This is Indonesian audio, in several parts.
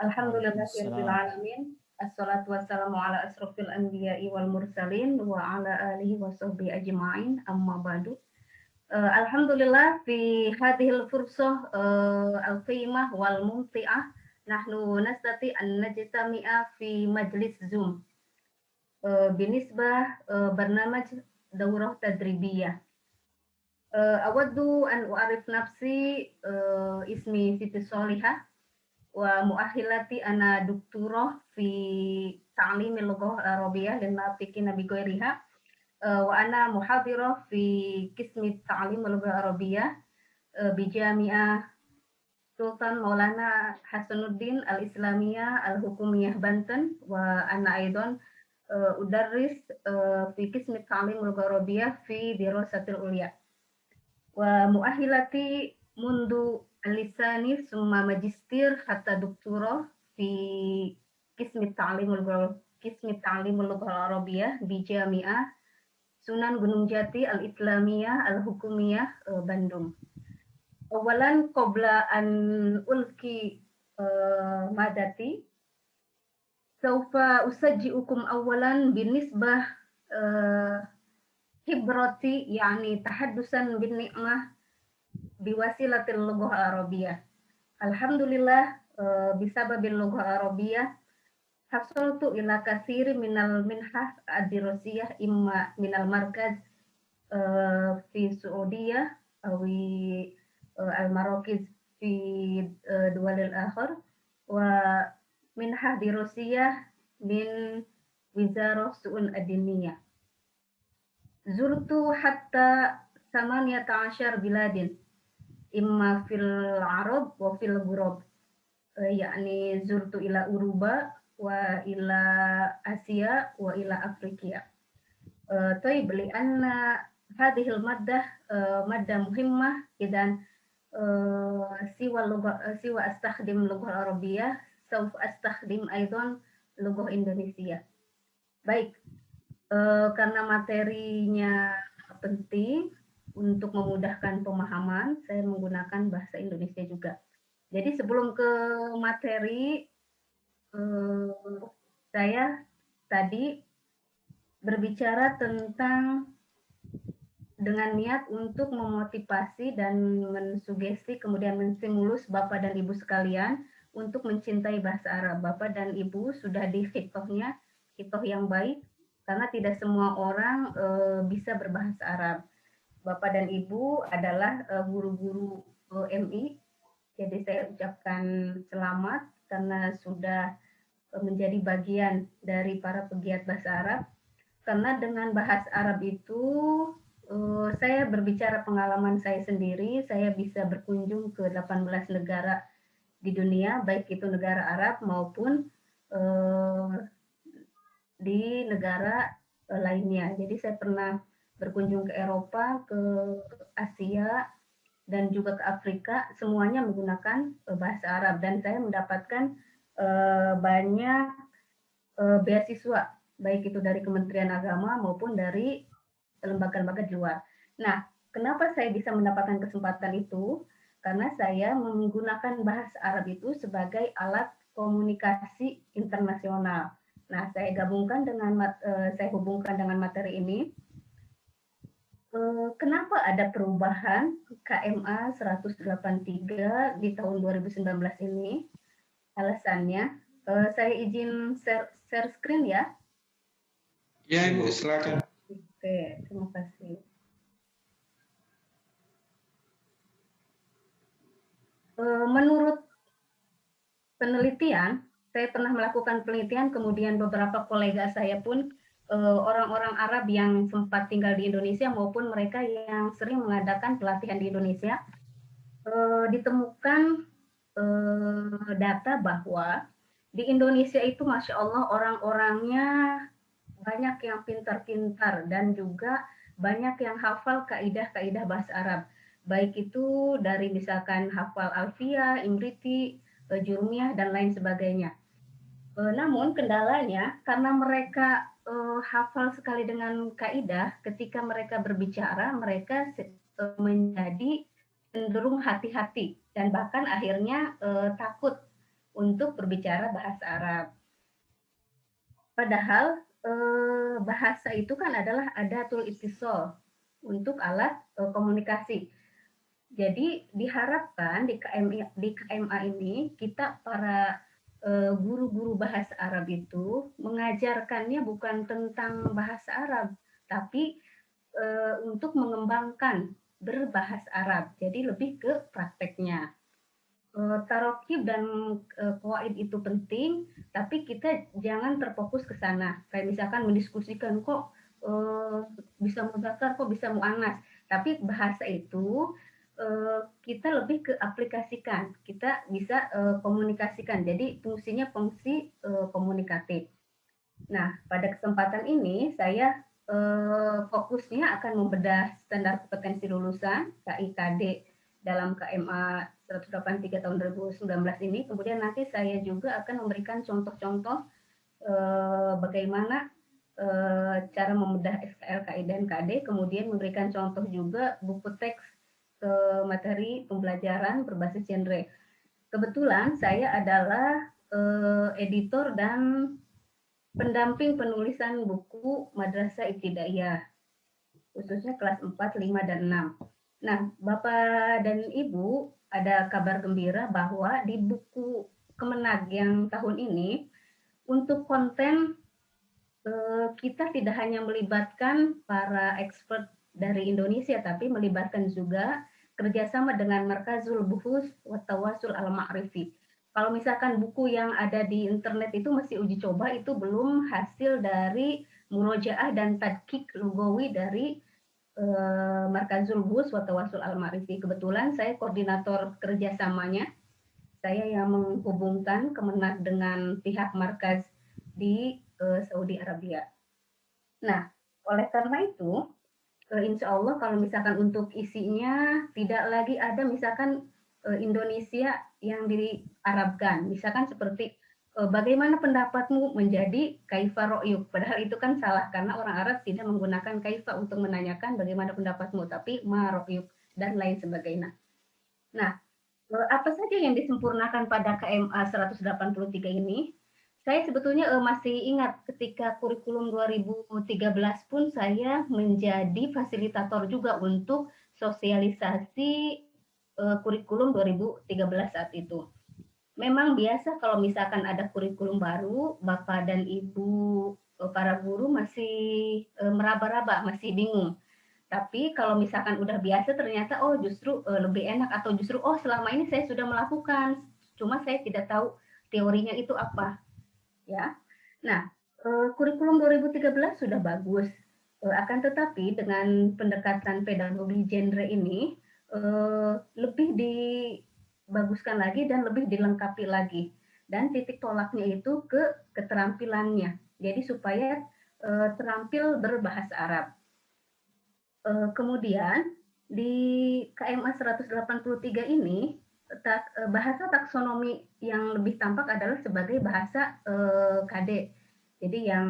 Alhamdulillahirabbil Waalaikumsalam. alamin. Assalatu wassalamu ala asrofil anbiya'i wal mursalin wa ala alihi wa sahbihi ajma'in. Amma ba'du. Alhamdulillah fi hadhil fursah al-qimah wal mumti'ah nahnu nastati an najtami'a fi majlis Zoom binisbah barnamaj daurah tadribiyah. Awaddu an u'arif nafsi ismi Siti Solihah wa muahilati ana dokturah fi ta'limil lughah al-arabiyyah lin natiqina bi ghairiha wa ana muhadirah fi qismi ta'limil lughah al-arabiyyah bi Jami'ah Sultan Maulana Hasanuddin Al-Islamiyah Al-Hukumiyah Banten wa ana aidan udarris fi qismi ta'limil lughah al-arabiyyah fi dirasatil ulya wa muahilati mundu al-lisani summa magistir hatta doktorah fi qismi ta'limul lughah al-arabiyyah bi Jami'ah Sunan Gunung Jati Al-Islamiyah Al-Hukumiyah Bandung. Awalan qabla an ulki madati saufa usajji'ukum awalan binisbah hibrati yani tahaddusan bin ni'mah biwasilatil lughah al-arabiyyah. Alhamdulillah bisababil lughah al-arabiyyah hasaltu ila katsiri minal minhah ad-dirasiyah imma minal markaz fi Saudiyah awi al-marakiz fi duwalil akhar wa minhah dirasiyah min Wizarah Su'un Ad-Diniyah. Zurtu hatta 18 biladin imma fil Arab wa fil Ghurab yakni zurtu ila Uruba wa ila Asia wa ila Afrika. Taib li anna hadhil maddah maddah muhimmah idan siwa astakhdim lughah arabiyyah sauf astakhdim aidan lughah Indonesia. Baik, karena materinya penting untuk memudahkan pemahaman, saya menggunakan bahasa Indonesia juga. Jadi sebelum ke materi, saya tadi berbicara tentang dengan niat untuk memotivasi dan mensugesti kemudian menstimulus Bapak dan Ibu sekalian untuk mencintai bahasa Arab. Bapak dan Ibu sudah di khitohnya, khitoh yang baik, karena tidak semua orang bisa berbahasa Arab. Bapak dan Ibu adalah guru-guru MI, jadi saya ucapkan selamat karena sudah menjadi bagian dari para pegiat bahasa Arab. Karena dengan bahasa Arab itu saya berbicara pengalaman saya sendiri, saya bisa berkunjung ke 18 negara di dunia, baik itu negara Arab maupun di negara lainnya. Jadi saya pernah berkunjung ke Eropa, ke Asia, dan juga ke Afrika, semuanya menggunakan bahasa Arab. Dan saya mendapatkan banyak beasiswa, baik itu dari Kementerian Agama maupun dari lembaga-lembaga di luar. Nah, kenapa saya bisa mendapatkan kesempatan itu? Karena saya menggunakan bahasa Arab itu sebagai alat komunikasi internasional. Nah, saya hubungkan dengan materi ini. Kenapa ada perubahan KMA 183 di tahun 2019 ini? Alasannya, saya izin share screen ya. Ya, Ibu, silakan. Oke, terima kasih. Menurut penelitian, saya pernah melakukan penelitian, kemudian beberapa kolega saya pun orang-orang Arab yang sempat tinggal di Indonesia maupun mereka yang sering mengadakan pelatihan di Indonesia, ditemukan data bahwa di Indonesia itu Masya Allah orang-orangnya banyak yang pintar-pintar dan juga banyak yang hafal kaidah-kaidah bahasa Arab. Baik itu dari misalkan hafal Alfiyah, Imriti, Jurumiyah, dan lain sebagainya. Namun kendalanya karena mereka hafal sekali dengan kaidah, ketika mereka berbicara, mereka menjadi cenderung hati-hati dan bahkan akhirnya takut untuk berbicara bahasa Arab. Padahal bahasa itu kan adalah adatul ittisal untuk alat komunikasi. Jadi diharapkan di KMA ini kita para guru-guru bahasa Arab itu mengajarkannya bukan tentang bahasa Arab, tapi untuk mengembangkan berbahasa Arab. Jadi lebih ke prakteknya. Tarokib dan qawaid itu penting, tapi kita jangan terfokus ke sana. Kayak misalkan mendiskusikan kok bisa mudzakkar, kok bisa muannas. Tapi bahasa itu kita lebih ke aplikasikan. Kita bisa komunikasikan. Jadi fungsinya fungsi komunikatif. Nah, pada kesempatan ini saya fokusnya akan membedah standar kompetensi lulusan KIKD dalam KMA 183 tahun 2019 ini. Kemudian nanti saya juga akan memberikan contoh-contoh bagaimana cara membedah SKL, KI, dan KD, kemudian memberikan contoh juga buku teks materi pembelajaran berbasis genre. Kebetulan saya adalah editor dan pendamping penulisan buku Madrasah Ibtidaiyah, khususnya kelas 4, 5, dan 6. Nah, Bapak dan Ibu, ada kabar gembira bahwa di buku Kemenag yang tahun ini, untuk konten kita tidak hanya melibatkan para expert dari Indonesia, tapi melibatkan juga kerjasama dengan Markazul Buhus wa Tawasul Al-Ma'rifi. Kalau misalkan buku yang ada di internet itu masih uji coba, itu belum hasil dari murojaah dan tadkik lugawi dari Markazul Buhus wa Tawasul Al-Ma'rifi. Kebetulan saya koordinator kerjasamanya. Saya yang menghubungkan Kemenag dengan pihak markaz di Saudi Arabia. Nah, oleh karena itu, insya Allah kalau misalkan untuk isinya tidak lagi ada misalkan Indonesia yang diarabkan, misalkan seperti bagaimana pendapatmu menjadi kaifa ro'yuk, padahal itu kan salah karena orang Arab tidak menggunakan kaifa untuk menanyakan bagaimana pendapatmu, tapi ma ro'yuk dan lain sebagainya. Nah, apa saja yang disempurnakan pada KMA 183 ini? Saya sebetulnya masih ingat ketika kurikulum 2013 pun saya menjadi fasilitator juga untuk sosialisasi kurikulum 2013 saat itu. Memang biasa kalau misalkan ada kurikulum baru, Bapak dan Ibu para guru masih meraba-raba, masih bingung. Tapi kalau misalkan udah biasa ternyata oh justru lebih enak atau justru oh selama ini saya sudah melakukan, cuma saya tidak tahu teorinya itu apa, ya. Nah, kurikulum 2013 sudah bagus. Akan tetapi dengan pendekatan pedagogi genre ini lebih dibaguskan lagi dan lebih dilengkapi lagi. Dan titik tolaknya itu ke keterampilannya. Jadi supaya terampil berbahasa Arab. Kemudian di KMA 183 ini bahasa taksonomi yang lebih tampak adalah sebagai bahasa KD. Jadi yang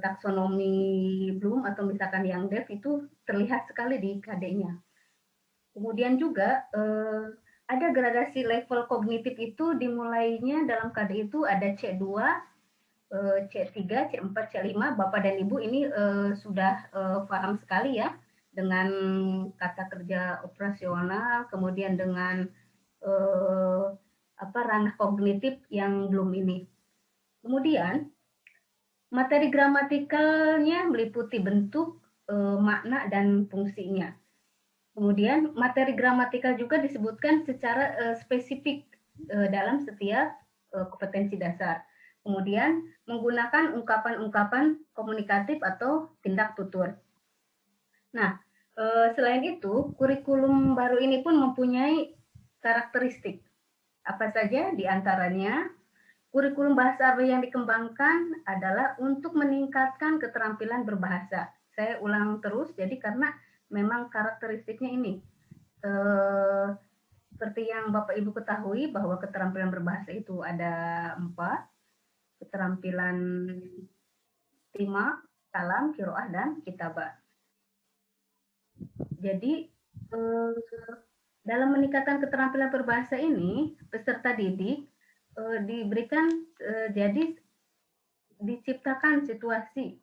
taksonomi Bloom atau misalkan yang Dev itu terlihat sekali di KD-nya. Kemudian juga ada gradasi level kognitif itu dimulainya dalam KD itu ada C2, C3, C4, C5, Bapak dan Ibu ini sudah paham sekali ya dengan kata kerja operasional, kemudian dengan ranah kognitif yang belum ini. Kemudian materi gramatikalnya meliputi bentuk, makna, dan fungsinya. Kemudian materi gramatikal juga disebutkan secara spesifik dalam setiap kompetensi dasar. Kemudian menggunakan ungkapan-ungkapan komunikatif atau tindak tutur. Nah, selain itu, kurikulum baru ini pun mempunyai karakteristik. Apa saja di antaranya? Kurikulum bahasa Arab yang dikembangkan adalah untuk meningkatkan keterampilan berbahasa. Saya ulang terus, jadi karena memang karakteristiknya ini. Seperti yang Bapak Ibu ketahui bahwa keterampilan berbahasa itu ada 4, keterampilan istima, kalam, qiraah, dan kitabah. Jadi dalam meningkatkan keterampilan berbahasa ini, peserta didik diberikan jadi diciptakan situasi.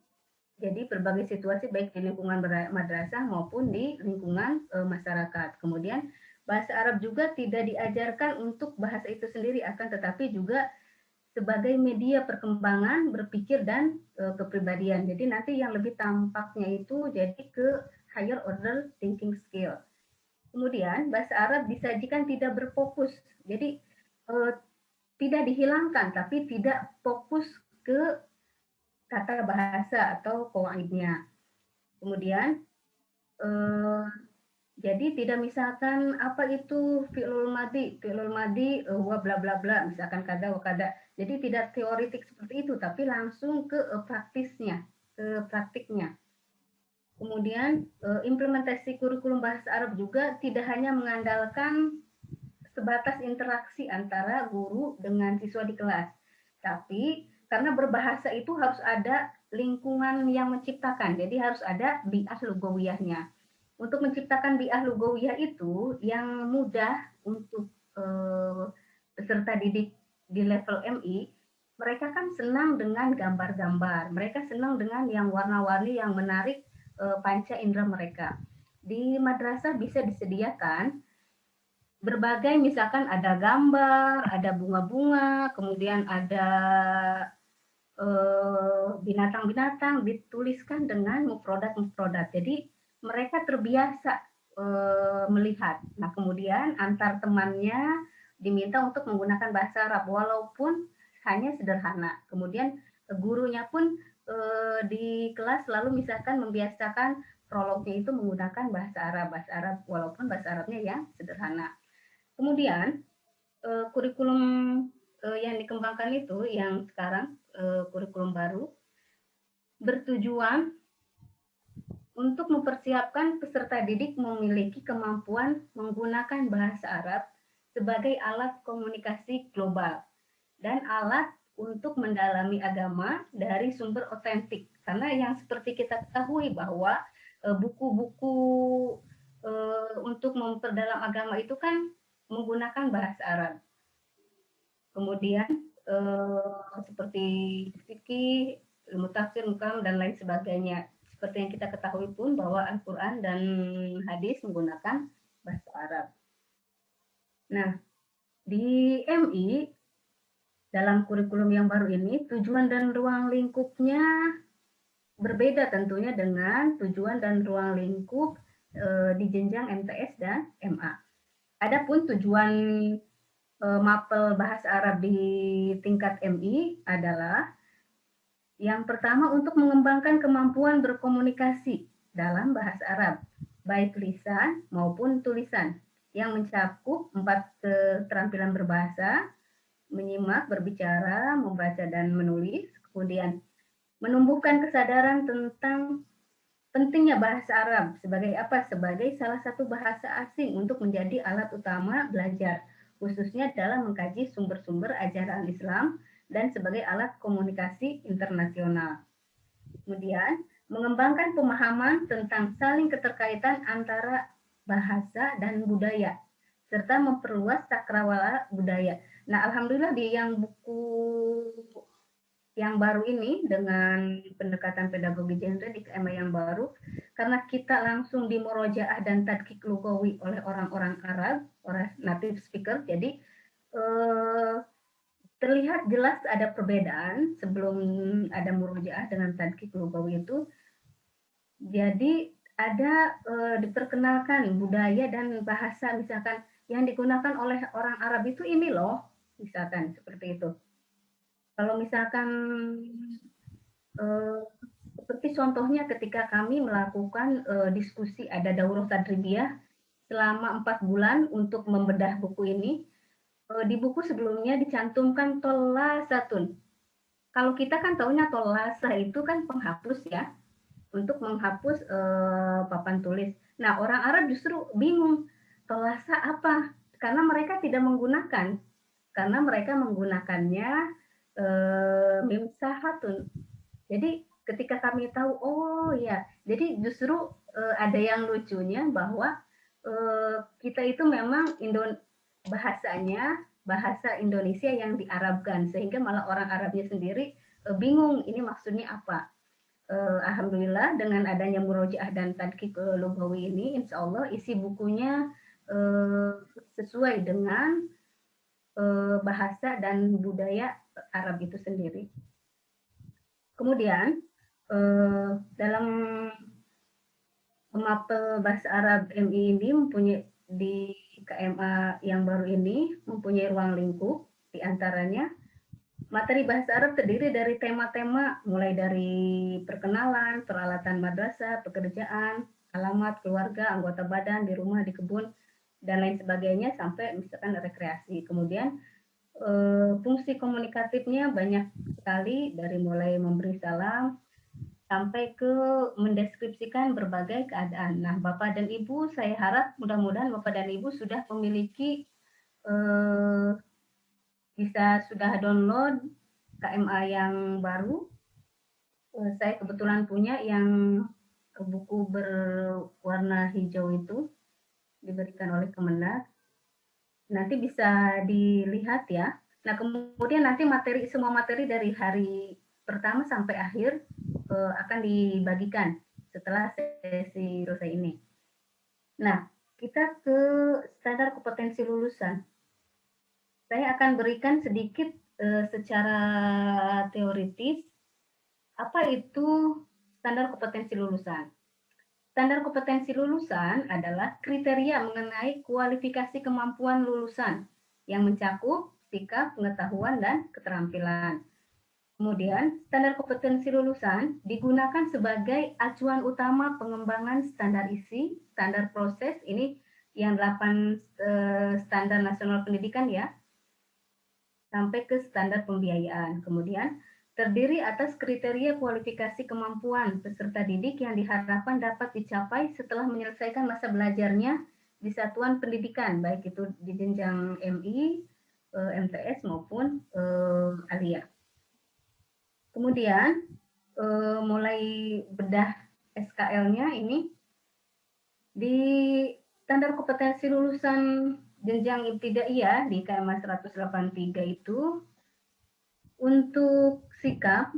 Jadi berbagai situasi baik di lingkungan madrasah maupun di lingkungan masyarakat. Kemudian bahasa Arab juga tidak diajarkan untuk bahasa itu sendiri, akan tetapi juga sebagai media perkembangan berpikir dan kepribadian. Jadi nanti yang lebih tampaknya itu jadi ke higher order thinking skill. Kemudian bahasa Arab disajikan tidak berfokus. Jadi tidak dihilangkan tapi tidak fokus ke tata bahasa atau kawaidnya. Kemudian jadi tidak misalkan apa itu fi'lul madi wa bla bla bla, misalkan kada wa kada. Jadi tidak teoritik seperti itu, tapi langsung ke praktisnya, ke praktiknya. Kemudian implementasi kurikulum bahasa Arab juga tidak hanya mengandalkan sebatas interaksi antara guru dengan siswa di kelas, tapi karena berbahasa itu harus ada lingkungan yang menciptakan, jadi harus ada bi'ah lugawiyahnya. Untuk menciptakan bi'ah lugawiyah itu yang mudah untuk peserta didik di level MI, mereka kan senang dengan gambar-gambar, mereka senang dengan yang warna-warni yang menarik panca indera mereka. Di madrasah bisa disediakan berbagai, misalkan ada gambar, ada bunga-bunga, kemudian ada binatang-binatang dituliskan dengan mufrodat. Jadi mereka terbiasa melihat. Nah, kemudian antar temannya diminta untuk menggunakan bahasa Arab walaupun hanya sederhana. Kemudian gurunya pun di kelas lalu misalkan membiasakan prolognya itu menggunakan bahasa Arab walaupun bahasa Arabnya yang sederhana. Kemudian kurikulum yang dikembangkan itu yang sekarang kurikulum baru bertujuan untuk mempersiapkan peserta didik memiliki kemampuan menggunakan bahasa Arab sebagai alat komunikasi global dan alat untuk mendalami agama dari sumber otentik. Karena yang seperti kita ketahui bahwa buku-buku untuk memperdalam agama itu kan menggunakan bahasa Arab. Kemudian seperti fikih, ilmu tafsir, mukam, dan lain sebagainya. Seperti yang kita ketahui pun bahwa Al-Quran dan hadis menggunakan bahasa Arab. Nah, di MI, dalam kurikulum yang baru ini, tujuan dan ruang lingkupnya berbeda tentunya dengan tujuan dan ruang lingkup di jenjang MTS dan MA. Adapun tujuan mapel bahasa Arab di tingkat MI adalah yang pertama untuk mengembangkan kemampuan berkomunikasi dalam bahasa Arab, baik lisan maupun tulisan, yang mencakup 4 keterampilan berbahasa, menyimak, berbicara, membaca, dan menulis. Kemudian menumbuhkan kesadaran tentang pentingnya bahasa Arab sebagai apa? Sebagai salah satu bahasa asing untuk menjadi alat utama belajar, khususnya dalam mengkaji sumber-sumber ajaran Islam dan sebagai alat komunikasi internasional. Kemudian, mengembangkan pemahaman tentang saling keterkaitan antara bahasa dan budaya, serta memperluas cakrawala budaya. Nah, alhamdulillah di yang buku yang baru ini dengan pendekatan pedagogi genre di KMA yang baru, karena kita langsung dimurojaah dan tadqiq lugawi oleh orang-orang Arab, orang native speaker, jadi terlihat jelas ada perbedaan sebelum ada murojaah dengan tadqiq lugawi itu. Jadi ada diperkenalkan budaya dan bahasa misalkan yang digunakan oleh orang Arab itu ini loh, misalkan seperti itu. Kalau misalkan seperti contohnya ketika kami melakukan diskusi, ada daurah tadribiyah selama 4 bulan untuk membedah buku ini, di buku sebelumnya dicantumkan tolasatun. Kalau kita kan taunya tolasa itu kan penghapus ya, untuk menghapus papan tulis. Nah, orang Arab justru bingung, tolasa apa? Karena mereka tidak menggunakan, karena mereka menggunakannya mimsahatun. Jadi ketika kami tahu, oh ya, jadi justru ada yang lucunya bahwa kita itu memang bahasanya bahasa Indonesia yang diarabkan, sehingga malah orang Arabnya sendiri bingung ini maksudnya apa. Alhamdulillah dengan adanya murojaah dan tadqiq lugawi ini, insya Allah isi bukunya sesuai dengan bahasa dan budaya Arab itu sendiri. Kemudian dalam mapel bahasa Arab MI ini mempunyai di KMA yang baru ini mempunyai ruang lingkup, di antaranya materi bahasa Arab terdiri dari tema-tema mulai dari perkenalan, peralatan madrasah, pekerjaan, alamat, keluarga, anggota badan, di rumah, di kebun, dan lain sebagainya sampai misalkan rekreasi. Kemudian fungsi komunikatifnya banyak sekali dari mulai memberi salam sampai ke mendeskripsikan berbagai keadaan. Nah, Bapak dan Ibu, saya harap mudah-mudahan Bapak dan Ibu sudah memiliki bisa sudah download KMA yang baru. Saya kebetulan punya yang buku berwarna hijau itu diberikan oleh Kemendak. Nanti bisa dilihat ya. Nah, kemudian nanti semua materi dari hari pertama sampai akhir akan dibagikan setelah sesi selesai ini. Nah, kita ke standar kompetensi lulusan. Saya akan berikan sedikit secara teoritis apa itu standar kompetensi lulusan. Standar kompetensi lulusan adalah kriteria mengenai kualifikasi kemampuan lulusan yang mencakup sikap, pengetahuan, dan keterampilan. Kemudian, standar kompetensi lulusan digunakan sebagai acuan utama pengembangan standar isi, standar proses, ini yang 8 standar nasional pendidikan ya, sampai ke standar pembiayaan. Kemudian, terdiri atas kriteria kualifikasi kemampuan peserta didik yang diharapkan dapat dicapai setelah menyelesaikan masa belajarnya di satuan pendidikan, baik itu di jenjang MI, MTS maupun Alia. Kemudian mulai bedah SKL-nya ini di standar kompetensi lulusan jenjang ibtidaiyah di KMA 183 itu untuk sikap,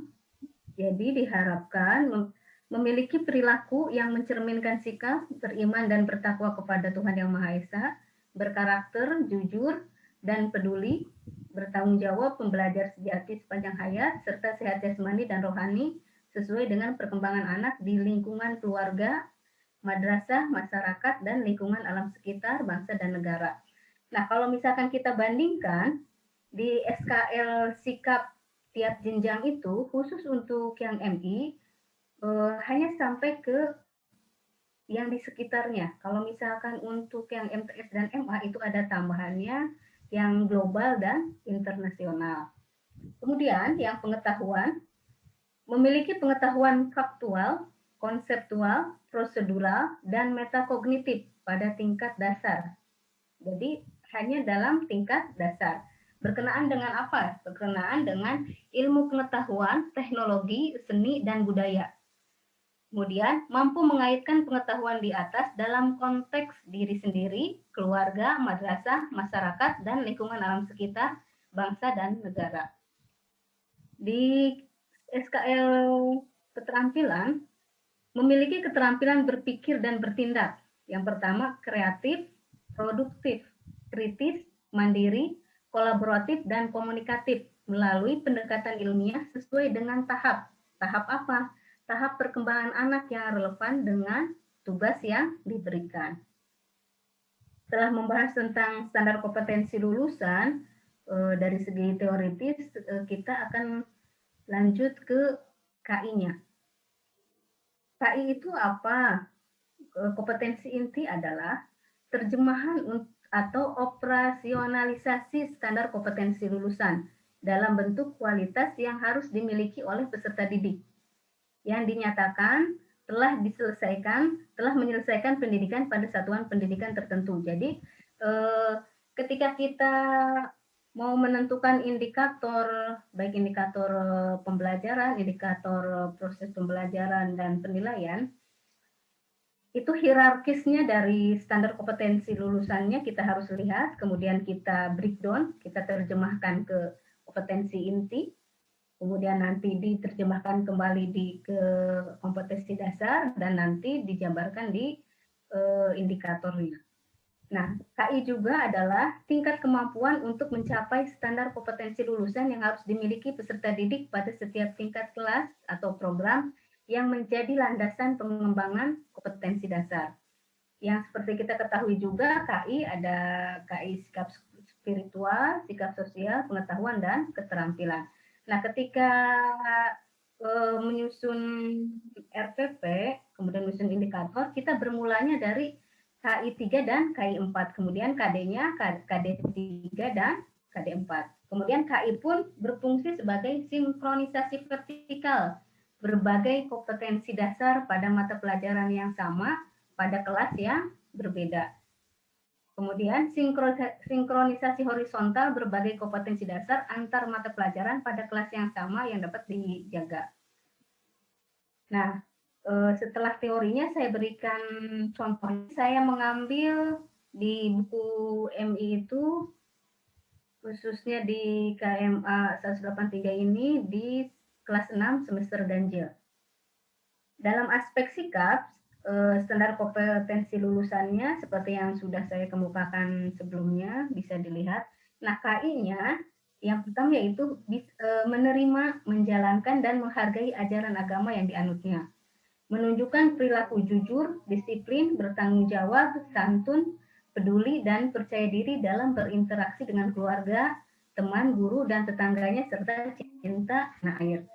jadi diharapkan memiliki perilaku yang mencerminkan sikap, beriman dan bertakwa kepada Tuhan Yang Maha Esa, berkarakter, jujur, dan peduli, bertanggung jawab, pembelajar sejati sepanjang hayat, serta sehat jasmani dan rohani sesuai dengan perkembangan anak di lingkungan keluarga, madrasah, masyarakat, dan lingkungan alam sekitar, bangsa, dan negara. Nah, kalau misalkan kita bandingkan di SKL sikap tiap jenjang itu, khusus untuk yang MI, hanya sampai ke yang di sekitarnya. Kalau misalkan untuk yang MTS dan MA itu ada tambahannya yang global dan internasional. Kemudian yang pengetahuan, memiliki pengetahuan faktual, konseptual, prosedural, dan metakognitif pada tingkat dasar. Jadi hanya dalam tingkat dasar. Berkenaan dengan apa? Berkenaan dengan ilmu pengetahuan, teknologi, seni, dan budaya. Kemudian, mampu mengaitkan pengetahuan di atas dalam konteks diri sendiri, keluarga, madrasah, masyarakat, dan lingkungan alam sekitar, bangsa, dan negara. Di SKL keterampilan, memiliki keterampilan berpikir dan bertindak. Yang pertama, kreatif, produktif, kritis, mandiri, kolaboratif, dan komunikatif melalui pendekatan ilmiah sesuai dengan tahap. Tahap apa? Tahap perkembangan anak yang relevan dengan tugas yang diberikan. Setelah membahas tentang standar kompetensi lulusan, dari segi teoritis, kita akan lanjut ke KI-nya. KI itu apa? Kompetensi inti adalah terjemahan atau operasionalisasi standar kompetensi lulusan dalam bentuk kualitas yang harus dimiliki oleh peserta didik yang dinyatakan telah menyelesaikan pendidikan pada satuan pendidikan tertentu. Jadi ketika kita mau menentukan indikator, baik indikator pembelajaran, indikator proses pembelajaran dan penilaian, Itu hierarkisnya dari standar kompetensi lulusannya kita harus lihat, kemudian kita breakdown, kita terjemahkan ke kompetensi inti, kemudian nanti diterjemahkan kembali ke kompetensi dasar, dan nanti dijabarkan di indikatornya. Nah, KI juga adalah tingkat kemampuan untuk mencapai standar kompetensi lulusan yang harus dimiliki peserta didik pada setiap tingkat kelas atau program yang menjadi landasan pengembangan kompetensi dasar. Yang seperti kita ketahui juga, KI ada KI sikap spiritual, sikap sosial, pengetahuan, dan keterampilan. Nah, ketika menyusun RPP, kemudian menyusun indikator, kita bermulanya dari KI 3 dan KI 4. Kemudian KD-nya KD 3 dan KD 4. Kemudian KI pun berfungsi sebagai sinkronisasi vertikal berbagai kompetensi dasar pada mata pelajaran yang sama pada kelas yang berbeda. Kemudian sinkronisasi horizontal berbagai kompetensi dasar antar mata pelajaran pada kelas yang sama yang dapat dijaga. Nah, setelah teorinya saya berikan contoh. Saya mengambil di buku MI itu, khususnya di KMA 183 ini, di kelas 6 semester ganjil. Dalam aspek sikap, standar kompetensi lulusannya seperti yang sudah saya kemukakan sebelumnya, bisa dilihat. Nah, KI-nya yang pertama yaitu menerima, menjalankan, dan menghargai ajaran agama yang dianutnya. Menunjukkan perilaku jujur, disiplin, bertanggung jawab, santun, peduli, dan percaya diri dalam berinteraksi dengan keluarga, teman, guru, dan tetangganya, serta cinta tanah air.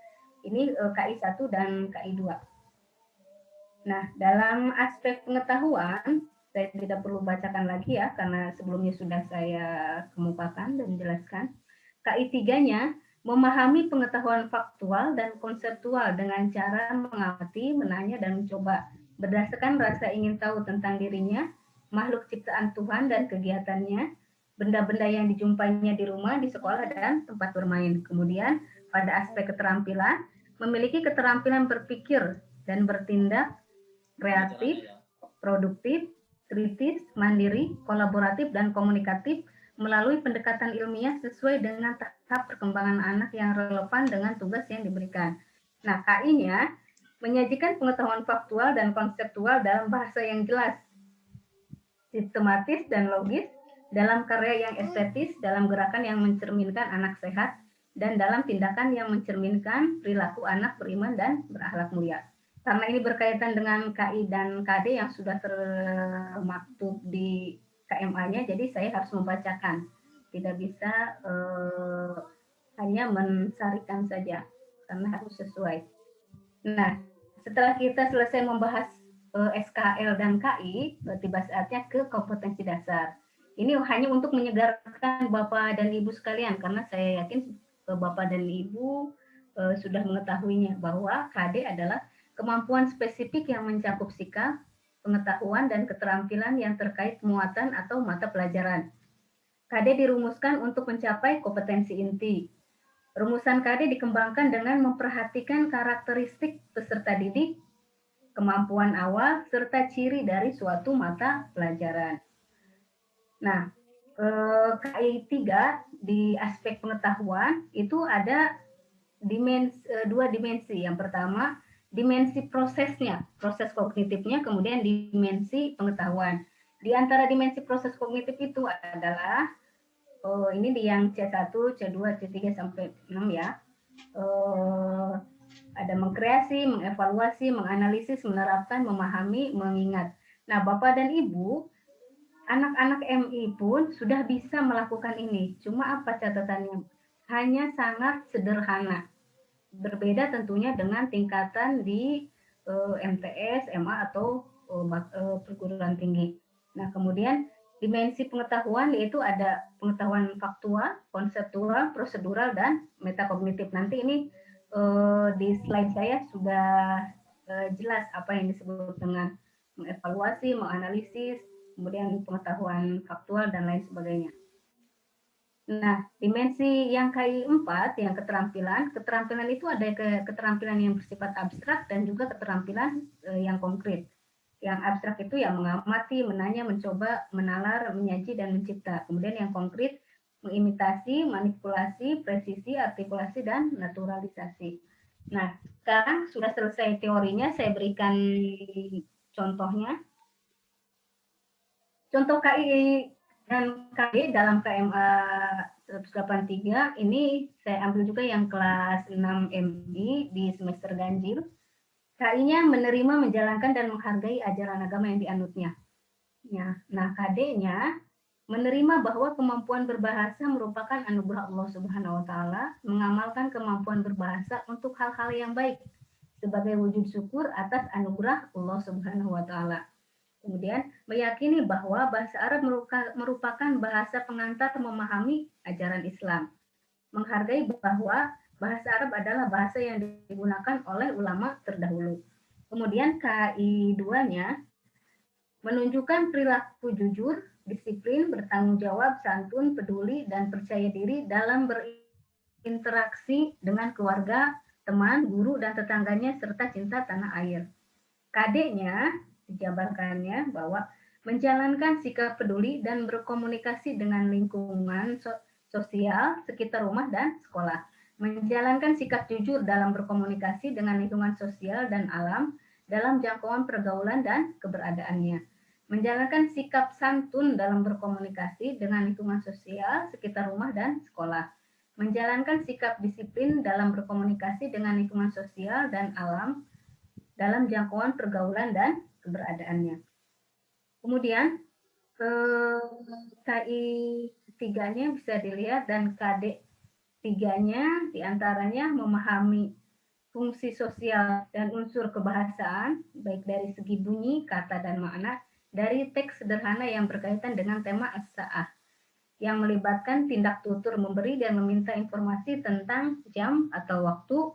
Ini KI 1 dan KI 2. Nah, dalam aspek pengetahuan, saya tidak perlu bacakan lagi ya, karena sebelumnya sudah saya kemukakan dan jelaskan. KI 3-nya memahami pengetahuan faktual dan konseptual dengan cara mengamati, menanya, dan mencoba. Berdasarkan rasa ingin tahu tentang dirinya, makhluk ciptaan Tuhan dan kegiatannya, benda-benda yang dijumpainya di rumah, di sekolah, dan tempat bermain. Kemudian, pada aspek keterampilan, memiliki keterampilan berpikir dan bertindak kreatif, produktif, kritis, mandiri, kolaboratif, dan komunikatif melalui pendekatan ilmiah sesuai dengan tahap perkembangan anak yang relevan dengan tugas yang diberikan. Nah, KI-nya menyajikan pengetahuan faktual dan konseptual dalam bahasa yang jelas, sistematis, dan logis, dalam karya yang estetis, dalam gerakan yang mencerminkan anak sehat, dan dalam tindakan yang mencerminkan perilaku anak beriman dan berakhlak mulia. Karena ini berkaitan dengan KI dan KD yang sudah termaktub di KMA-nya, jadi saya harus membacakan. Tidak bisa hanya mensarikan saja, karena harus sesuai. Nah, setelah kita selesai membahas SKL dan KI, tiba saatnya ke kompetensi dasar. Ini hanya untuk menyegarkan Bapak dan Ibu sekalian, karena saya yakin Bapak dan Ibu sudah mengetahuinya bahwa KD adalah kemampuan spesifik yang mencakup sikap, pengetahuan, dan keterampilan yang terkait muatan atau mata pelajaran. KD dirumuskan untuk mencapai kompetensi inti. Rumusan KD dikembangkan dengan memperhatikan karakteristik peserta didik, kemampuan awal, serta ciri dari suatu mata pelajaran. Nah, KI 3 di aspek pengetahuan itu ada dua dimensi. Yang pertama, dimensi prosesnya, proses kognitifnya, kemudian dimensi pengetahuan. Di antara dimensi proses kognitif itu adalah, ini di yang C1, C2, C3 sampai 6 ya. Ada mengkreasi, mengevaluasi, menganalisis, menerapkan, memahami, mengingat. Nah, Bapak dan Ibu, anak-anak MI pun sudah bisa melakukan ini. Cuma apa catatannya? Hanya sangat sederhana. Berbeda tentunya dengan tingkatan di MTS, MA, atau perguruan tinggi. Nah, kemudian dimensi pengetahuan yaitu ada pengetahuan faktual, konseptual, prosedural, dan metakognitif. Nanti ini di slide saya sudah jelas apa yang disebut dengan mengevaluasi, menganalisis, kemudian pengetahuan faktual, dan lain sebagainya. Nah, dimensi yang KI 4, yang keterampilan itu ada keterampilan yang bersifat abstrak dan juga keterampilan yang konkret. Yang abstrak itu ya mengamati, menanya, mencoba, menalar, menyaji, dan mencipta. Kemudian yang konkret, mengimitasi, manipulasi, presisi, artikulasi, dan naturalisasi. Nah, sekarang sudah selesai teorinya, saya berikan contohnya. Contoh KI dan KD dalam KMA 183 ini saya ambil juga yang kelas 6 MI di semester ganjil. KI-nya menerima, menjalankan, dan menghargai ajaran agama yang dianutnya. Ya. Nah, KD-nya menerima bahwa kemampuan berbahasa merupakan anugerah Allah Subhanahu wa Ta'ala, mengamalkan kemampuan berbahasa untuk hal-hal yang baik sebagai wujud syukur atas anugerah Allah Subhanahu wa Ta'ala. Kemudian meyakini bahwa bahasa Arab merupakan bahasa pengantar memahami ajaran Islam. Menghargai bahwa bahasa Arab adalah bahasa yang digunakan oleh ulama terdahulu. Kemudian KI 2-nya menunjukkan perilaku jujur, disiplin, bertanggung jawab, santun, peduli, dan percaya diri dalam berinteraksi dengan keluarga, teman, guru, dan tetangganya, serta cinta tanah air. KD-nya dijabarkannya bahwa menjalankan sikap peduli dan berkomunikasi dengan lingkungan sosial sekitar rumah dan sekolah. Menjalankan sikap jujur dalam berkomunikasi dengan lingkungan sosial dan alam dalam jangkauan pergaulan dan keberadaannya. Menjalankan sikap santun dalam berkomunikasi dengan lingkungan sosial sekitar rumah dan sekolah. Menjalankan sikap disiplin dalam berkomunikasi dengan lingkungan sosial dan alam dalam jangkauan pergaulan dan keberadaannya. Kemudian KI 3-nya bisa dilihat dan KD 3-nya diantaranya memahami fungsi sosial dan unsur kebahasaan, baik dari segi bunyi, kata, dan makna, dari teks sederhana yang berkaitan dengan tema as-sa'ah, yang melibatkan tindak tutur memberi dan meminta informasi tentang jam atau waktu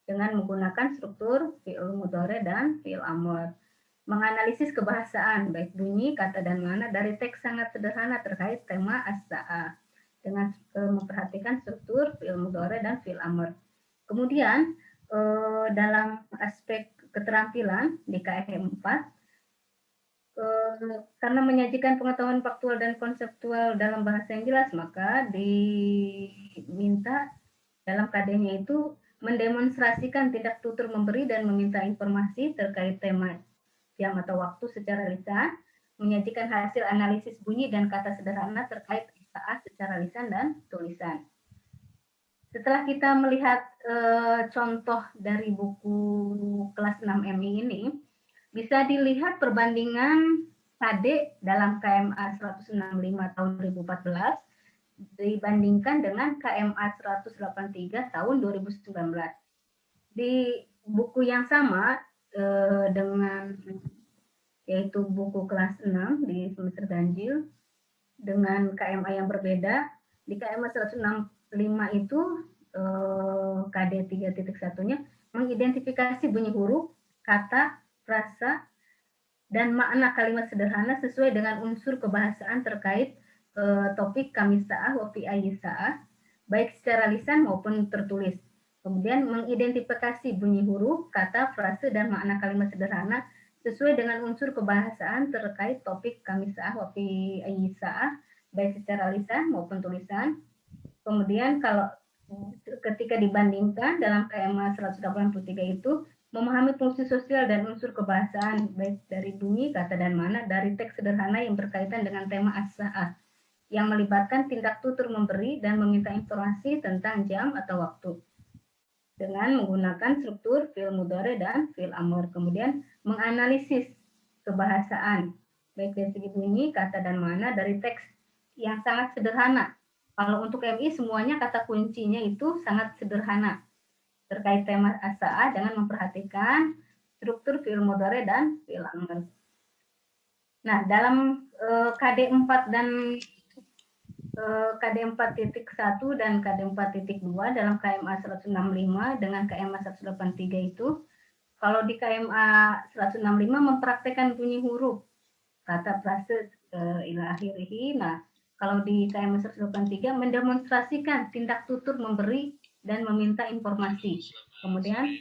dengan menggunakan struktur fi'il mudhari dan fi'il amr. Menganalisis kebahasaan, baik bunyi, kata, dan makna dari teks sangat sederhana terkait tema as-sa'ah dengan memperhatikan struktur fi'il mudhari dan fi'il amr. Kemudian dalam aspek keterampilan di KM 4, karena menyajikan pengetahuan faktual dan konseptual dalam bahasa yang jelas, maka diminta dalam KD-nya itu mendemonstrasikan tindak tutur memberi dan meminta informasi terkait tema jam atau waktu secara lisan, menyajikan hasil analisis bunyi dan kata sederhana terkait as-sa'ah secara lisan dan tulisan. Setelah kita melihat contoh dari buku kelas 6 MI ini, bisa dilihat perbandingan KD dalam KMA 165 tahun 2014 dibandingkan dengan KMA 183 tahun 2019. Di buku yang sama dengan yaitu buku kelas 6 di semester ganjil dengan KMA yang berbeda, di KMA 165 itu KD 3.1-nya mengidentifikasi bunyi huruf, kata, frasa, dan makna kalimat sederhana sesuai dengan unsur kebahasaan terkait topik kamisa'ah wa fi ayyisa'ah, baik secara lisan maupun tertulis. Kemudian mengidentifikasi bunyi huruf, kata, frase, dan makna kalimat sederhana sesuai dengan unsur kebahasaan terkait topik kamisa'ah wa fi ayyisa'ah, baik secara lisan maupun tulisan. Kemudian kalau ketika dibandingkan dalam KMA 183 itu memahami fungsi sosial dan unsur kebahasaan baik dari bunyi, kata, dan makna dari teks sederhana yang berkaitan dengan tema as-sa'ah yang melibatkan tindak tutur memberi dan meminta informasi tentang jam atau waktu dengan menggunakan struktur fi'il mudhari dan fi'il amr. Kemudian menganalisis kebahasaan baik dari segi bunyi, kata, dan makna dari teks yang sangat sederhana. Kalau untuk MI semuanya kata kuncinya itu sangat sederhana terkait tema as-sa'ah dengan memperhatikan struktur fi'il mudhari dan fi'il amr. Nah, dalam KD 4 dan KD 4.1 dan KD 4.2 dalam KMA 165 dengan KMA 183 itu, kalau di KMA 165 mempraktekkan bunyi huruf, kata, frase, ila akhirih. Nah, kalau di KMA 183 mendemonstrasikan tindak tutur memberi dan meminta informasi. Kemudian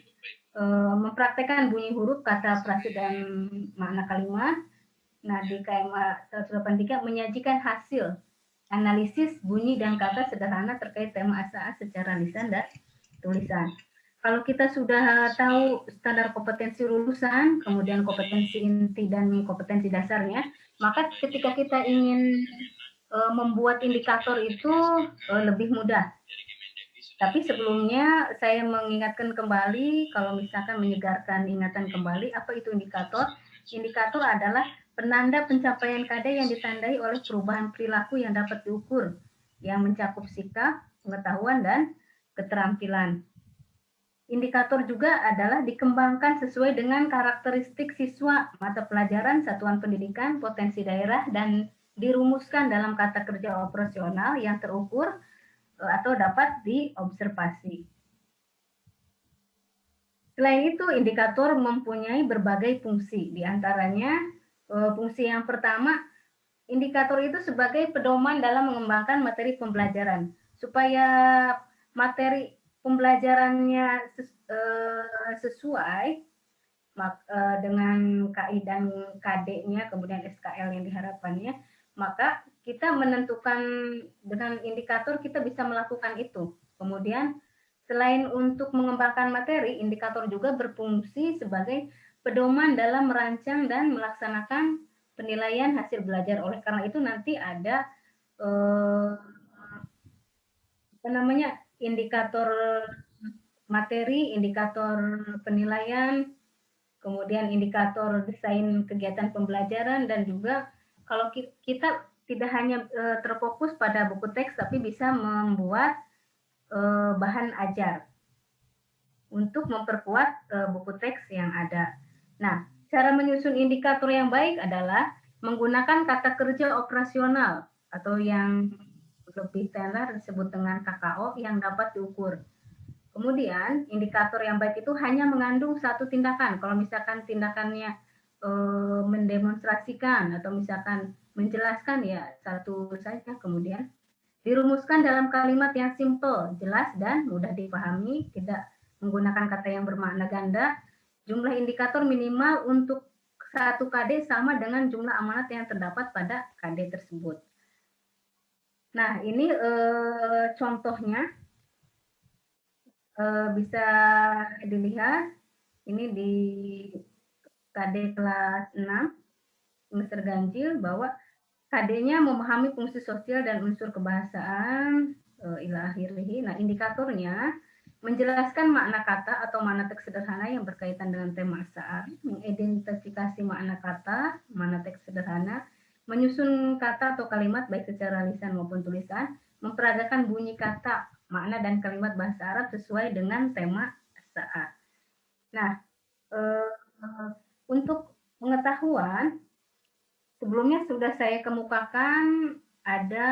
mempraktekkan bunyi huruf, kata, frase, dan makna kalimat. Nah, di KMA 183 menyajikan hasil analisis bunyi dan kata sederhana terkait tema ASA secara lisan dan tulisan. Kalau kita sudah tahu standar kompetensi lulusan, kemudian kompetensi inti dan kompetensi dasarnya, maka ketika kita ingin membuat indikator itu lebih mudah. Tapi sebelumnya saya mengingatkan kembali, kalau misalkan menyegarkan ingatan kembali, apa itu indikator? Indikator adalah penanda pencapaian KD yang ditandai oleh perubahan perilaku yang dapat diukur, yang mencakup sikap, pengetahuan, dan keterampilan. Indikator juga adalah dikembangkan sesuai dengan karakteristik siswa, mata pelajaran, satuan pendidikan, potensi daerah, dan dirumuskan dalam kata kerja operasional yang terukur atau dapat diobservasi. Selain itu, indikator mempunyai berbagai fungsi. Di antaranya, fungsi yang pertama, indikator itu sebagai pedoman dalam mengembangkan materi pembelajaran. Supaya materi pembelajarannya sesuai dengan KI dan KD-nya, kemudian SKL yang diharapkannya, maka kita menentukan dengan indikator kita bisa melakukan itu. Kemudian selain untuk mengembangkan materi, indikator juga berfungsi sebagai pedoman dalam merancang dan melaksanakan penilaian hasil belajar. Oleh karena itu nanti ada indikator materi, indikator penilaian, kemudian indikator desain kegiatan pembelajaran, dan juga kalau kita tidak hanya terfokus pada buku teks, tapi bisa membuat bahan ajar untuk memperkuat buku teks yang ada. Nah, cara menyusun indikator yang baik adalah menggunakan kata kerja operasional atau yang lebih tenar disebut dengan KKO yang dapat diukur. Kemudian indikator yang baik itu hanya mengandung satu tindakan. Kalau misalkan tindakannya mendemonstrasikan atau misalkan menjelaskan, ya satu saja. Kemudian dirumuskan dalam kalimat yang simple, jelas, dan mudah dipahami, tidak menggunakan kata yang bermakna ganda. Jumlah indikator minimal untuk satu KD sama dengan jumlah amanat yang terdapat pada KD tersebut. Nah, ini contohnya bisa dilihat ini di KD kelas 6 semester ganjil, bahwa KD-nya memahami fungsi sosial dan unsur kebahasaan ila akhirih. Nah, indikatornya menjelaskan makna kata atau makna teks sederhana yang berkaitan dengan tema saat, mengidentifikasi makna kata, makna teks sederhana, menyusun kata atau kalimat baik secara lisan maupun tulisan, memperagakan bunyi kata, makna, dan kalimat bahasa Arab sesuai dengan tema saat. Nah, untuk pengetahuan, sebelumnya sudah saya kemukakan ada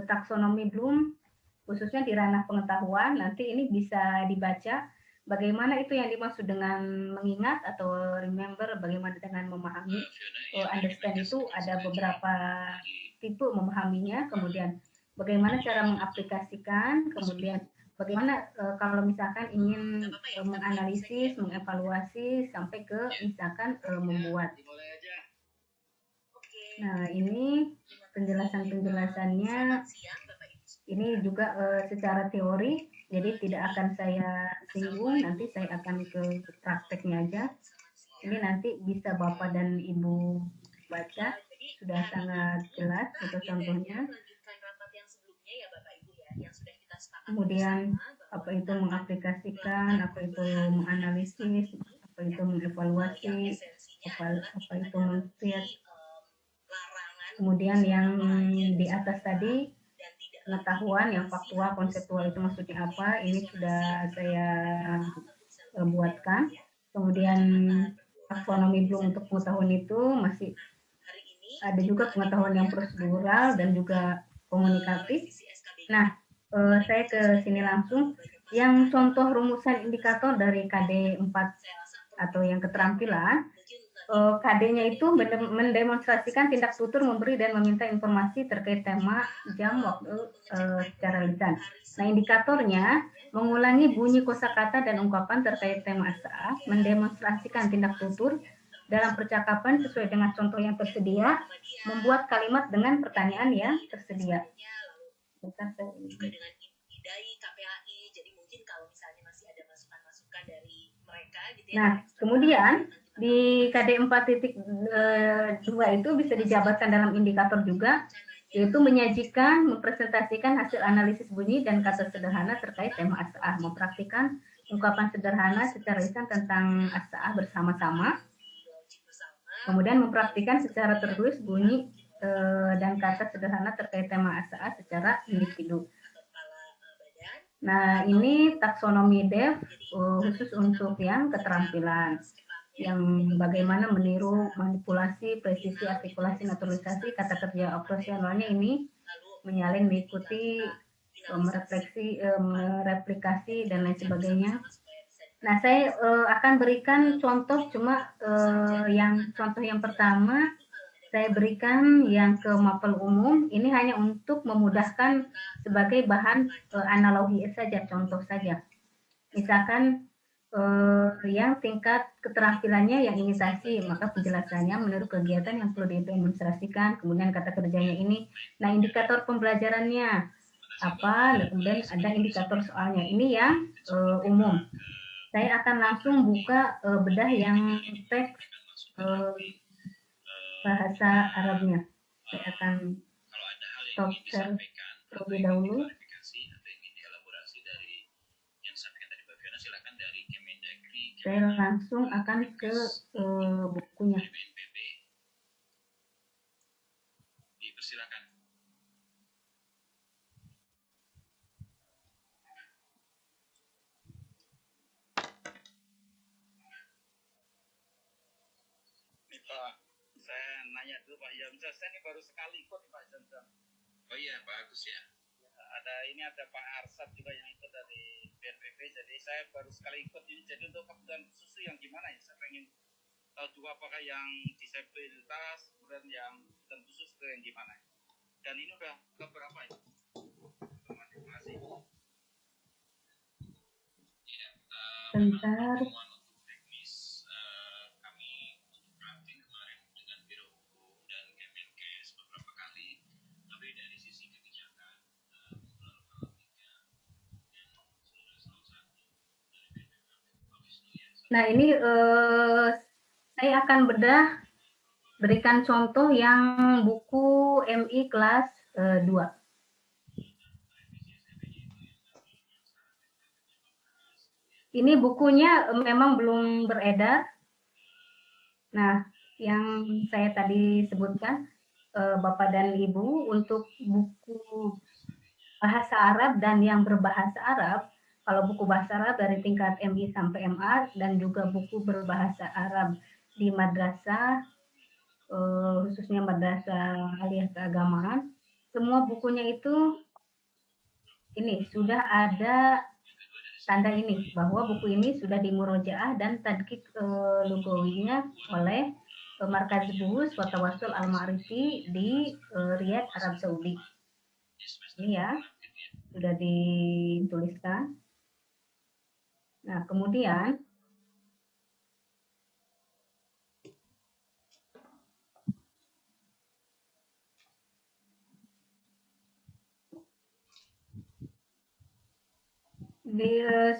taksonomi Bloom, khususnya di ranah pengetahuan. Nanti ini bisa dibaca bagaimana itu yang dimaksud dengan mengingat atau remember, bagaimana dengan memahami. Understand itu ada beberapa tipe memahaminya, kemudian bagaimana cara mengaplikasikan, kemudian bagaimana kalau misalkan ingin menganalisis, mengevaluasi, sampai ke misalkan membuat. Nah, ini penjelasannya. Ini juga secara teori, jadi tidak akan saya singgung, nanti saya akan ke prakteknya aja. Ini nanti bisa Bapak dan Ibu baca, sudah sangat jelas itu contohnya. Kemudian apa itu mengaplikasikan, apa itu menganalisis, apa itu mengevaluasi, apa itu men-create. Kemudian yang di atas tadi, pengetahuan yang faktual, konseptual itu maksudnya apa, ini sudah saya buatkan. Kemudian taksonomi Bloom untuk pengetahuan itu masih ada juga pengetahuan yang prosedural dan juga komunikatif. Nah, saya ke sini langsung. Yang contoh rumusan indikator dari KD 4 atau yang keterampilan, KD-nya itu mendemonstrasikan tindak tutur memberi dan meminta informasi terkait tema, jam, waktu secara lisan. Nah, indikatornya mengulangi bunyi kosakata dan ungkapan terkait tema SA, mendemonstrasikan tindak tutur dalam percakapan sesuai dengan contoh yang tersedia, membuat kalimat dengan pertanyaan yang tersedia. Juga dengan IDAI, KPAI, jadi mungkin kalau misalnya masih ada masukan-masukan dari mereka gitu ya. Nah, kemudian di KD 4.2 itu bisa dijabarkan dalam indikator juga, yaitu menyajikan, mempresentasikan hasil analisis bunyi dan kata sederhana terkait tema ASA, mempraktikkan ungkapan sederhana secara lisan tentang ASA bersama-sama, kemudian mempraktikkan secara tertulis bunyi dan kata sederhana terkait tema ASA secara individu. Nah, ini taksonomi DEF khusus untuk yang keterampilan, yang bagaimana meniru manipulasi, presisi, artikulasi, naturalisasi, kata kerja operasionalnya ini menyalin, mengikuti, merefleksi, mereplikasi, dan lain sebagainya. Nah, saya akan berikan contoh, cuma contoh yang pertama saya berikan yang ke mapel umum, ini hanya untuk memudahkan sebagai bahan analogi saja, contoh saja. Misalkan yang tingkat keterampilannya yang imitasi, maka penjelasannya menurut kegiatan yang perlu didemonstrasikan, kemudian kata kerjanya ini. Nah, indikator pembelajarannya apa, dan kemudian ada indikator soalnya. Ini yang umum. Saya akan langsung buka bedah yang teks bahasa Arabnya. Saya akan stop share terlebih dahulu. Saya langsung akan ke bukunya. Dipersilakan. Nih Pak, saya nanya dulu Pak Yamza, saya ini baru sekali ikut nih Pak Yamza. Oh iya, bagus ya. Ada Pak Arsad juga yang ikut dari BNPB, jadi saya baru sekali ikut ini. Jadi untuk kebutuhan susu yang gimana ya? Saya pengen tahu juga apakah yang disabilitas, kemudian yang kebutuhan khusus itu yang gimana. Dan ini udah ke berapa ya? Terima kasih. Ya, Bentar. Nah, ini saya akan berikan contoh yang buku MI kelas 2. Ini bukunya memang belum beredar. Nah, yang saya tadi sebutkan, Bapak dan Ibu, untuk buku bahasa Arab dan yang berbahasa Arab, kalau buku bahasa Arab dari tingkat MI sampai MA, dan juga buku berbahasa Arab di madrasah, khususnya madrasah aliyah keagamaan, semua bukunya itu ini sudah ada tanda ini, bahwa buku ini sudah dimurojaah dan tadqiq lugawinya oleh Markaz Buhus wa Tawassul Al-Ma'rifi di Riyadh, Arab Saudi. Ini ya, sudah dituliskan. Nah, kemudian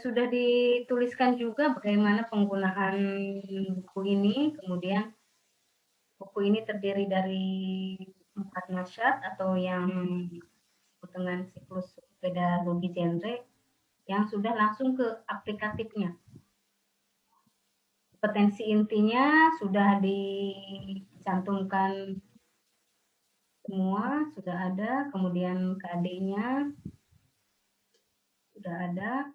sudah dituliskan juga bagaimana penggunaan buku ini. Kemudian buku ini terdiri dari 4 nasyat atau yang disebut dengan siklus pedagogi genre, yang sudah langsung ke aplikatifnya. Potensi intinya sudah dicantumkan semua, sudah ada. Kemudian KD-nya sudah ada.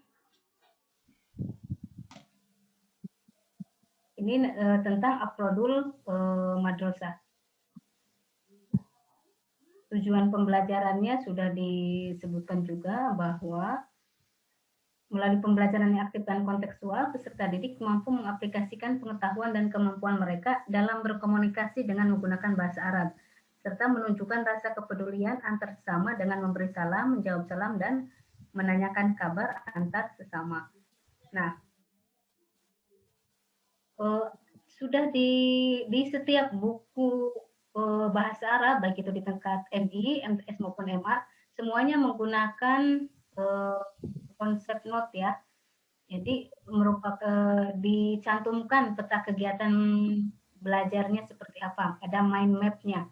Ini tentang afrodul madrasah. Tujuan pembelajarannya sudah disebutkan juga, bahwa Melalui pembelajaran yang aktif dan kontekstual, peserta didik mampu mengaplikasikan pengetahuan dan kemampuan mereka dalam berkomunikasi dengan menggunakan bahasa Arab, serta menunjukkan rasa kepedulian antar sesama dengan memberi salam, menjawab salam, dan menanyakan kabar antar sesama. Nah, sudah di setiap buku bahasa Arab, baik itu di tingkat MI, MTS maupun MA, semuanya menggunakan konsep note ya. Jadi merupakan dicantumkan peta kegiatan belajarnya seperti apa, ada mind map-nya.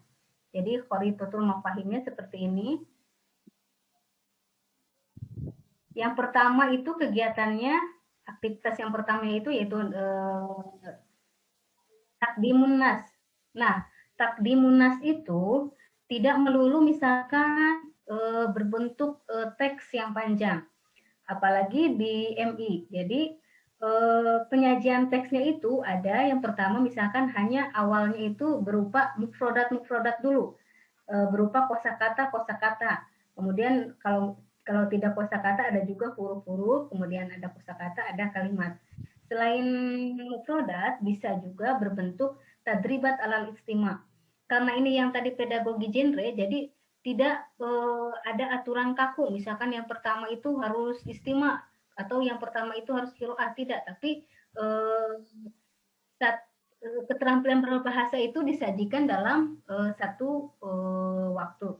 Jadi khoritatul mafahimnya seperti ini. Yang pertama itu kegiatannya, aktivitas yang pertama itu yaitu takdimun nas. Nah, takdimun nas itu tidak melulu misalkan berbentuk teks yang panjang, apalagi di MI. Jadi penyajian teksnya itu ada yang pertama misalkan hanya awalnya itu berupa mufrodat dulu, berupa kosakata. Kemudian kalau tidak kosakata ada juga huruf-huruf, kemudian ada kosakata, ada kalimat. Selain mufrodat bisa juga berbentuk tadribat alal istima. Karena ini yang tadi pedagogi genre, jadi tidak ada aturan kaku, misalkan yang pertama itu harus istima atau yang pertama itu harus qiraah, tidak, tapi keterampilan berbahasa itu disajikan dalam satu waktu.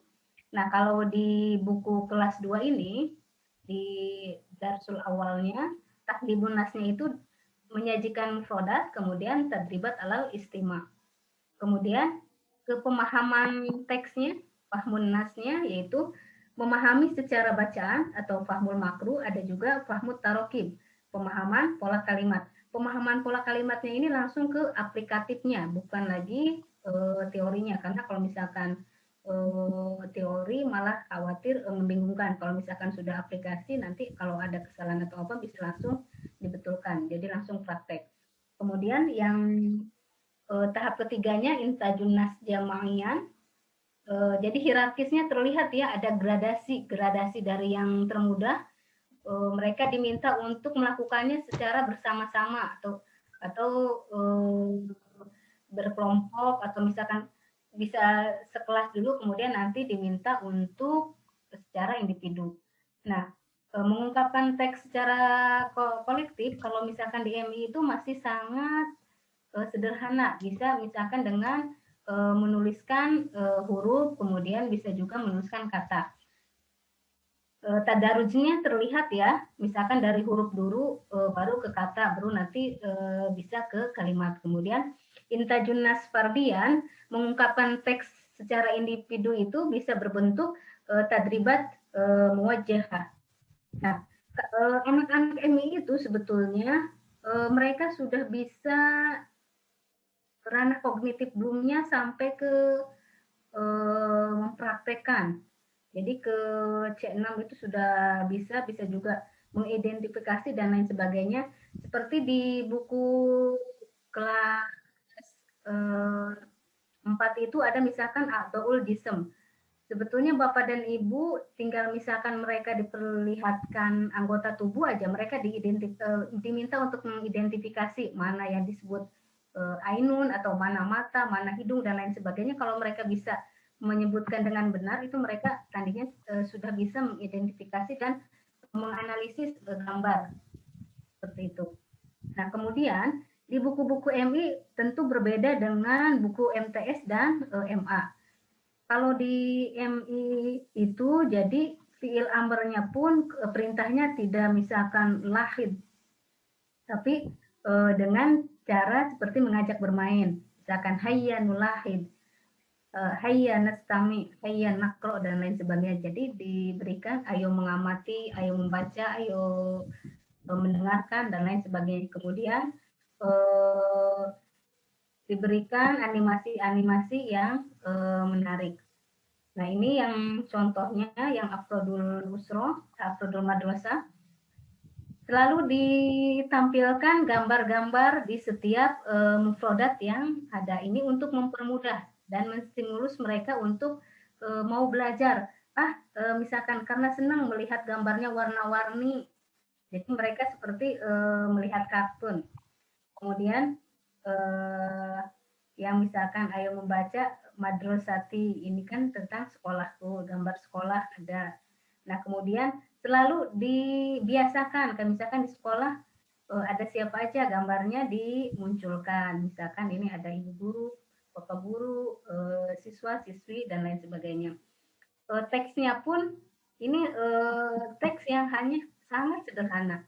Nah, kalau di buku kelas 2 ini, di darsul awalnya, takdibun nasnya itu menyajikan mufrodat, kemudian tadribat alal istima. Kemudian ke pemahaman teksnya, fahmun nasnya, yaitu memahami secara bacaan atau fahmul makru, ada juga fahmut tarokib, pemahaman pola kalimat. Pemahaman pola kalimatnya ini langsung ke aplikatifnya, bukan lagi teorinya, karena kalau misalkan teori malah khawatir membingungkan. Kalau misalkan sudah aplikasi, nanti kalau ada kesalahan atau apa bisa langsung dibetulkan, jadi langsung praktek. Kemudian yang tahap ketiganya intajun nas jamaian. Jadi hierarkisnya terlihat ya, ada gradasi dari yang termudah, mereka diminta untuk melakukannya secara bersama-sama atau berkelompok, atau misalkan bisa sekelas dulu, kemudian nanti diminta untuk secara individu. Nah, mengungkapkan teks secara kolektif kalau misalkan di MI itu masih sangat sederhana, bisa misalkan dengan menuliskan huruf, kemudian bisa juga menuliskan kata. Tadarujnya terlihat ya, misalkan dari huruf dulu baru ke kata, baru nanti bisa ke kalimat. Kemudian intajun nas fardian, mengungkapkan teks secara individu itu bisa berbentuk tadribat muwajjahah. Nah, anak-anak MI itu sebetulnya mereka sudah bisa ranah kognitif belumnya sampai ke mempraktekkan. Jadi ke C6 itu sudah bisa juga mengidentifikasi dan lain sebagainya. Seperti di buku kelas 4 itu ada misalkan A'dha'ul Jism. Sebetulnya Bapak dan Ibu tinggal misalkan mereka diperlihatkan anggota tubuh aja, mereka diminta untuk mengidentifikasi mana yang disebut ainun, atau mana mata, mana hidung, dan lain sebagainya. Kalau mereka bisa menyebutkan dengan benar, itu mereka tandanya sudah bisa mengidentifikasi dan menganalisis gambar seperti itu. Nah, kemudian di buku-buku MI tentu berbeda dengan buku MTS dan MA. Kalau di MI itu jadi fiil amrnya pun perintahnya tidak misalkan lahid, tapi dengan cara seperti mengajak bermain, misalkan hayya nulahid, hayya nastami, hayya nakro, dan lain sebagainya. Jadi diberikan ayo mengamati, ayo membaca, ayo mendengarkan, dan lain sebagainya. Kemudian diberikan animasi-animasi yang menarik. Nah, ini yang contohnya yang Afrodul Usro, Afrodul Madrasah. Selalu ditampilkan gambar-gambar di setiap mufrodat yang ada ini untuk mempermudah dan menstimulus mereka untuk mau belajar. Misalkan karena senang melihat gambarnya warna-warni, Jadi mereka seperti melihat kartun. Kemudian yang misalkan ayo membaca Madrosati, ini kan tentang sekolahku, gambar sekolah ada. Nah kemudian selalu dibiasakan, kan misalkan di sekolah ada siapa aja gambarnya dimunculkan. Misalkan ini ada ibu guru, bapak guru, siswa, siswi dan lain sebagainya. Teksnya pun ini teks yang hanya sangat sederhana.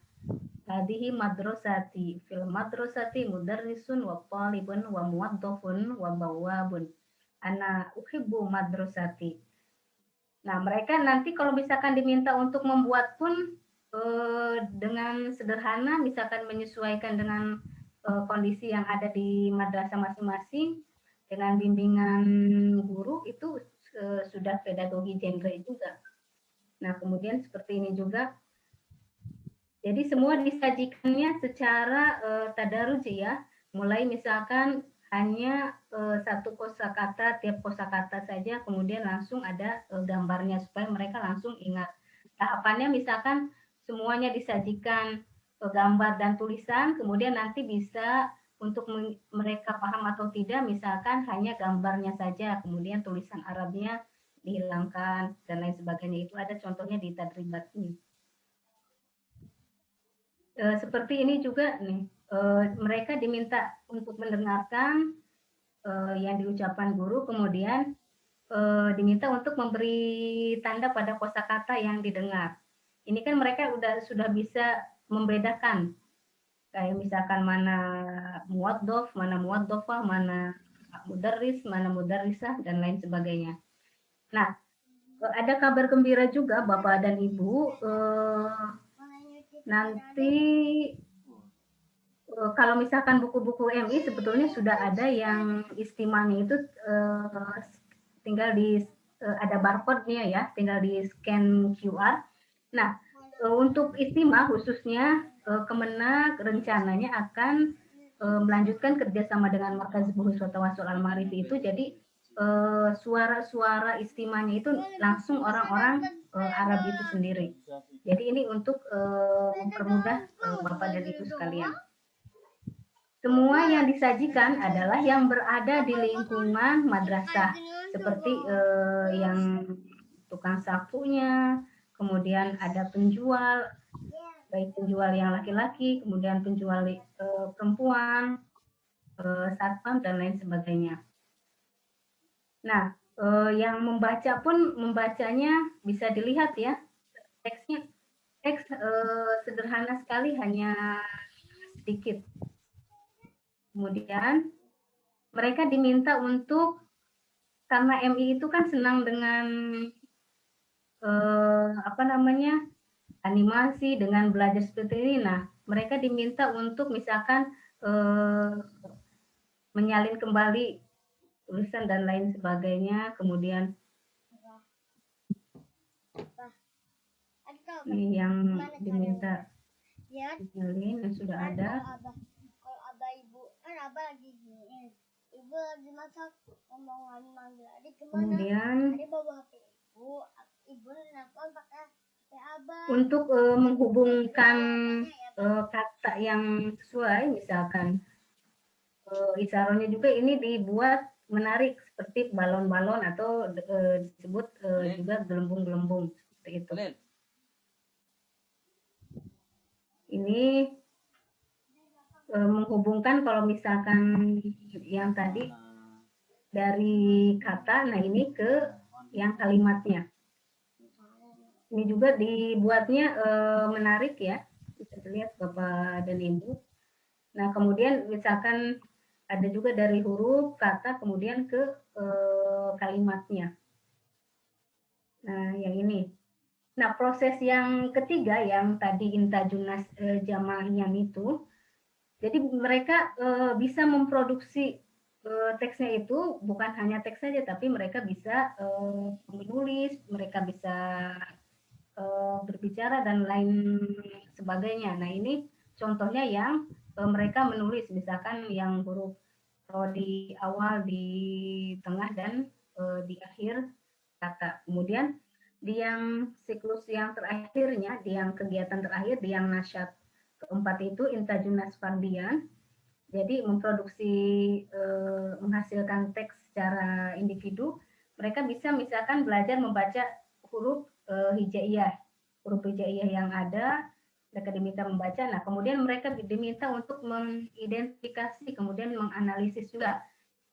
Hadihi madrasati, fil madrasati mudarrisun wa talibun wa muwaddafun wa bawabun. Ana uhibbu madrasati. Nah, mereka nanti kalau misalkan diminta untuk membuat pun dengan sederhana, misalkan menyesuaikan dengan kondisi yang ada di madrasah masing-masing, dengan bimbingan guru, itu sudah pedagogi genre juga. Nah, kemudian seperti ini juga. Jadi semua disajikannya secara tadarruj ya, mulai misalkan hanya satu kosakata, tiap kosakata saja, kemudian langsung ada gambarnya supaya mereka langsung ingat. Tahapannya misalkan semuanya disajikan gambar dan tulisan, kemudian nanti bisa untuk mereka paham atau tidak, misalkan hanya gambarnya saja, kemudian tulisan Arabnya dihilangkan dan lain sebagainya. Itu ada contohnya di tadribat ini. Seperti ini juga nih, mereka diminta untuk mendengarkan yang diucapkan guru, kemudian diminta untuk memberi tanda pada kosakata yang didengar. Ini kan mereka sudah bisa membedakan, kayak misalkan mana muwaddof, mana muwaddofah, mana mudarris, mana mudarrisah, dan lain sebagainya. Nah, ada kabar gembira juga Bapak dan Ibu, nanti kalau misalkan buku-buku MI sebetulnya sudah ada yang istimanya itu tinggal ada barcode-nya ya, tinggal di scan QR. Nah, untuk istima khususnya Kemenak rencananya akan melanjutkan kerjasama dengan Markaz Buhus wa Tawasul Al-Marifi itu, jadi suara-suara istimanya itu langsung orang-orang Arab itu sendiri. Jadi ini untuk mempermudah Bapak dan Ibu sekalian. Semua yang disajikan adalah yang berada di lingkungan madrasah, seperti yang tukang sapunya, kemudian ada penjual, baik penjual yang laki-laki, kemudian penjual perempuan, satpam, dan lain sebagainya. Nah, yang membaca pun membacanya bisa dilihat ya, teksnya teks sederhana sekali, hanya sedikit. Kemudian mereka diminta untuk, karena MI itu kan senang dengan animasi, dengan belajar seperti ini. Nah, mereka diminta untuk misalkan menyalin kembali tulisan dan lain sebagainya. Kemudian ini yang diminta menyalin yang sudah ada. Kemudian untuk menghubungkan kata yang sesuai, misalkan isaronya juga ini dibuat menarik seperti balon-balon atau disebut juga gelembung-gelembung seperti itu. Ini menghubungkan kalau misalkan yang tadi dari kata, nah ini ke yang kalimatnya. Ini juga dibuatnya menarik ya, bisa dilihat Bapak dan Ibu. Nah kemudian misalkan ada juga dari huruf, kata, kemudian ke kalimatnya. Nah yang ini. Nah proses yang ketiga yang tadi intajunas jamaahnya itu, jadi mereka bisa memproduksi teksnya itu bukan hanya teks saja, tapi mereka bisa menulis, mereka bisa berbicara dan lain sebagainya. Nah ini contohnya yang mereka menulis, misalkan yang huruf di awal, di tengah, dan di akhir kata. Kemudian Di yang siklus yang terakhirnya, di yang kegiatan terakhir, di yang nasyat keempat itu Intajunas Fardian, jadi memproduksi menghasilkan teks secara individu, mereka bisa misalkan belajar membaca huruf hijaiyah, huruf hijaiyah yang ada, mereka diminta membaca. Nah, kemudian mereka diminta untuk mengidentifikasi, kemudian menganalisis juga.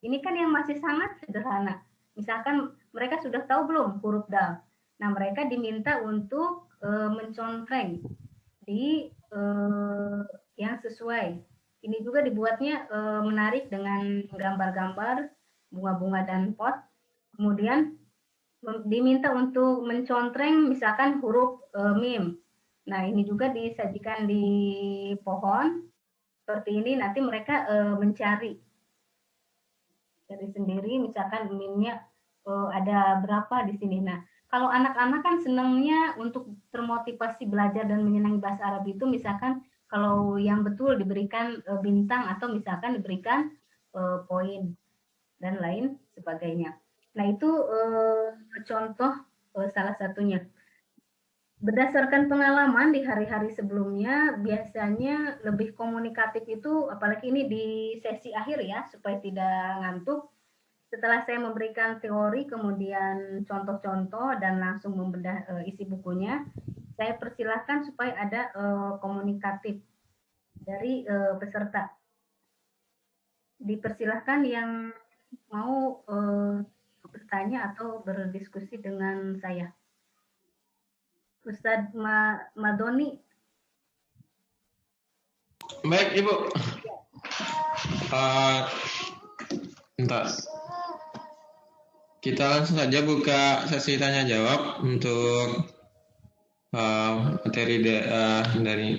Ini kan yang masih sangat sederhana. Misalkan mereka sudah tahu belum huruf dal. Nah, mereka diminta untuk mencontreng di yang sesuai. Ini juga dibuatnya menarik dengan gambar-gambar, bunga-bunga dan pot. Kemudian diminta untuk mencontreng misalkan huruf mim. Nah, ini juga disajikan di pohon seperti ini. Nanti mereka mencari dari sendiri, misalkan mimnya ada berapa di sini. Nah, kalau anak-anak kan senangnya untuk termotivasi belajar dan menyenangi bahasa Arab itu, misalkan kalau yang betul diberikan bintang atau misalkan diberikan poin dan lain sebagainya. Nah, itu contoh salah satunya. Berdasarkan pengalaman di hari-hari sebelumnya, biasanya lebih komunikatif itu, apalagi ini di sesi akhir ya, supaya tidak ngantuk. Setelah saya memberikan teori, kemudian contoh-contoh, dan langsung membedah isi bukunya, saya persilahkan supaya ada komunikatif dari peserta. Dipersilahkan yang mau bertanya atau berdiskusi dengan saya. Ustadz Madoni. Baik, Ibu. Bentar. Kita langsung saja buka sesi tanya jawab untuk materi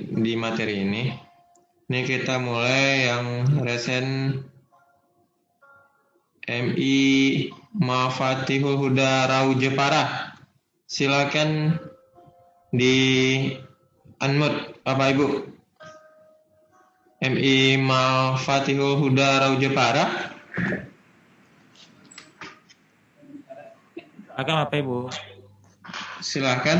di materi ini. Ini kita mulai yang resen MI Mafatihul Huda Rau Jepara. Silakan di unmute Bapak Ibu. MI Mafatihul Huda Rau Jepara. Silakan Bapak Ibu. Silakan.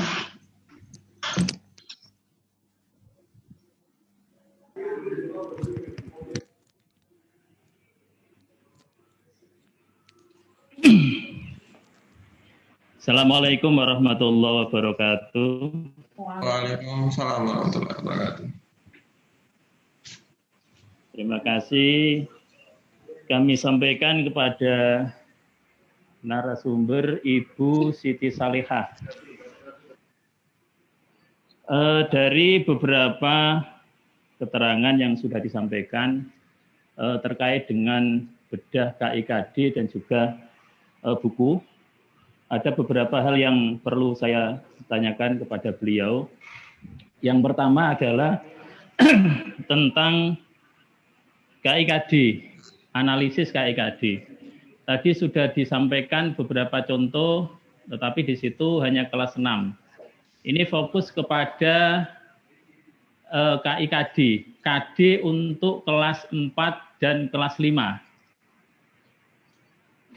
Assalamualaikum warahmatullahi wabarakatuh. Waalaikumsalam warahmatullahi wabarakatuh. Terima kasih kami sampaikan kepada narasumber Ibu Siti Salihah. Dari beberapa keterangan yang sudah disampaikan terkait dengan bedah KIKD dan juga buku, ada beberapa hal yang perlu saya tanyakan kepada beliau. Yang pertama adalah tentang KIKD, analisis KIKD. Tadi sudah disampaikan beberapa contoh, tetapi di situ hanya kelas 6. Ini fokus kepada KIKD, KD untuk kelas 4 dan kelas 5.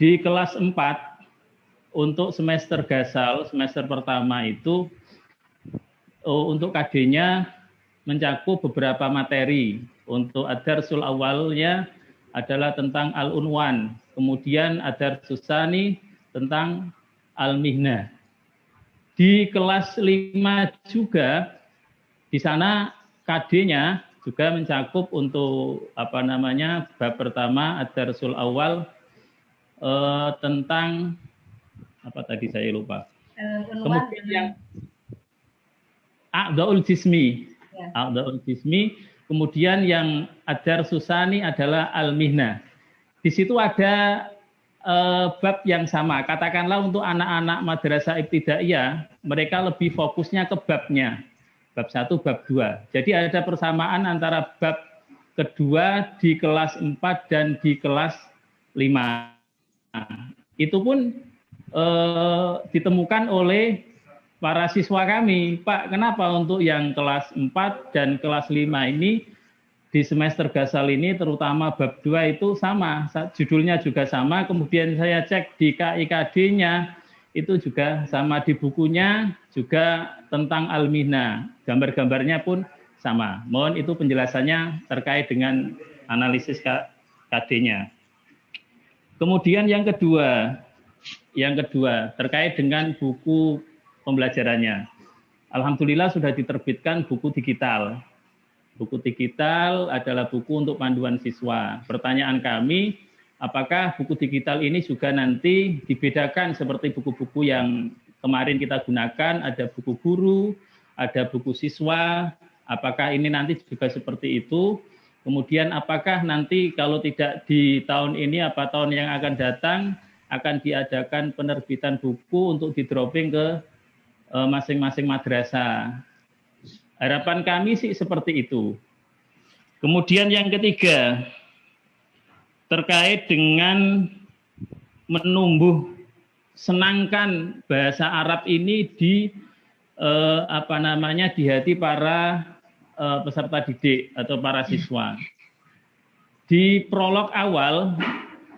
Di kelas 4, untuk semester gasal, semester pertama itu, untuk KD-nya mencakup beberapa materi. Untuk ad-darsul awalnya adalah tentang al-unwan, kemudian ad-darsus tsani tentang al-mihnah. Di kelas 5 juga, di sana KD-nya juga mencakup untuk bab pertama ad-darsul awal tentang apa tadi saya lupa. Kemudian yang a'dhaul jismi. A'dhaul jismi. Kemudian yang ad-darsus tsani adalah al-mihnah. Di situ ada bab yang sama. Katakanlah untuk anak-anak madrasah ibtidaiyah, mereka lebih fokusnya ke babnya. Bab 1, bab 2. Jadi ada persamaan antara bab kedua di kelas 4 dan di kelas 5. Itu pun ditemukan oleh para siswa kami. Pak, kenapa untuk yang kelas 4 dan kelas 5 ini di semester gasal ini terutama bab 2 itu sama, judulnya juga sama. Kemudian saya cek di KIKD-nya itu juga sama di bukunya juga tentang Al-Mihna. Gambar-gambarnya pun sama. Mohon itu penjelasannya terkait dengan analisis KD-nya. Kemudian yang kedua terkait dengan buku pembelajarannya. Alhamdulillah sudah diterbitkan buku digital. Buku digital adalah buku untuk panduan siswa. Pertanyaan kami, apakah buku digital ini juga nanti dibedakan seperti buku-buku yang kemarin kita gunakan, ada buku guru, ada buku siswa, apakah ini nanti juga seperti itu? Kemudian apakah nanti kalau tidak di tahun ini, apa tahun yang akan datang, akan diadakan penerbitan buku untuk di-dropping ke masing-masing madrasah. Harapan kami sih seperti itu. Kemudian yang ketiga, terkait dengan menumbuh senangkan bahasa Arab ini di di hati para peserta didik atau para siswa. Di prolog awal,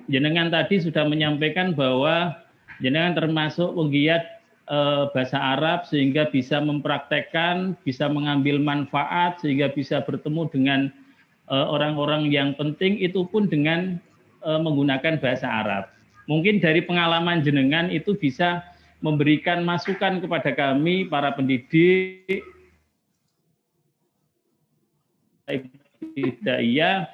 jenengan tadi sudah menyampaikan bahwa jenengan termasuk penggiat bahasa Arab sehingga bisa mempraktekkan, bisa mengambil manfaat, sehingga bisa bertemu dengan orang-orang yang penting, itu pun dengan menggunakan bahasa Arab. Mungkin dari pengalaman jenengan itu bisa memberikan masukan kepada kami, para pendidik, Hidaiyah,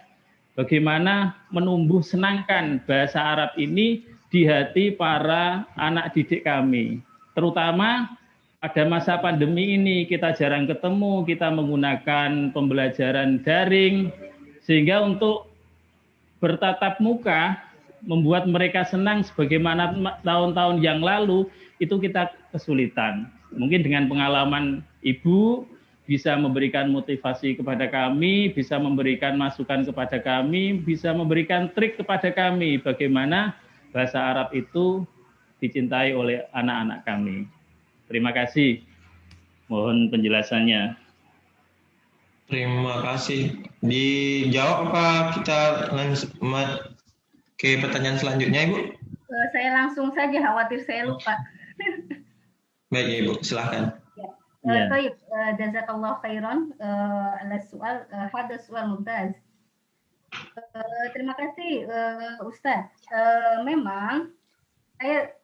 bagaimana menumbuh senangkan bahasa Arab ini di hati para anak didik kami. Terutama pada masa pandemi ini kita jarang ketemu, kita menggunakan pembelajaran daring, sehingga untuk bertatap muka membuat mereka senang sebagaimana tahun-tahun yang lalu itu kita kesulitan. Mungkin dengan pengalaman Ibu bisa memberikan motivasi kepada kami, bisa memberikan masukan kepada kami, bisa memberikan trik kepada kami bagaimana bahasa Arab itu dicintai oleh anak-anak kami. Terima kasih. Mohon penjelasannya. Terima kasih. Dijawab apa kita langsung ke pertanyaan selanjutnya, Ibu? Saya langsung saja, khawatir saya lupa. Baik, Ibu, silakan. Baik, jazakallah khairan ala soal, hada soal mumtaz. Terima kasih, Ustadz. Memang saya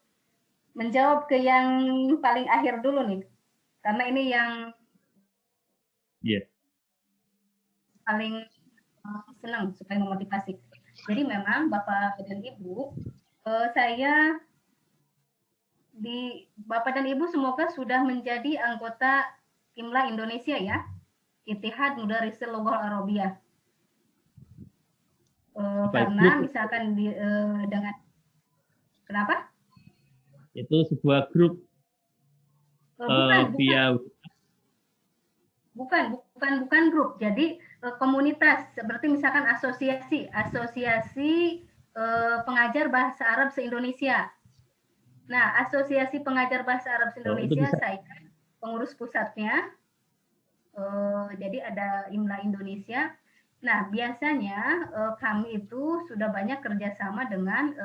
menjawab ke yang paling akhir dulu nih, karena ini yang paling senang supaya memotivasi. Jadi memang Bapak dan Ibu, Bapak dan Ibu semoga sudah menjadi anggota IMLA Indonesia ya, Ittihad Mudarrisil Lughah Arabiyah. Karena misalkan dengan kenapa? Itu sebuah grup bukan grup. Jadi komunitas seperti misalkan asosiasi pengajar bahasa Arab se-Indonesia. Nah, asosiasi pengajar bahasa Arab se-Indonesia saya pengurus pusatnya. Jadi ada IMLA Indonesia. Nah, biasanya kami itu sudah banyak kerjasama dengan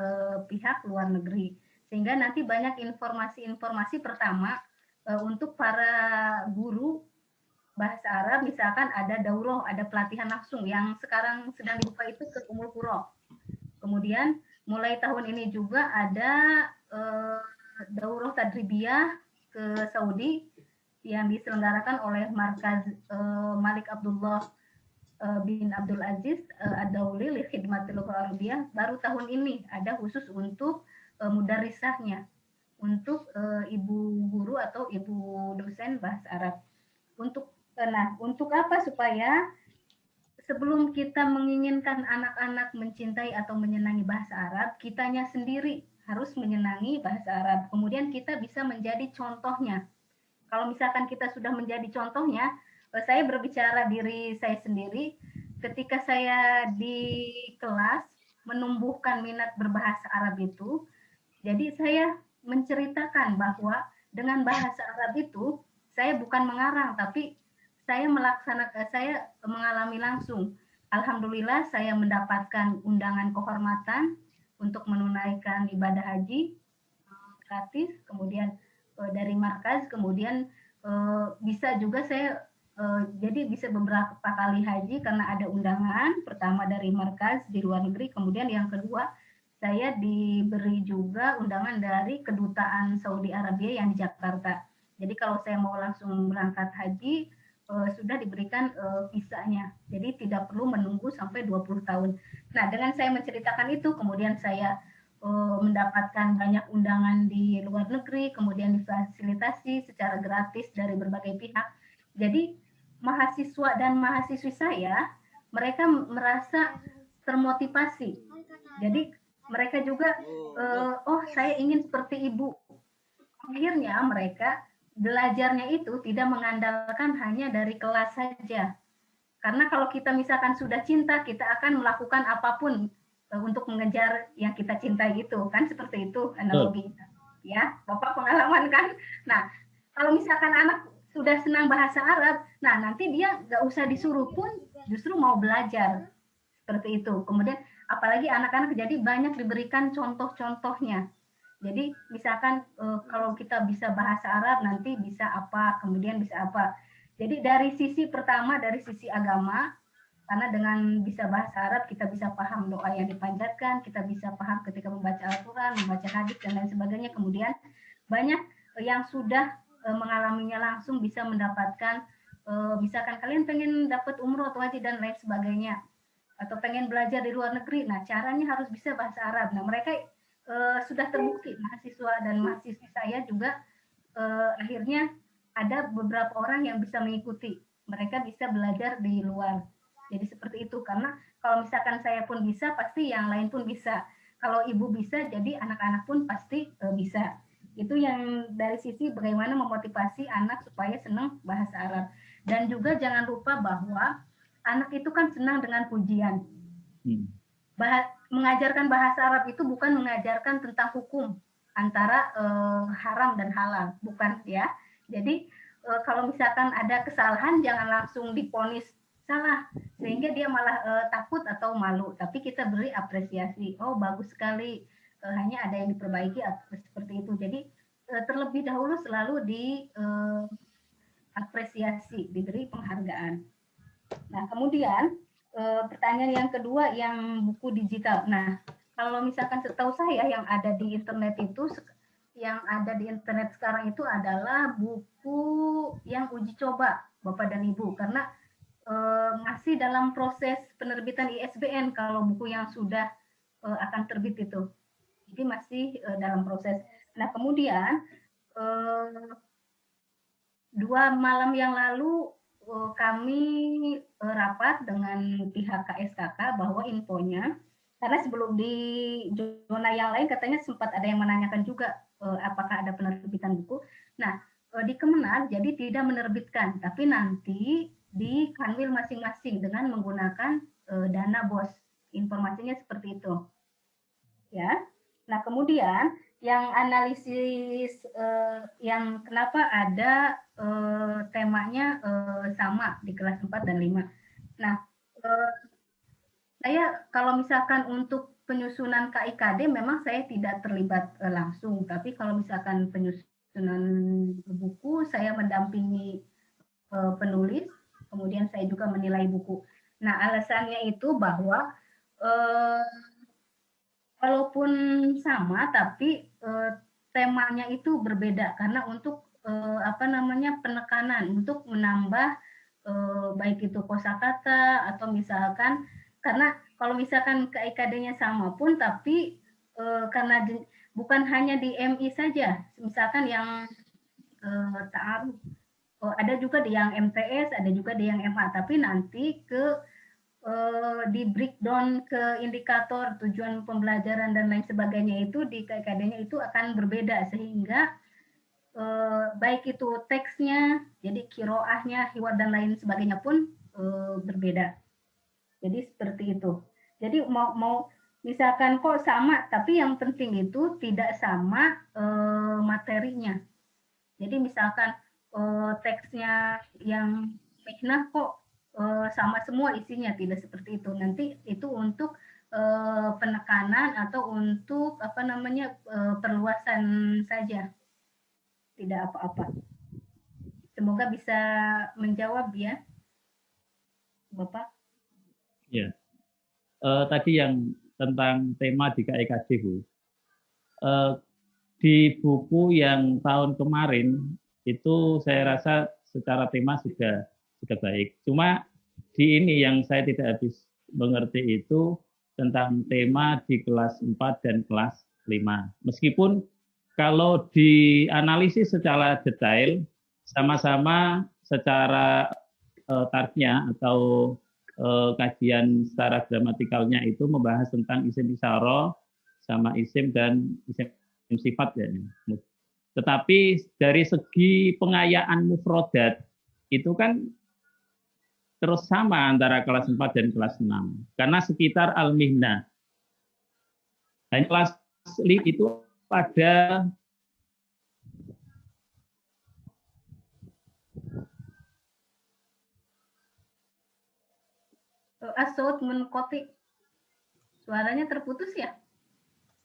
pihak luar negeri. Sehingga nanti banyak informasi-informasi pertama untuk para guru bahasa Arab, misalkan ada daurah, ada pelatihan langsung yang sekarang sedang dibuka itu ke Ummul Qura. Kemudian mulai tahun ini juga ada daurah tadribiyah ke Saudi yang diselenggarakan oleh Markaz Malik Abdullah bin Abdul Aziz Ad-Dauli li Khidmatil Lughah Arabiyah. Baru tahun ini ada khusus untuk mudarrisahnya, untuk ibu guru atau ibu dosen bahasa Arab. Untuk apa? Supaya sebelum kita menginginkan anak-anak mencintai atau menyenangi bahasa Arab, kitanya sendiri harus menyenangi bahasa Arab. Kemudian kita bisa menjadi contohnya. Kalau misalkan kita sudah menjadi contohnya, saya berbicara diri saya sendiri, ketika saya di kelas menumbuhkan minat berbahasa Arab itu, jadi saya menceritakan bahwa dengan bahasa Arab itu saya bukan mengarang, tapi saya mengalami langsung. Alhamdulillah saya mendapatkan undangan kehormatan untuk menunaikan ibadah haji. gratis, kemudian dari markaz, kemudian bisa juga saya jadi bisa beberapa kali haji karena ada undangan, pertama dari markaz di luar negeri, kemudian yang kedua saya diberi juga undangan dari kedutaan Saudi Arabia yang di Jakarta. Jadi kalau saya mau langsung berangkat haji, sudah diberikan visanya. Jadi tidak perlu menunggu sampai 20 tahun. Nah, dengan saya menceritakan itu, kemudian saya mendapatkan banyak undangan di luar negeri, kemudian difasilitasi secara gratis dari berbagai pihak. Jadi mahasiswa dan mahasiswi saya, mereka merasa termotivasi. Jadi mereka juga, oh saya ingin seperti ibu. Akhirnya mereka belajarnya itu tidak mengandalkan hanya dari kelas saja. Karena kalau kita misalkan sudah cinta, kita akan melakukan apapun untuk mengejar yang kita cintai itu, kan seperti itu analoginya. Ya, Bapak pengalaman kan? Nah, kalau misalkan anak sudah senang bahasa Arab, nah nanti dia nggak usah disuruh pun justru mau belajar. Seperti itu. Kemudian apalagi anak-anak jadi banyak diberikan contoh-contohnya. Jadi misalkan kalau kita bisa bahasa Arab nanti bisa apa, kemudian bisa apa. Jadi dari sisi pertama, dari sisi agama, karena dengan bisa bahasa Arab kita bisa paham doa yang dipanjatkan, kita bisa paham ketika membaca Al-Quran, membaca hadis dan lain sebagainya. Kemudian banyak yang sudah mengalaminya langsung bisa mendapatkan, misalkan kalian pengen dapat umroh atau haji dan lain sebagainya, atau pengen belajar di luar negeri, nah caranya harus bisa bahasa Arab. Nah mereka sudah terbukti, mahasiswa dan mahasiswi saya juga akhirnya ada beberapa orang yang bisa mengikuti, mereka bisa belajar di luar. Jadi seperti itu, karena kalau misalkan saya pun bisa, pasti yang lain pun bisa. Kalau ibu bisa, jadi anak-anak pun pasti bisa. Itu yang dari sisi bagaimana memotivasi anak supaya senang bahasa Arab. Dan juga jangan lupa bahwa anak itu kan senang dengan pujian. Mengajarkan bahasa Arab itu bukan mengajarkan tentang hukum antara haram dan halal, bukan ya. Jadi kalau misalkan ada kesalahan, jangan langsung diponis salah sehingga dia malah takut atau malu, tapi kita beri apresiasi, oh bagus sekali, hanya ada yang diperbaiki seperti itu. Jadi terlebih dahulu selalu apresiasi, diberi penghargaan. Nah kemudian pertanyaan yang kedua yang buku digital. Nah kalau misalkan setahu saya yang ada di internet itu, yang ada di internet sekarang itu adalah buku yang uji coba Bapak dan Ibu, karena masih dalam proses penerbitan ISBN kalau buku yang sudah akan terbit itu. Jadi masih dalam proses. Nah kemudian 2 malam yang lalu kami rapat dengan pihak KSKK bahwa infonya, karena sebelum di zona yang lain katanya sempat ada yang menanyakan juga apakah ada penerbitan buku. Nah di Kemenak jadi tidak menerbitkan, tapi nanti di kanwil masing-masing dengan menggunakan dana BOS. Informasinya seperti itu. Ya. Nah, kemudian yang analisis yang kenapa ada temanya sama di kelas 4 dan 5. Nah, saya kalau misalkan untuk penyusunan KIKD memang saya tidak terlibat langsung, tapi kalau misalkan penyusunan buku saya mendampingi penulis, kemudian saya juga menilai buku. Nah, alasannya itu bahwa walaupun sama, tapi temanya itu berbeda karena untuk penekanan untuk menambah baik itu kosakata atau misalkan, karena kalau misalkan KIKD-nya sama pun, tapi karena bukan hanya di MI saja, misalkan yang ta'aruf, ada juga di yang MTS, ada juga di yang MA, tapi nanti di breakdown ke indikator tujuan pembelajaran dan lain sebagainya itu di KIKD-nya itu akan berbeda, sehingga baik itu teksnya, jadi kiroahnya, hiwar dan lain sebagainya pun berbeda. Jadi seperti itu. Jadi mau misalkan kok sama, tapi yang penting itu tidak sama materinya. Jadi misalkan teksnya yang mihnah kok sama semua isinya, tidak seperti itu. Nanti itu untuk penekanan atau untuk perluasan saja, tidak apa-apa. Semoga bisa menjawab ya, Bapak. Ya, tadi yang tentang tema di KIKD, Bu. Di buku yang tahun kemarin itu saya rasa secara tema sudah baik. Cuma di ini yang saya tidak habis mengerti itu tentang tema di kelas 4 dan kelas 5. Meskipun kalau dianalisis secara detail, sama-sama secara tarifnya atau kajian secara gramatikalnya itu membahas tentang isim isyarah sama isim dan isim sifat ya. Tetapi dari segi pengayaan mufrodat itu kan terus sama antara kelas 4 dan kelas 6 karena sekitar al-mihnah. Dan kelas 5 itu pada As-saut munqati. Suaranya terputus ya?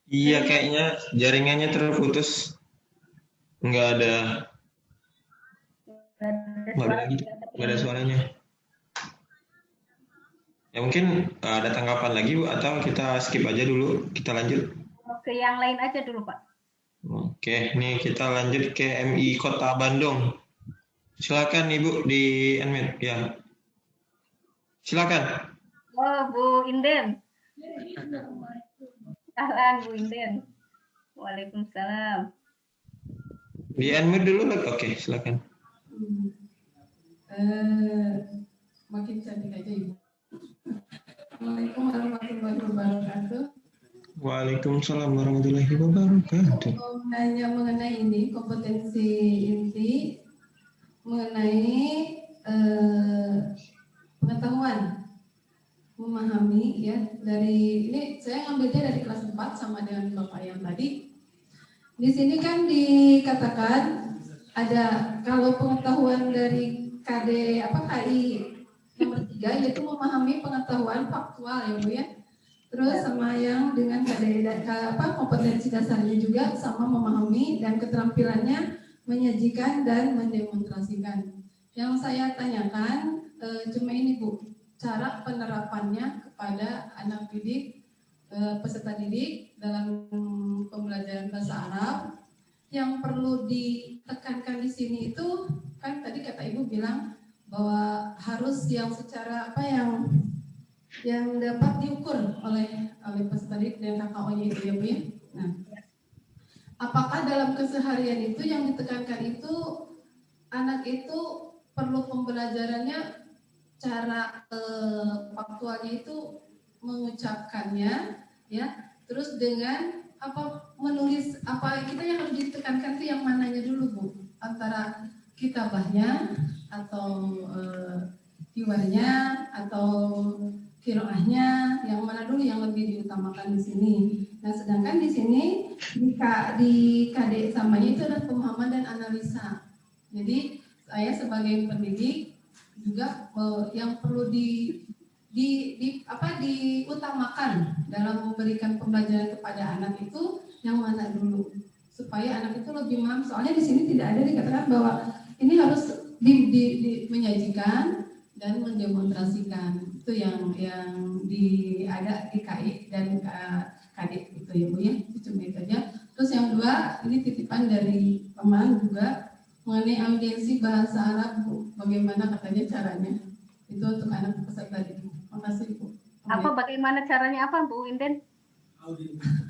Iya, kayaknya jaringannya terputus. Nggak ada suaranya. Ya mungkin ada tanggapan lagi, Bu, atau kita skip aja dulu, kita lanjut. Ke yang lain aja dulu, Pak. Oke, nih kita lanjut ke MI Kota Bandung. Silakan Ibu di unmute ya. Silakan. Oh, Bu Inden. Ahlan, Bu Inden. Waalaikumsalam. Di unmute dulu, oke, silakan. Makin cantik aja Ibu. Assalamualaikum warahmatullahi wabarakatuh. Waalaikumsalam warahmatullahi wabarakatuh. Nanya mengenai ini kompetensi inti mengenai pengetahuan memahami ya dari ini saya ngambilnya dari kelas 4 sama dengan Bapak yang tadi. Di sini kan dikatakan ada kalau pengetahuan dari KI nomor 3 yaitu memahami pengetahuan faktual ya Bu ya. Terus sama yang dengan kompetensi dasarnya juga sama memahami dan keterampilannya menyajikan dan mendemonstrasikan. Yang saya tanyakan cuma ini Bu, cara penerapannya kepada anak didik, peserta didik dalam pembelajaran bahasa Arab. Yang perlu ditekankan di sini itu kan tadi kata Ibu bilang bahwa harus yang secara yang dapat diukur oleh peserta didik dan KKO-nya itu ya Bu ya. Nah, apakah dalam keseharian itu yang ditekankan itu anak itu perlu pembelajarannya cara faktualnya itu mengucapkannya ya, terus dengan menulis kita yang harus ditekankan itu yang mananya dulu Bu, antara kitabahnya atau hiwarnya atau kiroahnya, yang mana dulu yang lebih diutamakan di sini. Nah, sedangkan di sini di KD samanya itu adalah pemahaman dan analisa. Jadi saya sebagai pendidik juga yang perlu diutamakan dalam memberikan pembelajaran kepada anak itu yang mana dulu supaya anak itu lebih paham. Soalnya di sini tidak ada dikatakan bahwa ini harus menyajikan dan mendemonstrasikan. Itu yang ada di KI dan KD itu ya Bu ya, cuma itu aja. Terus yang 2 ini titipan dari teman juga mengenai audiensi bahasa Arab Bu, bagaimana katanya caranya itu untuk anak peserta didik. Makasih Bu. Bagaimana caranya Bu Inden?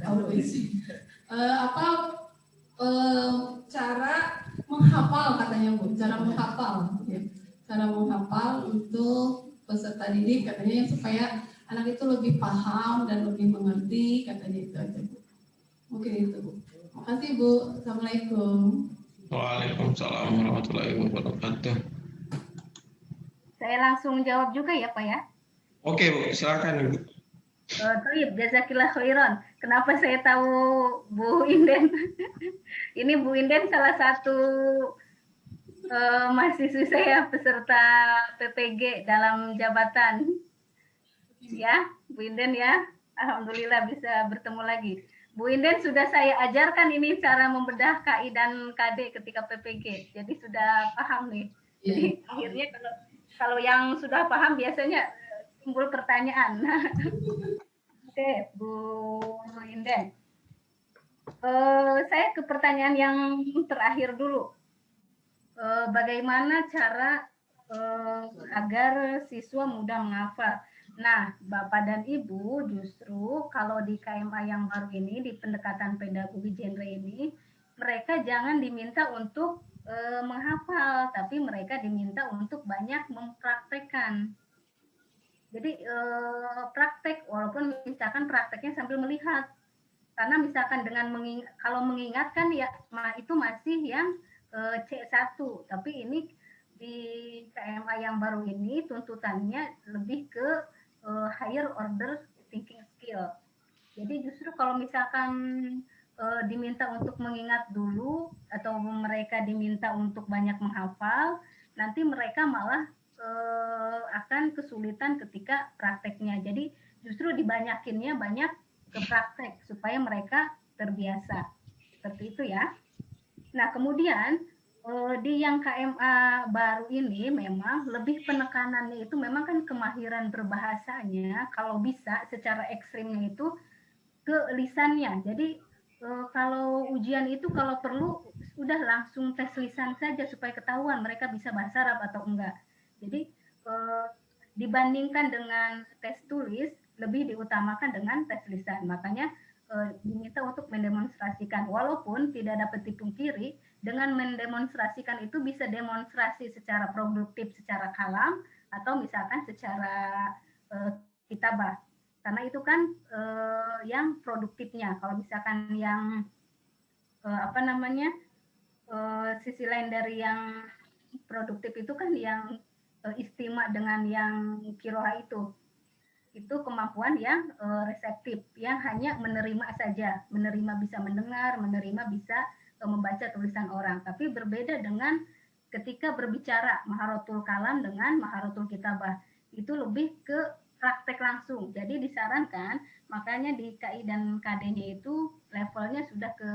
Audiensi. Cara menghafal katanya Bu, cara menghafal ya. Cara menghafal untuk peserta didik katanya supaya anak itu lebih paham dan lebih mengerti, katanya itu aja Bu. Mungkin itu Bu. Makasih Bu. Assalamualaikum. Waalaikumsalam warahmatullahi wabarakatuh. Saya langsung jawab juga ya Pak ya. Oke Bu, silakan Ibu. Baik, jazakillah khairan. Kenapa saya tahu Bu Inden? Ini Bu Inden salah satu mahasiswi saya peserta PPG dalam jabatan. Ya, Bu Inden ya. Alhamdulillah bisa bertemu lagi. Bu Inden sudah saya ajarkan ini cara membedah KI dan KD ketika PPG. Jadi sudah paham nih. Jadi akhirnya kalau yang sudah paham biasanya timbul pertanyaan. Oke, Bu Inden. Saya ke pertanyaan yang terakhir dulu. Bagaimana cara agar siswa mudah menghafal? Nah, Bapak dan Ibu justru kalau di KMA yang baru ini, di pendekatan pedagogi genre ini, mereka jangan diminta untuk menghafal, tapi mereka diminta untuk banyak mempraktekkan. Jadi praktek, walaupun misalkan prakteknya sambil melihat. Karena misalkan dengan kalau mengingatkan ya itu masih yang C1, tapi ini di KMA yang baru ini tuntutannya lebih ke higher order thinking skill. Jadi justru kalau misalkan diminta untuk mengingat dulu atau mereka diminta untuk banyak menghafal, nanti mereka malah akan kesulitan ketika prakteknya. Jadi justru dibanyakinnya banyak ke praktek supaya mereka terbiasa. Seperti itu ya. Nah, kemudian di yang KMA baru ini memang lebih penekanannya itu memang kan kemahiran berbahasanya, kalau bisa secara ekstrimnya itu ke lisannya. Jadi kalau ujian itu kalau perlu udah langsung tes lisan saja supaya ketahuan mereka bisa bahasa Arab atau enggak. Jadi dibandingkan dengan tes tulis lebih diutamakan dengan tes lisan. Makanya diminta untuk mendemonstrasikan, walaupun tidak dapat dipungkiri dengan mendemonstrasikan itu bisa demonstrasi secara produktif secara kalam atau misalkan secara kitabah, karena itu kan yang produktifnya. Kalau misalkan yang sisi lain dari yang produktif itu kan yang istimewa dengan yang kiroah itu kemampuan yang reseptif, yang hanya menerima saja, menerima bisa mendengar, menerima bisa membaca tulisan orang. Tapi berbeda dengan ketika berbicara maharatul kalam dengan maharatul kitabah, itu lebih ke praktek langsung. Jadi disarankan, makanya di KI dan KD-nya itu levelnya sudah ke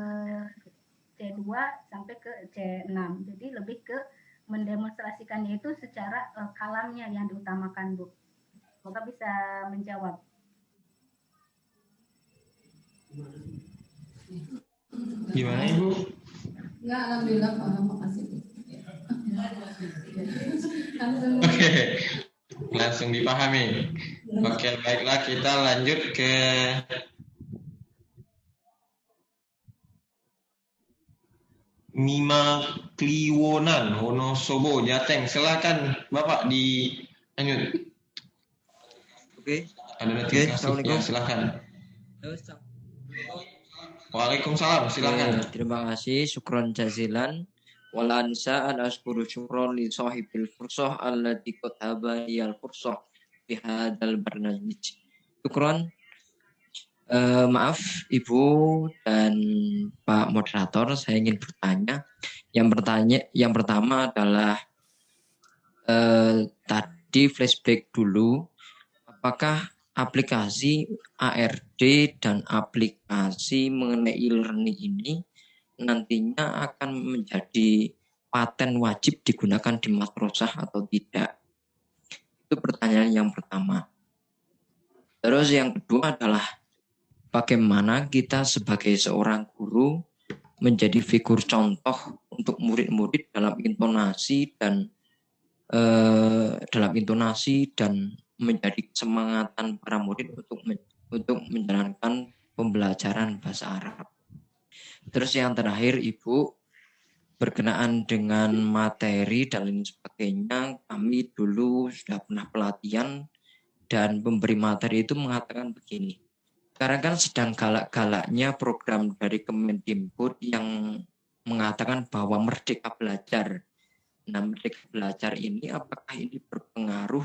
C2 sampai ke C6. Jadi lebih ke mendemonstrasikannya itu secara kalamnya yang diutamakan, Bu. Semoga bisa menjawab. Gimana Ibu? Enggak, alhamdulillah paham, makasih. Oke, langsung dipahami. Oke, baiklah kita lanjut ke Mima Kliwonan Wonosobo Jateng. Silakan Bapak lanjut. Oke. Ada notifikasi ya, silakan. Waalaikumsalam, silakan. Terima kasih, syukron jazilan. Wala ansa'an askuru syukron li sahibil fursah allati qad habaniyal fursah fi hadzal barnamij. Syukron. Maaf Ibu dan Pak moderator, saya ingin bertanya. Yang pertama adalah tadi flashback dulu. Apakah aplikasi ARD dan aplikasi mengenai e-learning ini nantinya akan menjadi paten wajib digunakan di madrasah atau tidak? Itu pertanyaan yang pertama. Terus yang kedua adalah bagaimana kita sebagai seorang guru menjadi figur contoh untuk murid-murid dalam intonasi dan menjadi semangatan para murid untuk menjalankan pembelajaran bahasa Arab. Terus yang terakhir Ibu, berkenaan dengan materi dan lain sebagainya, kami dulu sudah pernah pelatihan dan pemberi materi itu mengatakan begini. Sekarang kan sedang galak-galaknya program dari Kemendikbud yang mengatakan bahwa Merdeka Belajar. Nah, Merdeka Belajar ini apakah ini berpengaruh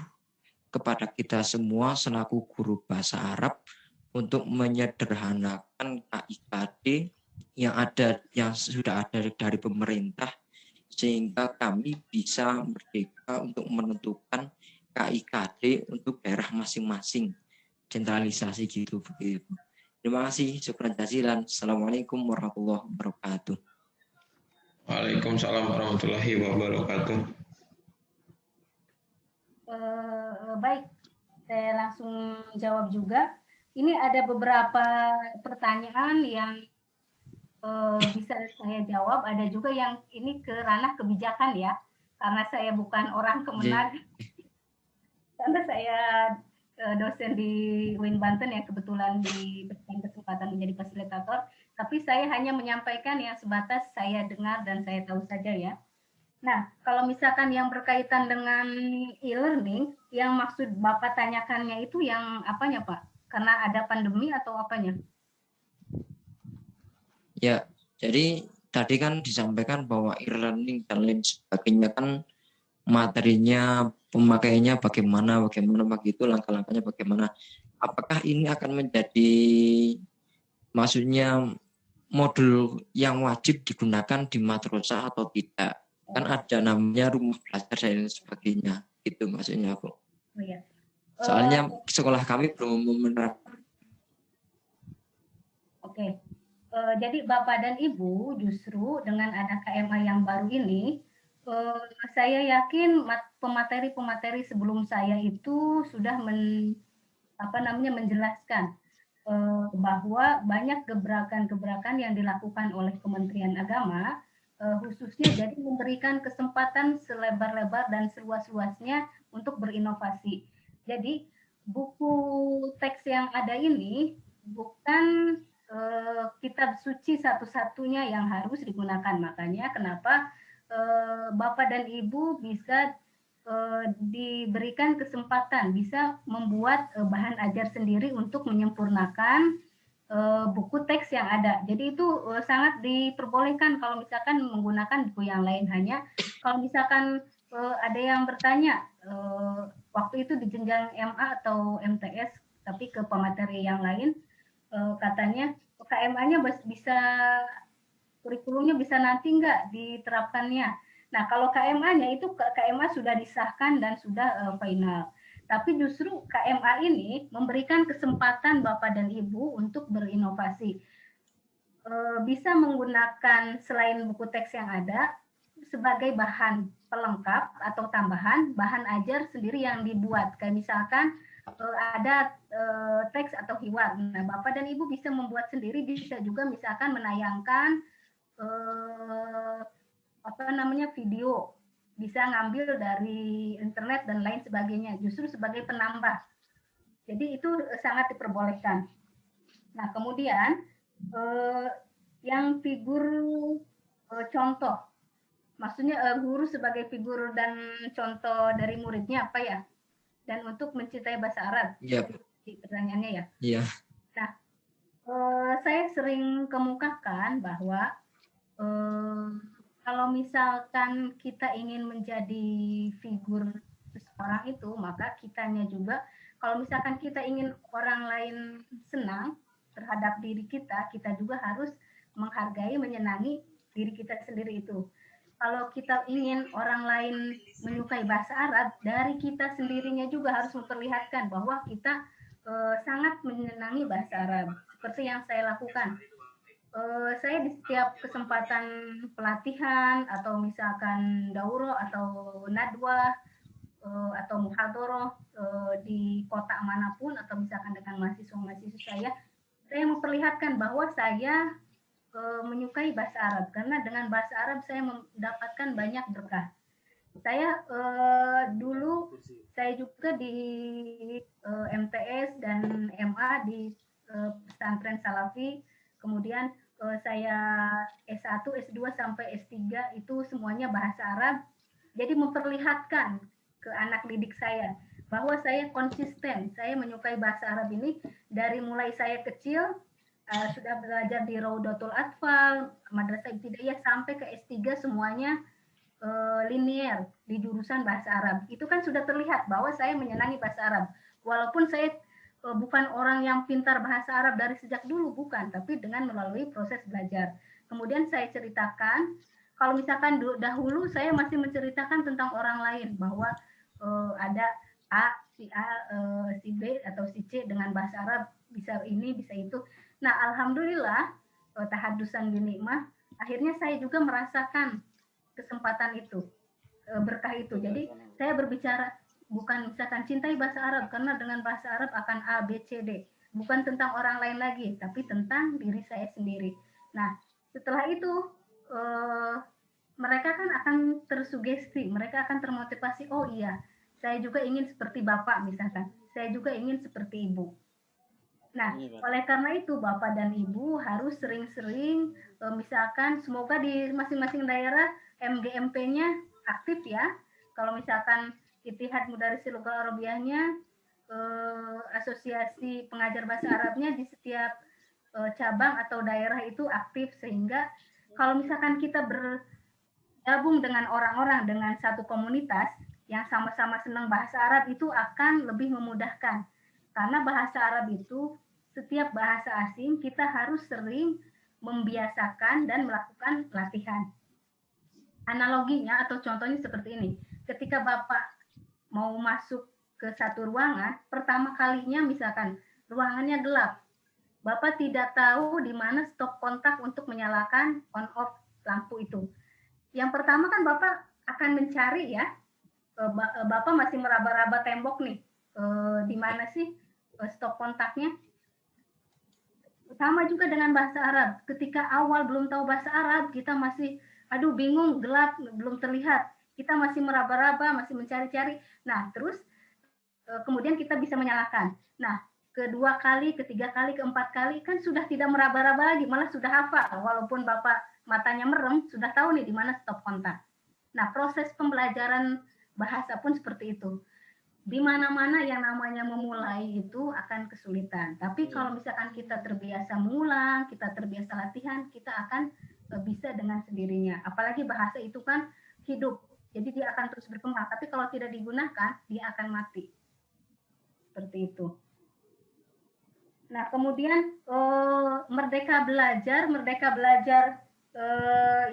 kepada kita semua selaku guru bahasa Arab untuk menyederhanakan KIKD yang sudah ada dari pemerintah, sehingga kami bisa merdeka untuk menentukan KIKD untuk daerah masing-masing. sentralisasi gitu begitu. Terima kasih, syukran jazilan. Assalamualaikum warahmatullahi wabarakatuh. Waalaikumsalam warahmatullahi wabarakatuh. Baik, saya langsung jawab juga. Ini ada beberapa pertanyaan yang bisa saya jawab, ada juga yang ini ke ranah kebijakan ya, karena saya bukan orang Kemenag, karena saya dosen di UIN Banten yang kebetulan diberikan kesempatan menjadi fasilitator, tapi saya hanya menyampaikan yang sebatas saya dengar dan saya tahu saja ya. Nah, kalau misalkan yang berkaitan dengan e-learning, yang maksud Bapak tanyakannya itu yang apanya Pak? Karena ada pandemi atau apanya? Ya, jadi tadi kan disampaikan bahwa e-learning dan lain sebagainya kan materinya, pemakaiannya bagaimana begitu, langkah-langkahnya bagaimana. Apakah ini akan menjadi, maksudnya modul yang wajib digunakan di madrasah atau tidak? Kan ada namanya rumah belajar dan lain sebagainya, gitu maksudnya aku. Oh, ya. Soalnya sekolah kami belum menerapkan. Oke. Jadi Bapak dan Ibu justru dengan ada KMA yang baru ini, saya yakin pemateri-pemateri sebelum saya itu sudah menjelaskan bahwa banyak gebrakan-gebrakan yang dilakukan oleh Kementerian Agama, khususnya jadi memberikan kesempatan selebar-lebar dan seluas-luasnya untuk berinovasi. Jadi buku teks yang ada ini bukan kitab suci satu-satunya yang harus digunakan. Makanya kenapa Bapak dan Ibu bisa diberikan kesempatan bisa membuat bahan ajar sendiri untuk menyempurnakan buku teks yang ada. Jadi itu sangat diperbolehkan kalau misalkan menggunakan buku yang lain. Hanya kalau misalkan ada yang bertanya waktu itu di jenjang MA atau MTS tapi ke pemateri yang lain, katanya KMA-nya bisa, kurikulumnya bisa nanti nggak diterapkannya. Nah, kalau KMA-nya itu KMA sudah disahkan dan sudah final. Tapi justru KMA ini memberikan kesempatan Bapak dan Ibu untuk berinovasi. Bisa menggunakan selain buku teks yang ada sebagai bahan pelengkap atau tambahan bahan ajar sendiri yang dibuat. Kayak misalkan ada teks atau hiwar. Nah, Bapak dan Ibu bisa membuat sendiri, bisa juga misalkan menayangkan video, bisa ngambil dari internet dan lain sebagainya, justru sebagai penambah. Jadi itu sangat diperbolehkan. Nah, kemudian yang figur contoh, maksudnya guru sebagai figur dan contoh dari muridnya apa ya? Dan untuk mencintai bahasa Arab. Iya. Pertanyaannya ya. Iya. Nah, saya sering kemukakan bahwa kalau misalkan kita ingin menjadi figur seseorang itu, maka kitanya juga, kalau misalkan kita ingin orang lain senang terhadap diri kita, kita juga harus menghargai, menyenangi diri kita sendiri itu. Kalau kita ingin orang lain menyukai bahasa Arab, dari kita sendirinya juga harus memperlihatkan bahwa kita sangat menyenangi bahasa Arab. Seperti yang saya lakukan. Saya di setiap kesempatan pelatihan atau misalkan dauro atau nadwa atau muhadoroh di kota manapun atau misalkan dengan mahasiswa-mahasiswa saya memperlihatkan bahwa saya menyukai bahasa Arab karena dengan bahasa Arab saya mendapatkan banyak berkah. Saya dulu saya juga di MTS dan MA di pesantren Salafi, kemudian saya S1, S2 sampai S3 itu semuanya bahasa Arab. Jadi memperlihatkan ke anak didik saya bahwa saya konsisten, saya menyukai bahasa Arab ini dari mulai saya kecil. Sudah belajar di Raudatul Atfal, Madrasah Ibtidaiyah sampai ke S3 semuanya linier di jurusan bahasa Arab. Itu kan sudah terlihat bahwa saya menyenangi bahasa Arab. Walaupun saya bukan orang yang pintar bahasa Arab dari sejak dulu, bukan, tapi dengan melalui proses belajar. Kemudian saya ceritakan, kalau misalkan dahulu saya masih menceritakan tentang orang lain, bahwa ada A si A, si B atau si C dengan bahasa Arab bisa ini, bisa itu. Nah, alhamdulillah tahadusan binikmah, akhirnya saya juga merasakan kesempatan itu, berkah itu. Jadi saya berbicara bukan misalkan cintai bahasa Arab, karena dengan bahasa Arab akan A, B, C, D. Bukan tentang orang lain lagi, tapi tentang diri saya sendiri. Nah, setelah itu mereka kan akan tersugesti, mereka akan termotivasi, oh iya, saya juga ingin seperti Bapak misalkan, saya juga ingin seperti Ibu. Nah, oleh karena itu Bapak dan Ibu harus sering-sering, misalkan semoga di masing-masing daerah MGMP-nya aktif ya. Kalau misalkan Ittihad Mudarrisil Lughah Arabiyahnya, asosiasi pengajar bahasa Arabnya di setiap cabang atau daerah itu aktif, sehingga kalau misalkan kita bergabung dengan orang-orang dengan satu komunitas yang sama-sama senang bahasa Arab, itu akan lebih memudahkan. Karena bahasa Arab itu, setiap bahasa asing kita harus sering membiasakan dan melakukan latihan. Analoginya atau contohnya seperti ini. Ketika Bapak mau masuk ke satu ruangan, pertama kalinya misalkan ruangannya gelap. Bapak tidak tahu di mana stop kontak untuk menyalakan on-off lampu itu. Yang pertama kan Bapak akan mencari ya, Bapak masih meraba-raba tembok nih, di mana sih stop kontaknya. Sama juga dengan bahasa Arab. Ketika awal belum tahu bahasa Arab, kita masih, aduh bingung, gelap, belum terlihat. Kita masih meraba-raba, masih mencari-cari. Nah, terus kemudian kita bisa menyalakan. Nah, kedua kali, ketiga kali, keempat kali, kan sudah tidak meraba-raba lagi, malah sudah hafal. Walaupun Bapak matanya merem, sudah tahu nih di mana stop kontak. Nah, proses pembelajaran bahasa pun seperti itu. Di mana-mana yang namanya memulai itu akan kesulitan. Tapi kalau misalkan kita terbiasa mengulang, kita terbiasa latihan, kita akan bisa dengan sendirinya. Apalagi bahasa itu kan hidup, jadi dia akan terus berkembang. Tapi kalau tidak digunakan, dia akan mati. Seperti itu. Nah, kemudian Merdeka Belajar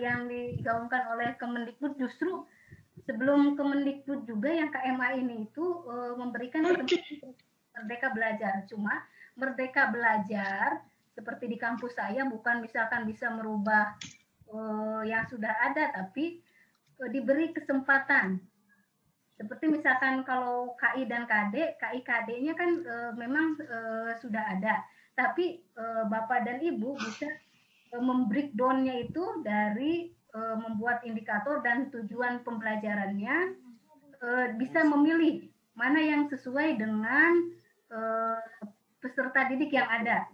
yang digaungkan oleh Kemendikbud, justru sebelum Kemendikbud juga yang KMA ini itu memberikan Merdeka Belajar. Cuma Merdeka Belajar seperti di kampus saya bukan misalkan bisa merubah yang sudah ada, tapi diberi kesempatan. Seperti misalkan kalau KI dan KD, KI-KD-nya kan memang sudah ada. Tapi Bapak dan Ibu bisa membreakdown-nya itu dari membuat indikator dan tujuan pembelajarannya, bisa memilih mana yang sesuai dengan peserta didik yang ada.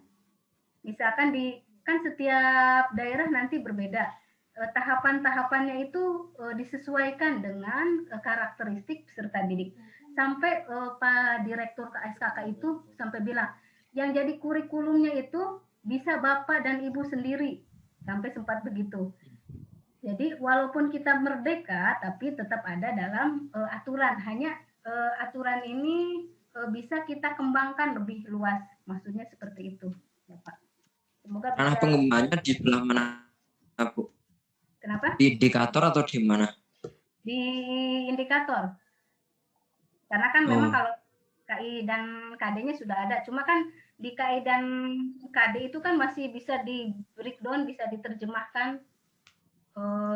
Misalkan kan setiap daerah nanti berbeda. Tahapan-tahapannya itu disesuaikan dengan karakteristik peserta didik. Sampai Pak Direktur KSKK itu sampai bilang, yang jadi kurikulumnya itu bisa Bapak dan Ibu sendiri. Sampai sempat begitu. Jadi walaupun kita merdeka, tapi tetap ada dalam aturan. Hanya aturan ini bisa kita kembangkan lebih luas. Maksudnya seperti itu, Bapak. Semoga Ranah pengembangannya di sebelah mana, Bu? Kenapa? Di indikator atau di mana? Di indikator. Karena kan memang kalau KI dan KD-nya sudah ada. Cuma kan di KI dan KD itu kan masih bisa di breakdown, bisa diterjemahkan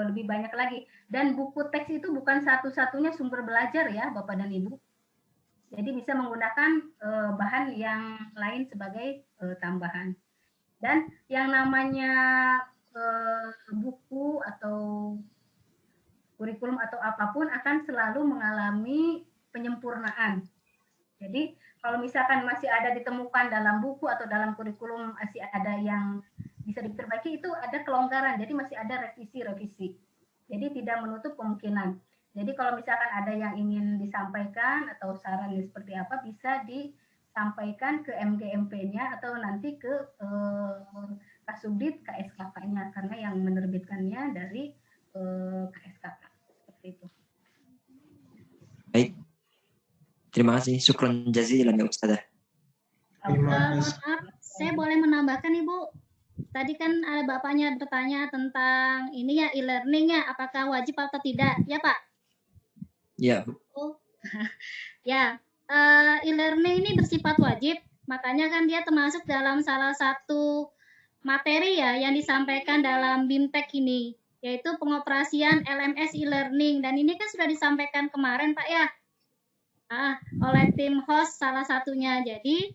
lebih banyak lagi. Dan buku teks itu bukan satu-satunya sumber belajar ya Bapak dan Ibu. Jadi bisa menggunakan bahan yang lain sebagai tambahan. Dan yang namanya buku atau kurikulum atau apapun akan selalu mengalami penyempurnaan. Jadi kalau misalkan masih ada ditemukan dalam buku atau dalam kurikulum masih ada yang bisa diperbaiki, itu ada kelonggaran, jadi masih ada revisi-revisi. Jadi tidak menutup kemungkinan. Jadi kalau misalkan ada yang ingin disampaikan atau saran seperti apa, bisa disampaikan ke MGMP-nya atau nanti ke Kasubdit KSKK-nya, karena yang menerbitkannya dari KSKK. Seperti itu. Baik. Terima kasih. Syukran jazilan ya Ustazah. Maaf, saya boleh menambahkan Ibu. Tadi kan ada Bapaknya bertanya tentang ini ya, e-learning ya, apakah wajib atau tidak? Ya Pak? Ya. Oh. Ya, e-learning ini bersifat wajib, makanya kan dia termasuk dalam salah satu materi ya yang disampaikan dalam BIMTEK ini, yaitu pengoperasian LMS e-learning, dan ini kan sudah disampaikan kemarin Pak ya, oleh tim host salah satunya. Jadi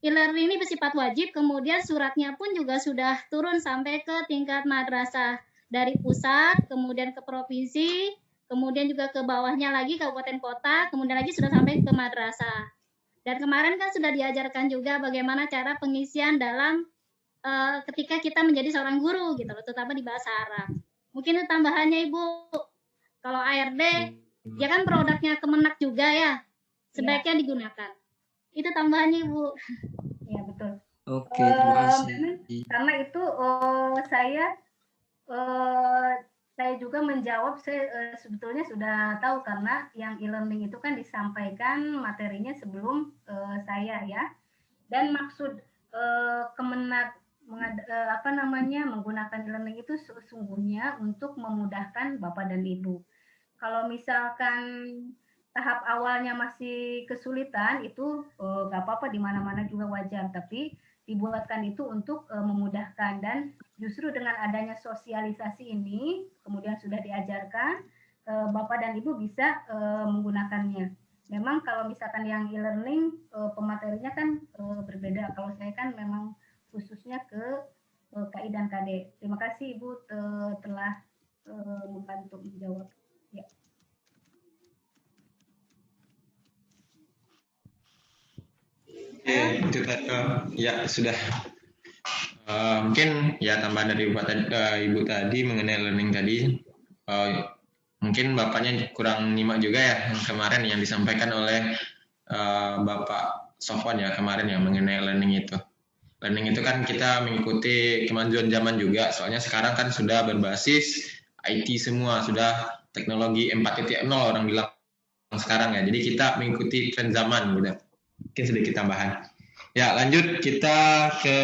e-learning ini bersifat wajib, kemudian suratnya pun juga sudah turun sampai ke tingkat madrasah, dari pusat, kemudian ke provinsi, kemudian juga ke bawahnya lagi kabupaten kota, kemudian lagi sudah sampai ke madrasah. Dan kemarin kan sudah diajarkan juga bagaimana cara pengisian dalam ketika kita menjadi seorang guru gitu loh, terutama di bahasa Arab. Mungkin itu tambahannya Ibu. Kalau ARD, ya kan produknya Kemenak juga ya, sebaiknya digunakan. Itu tambahannya Ibu. Iya betul. Oke, terima kasih. Karena itu saya juga menjawab, saya sebetulnya sudah tahu karena yang e-learning itu kan disampaikan materinya sebelum saya ya. Dan maksud Kemenak menggunakan e-learning itu sesungguhnya untuk memudahkan Bapak dan Ibu. Kalau misalkan tahap awalnya masih kesulitan itu nggak apa-apa, di mana-mana juga wajar, tapi dibuatkan itu untuk memudahkan, dan justru dengan adanya sosialisasi ini kemudian sudah diajarkan, Bapak dan Ibu bisa menggunakannya. Memang kalau misalkan yang e-learning pematerinya kan berbeda. Kalau saya kan memang khususnya ke KI dan KD. Terima kasih Ibu telah membantu menjawab. Ya. Oke, itu ya sudah. Mungkin ya tambahan dari Ibu tadi mengenai learning tadi. Mungkin Bapaknya kurang nyimak juga ya yang kemarin yang disampaikan oleh Bapak Sofwan ya kemarin ya mengenai learning itu. Learning itu kan kita mengikuti kemajuan zaman juga. Soalnya sekarang kan sudah berbasis IT semua, sudah teknologi 4.0 orang bilang sekarang ya. Jadi kita mengikuti tren zaman gitu. Mungkin sedikit tambahan. Ya, lanjut kita ke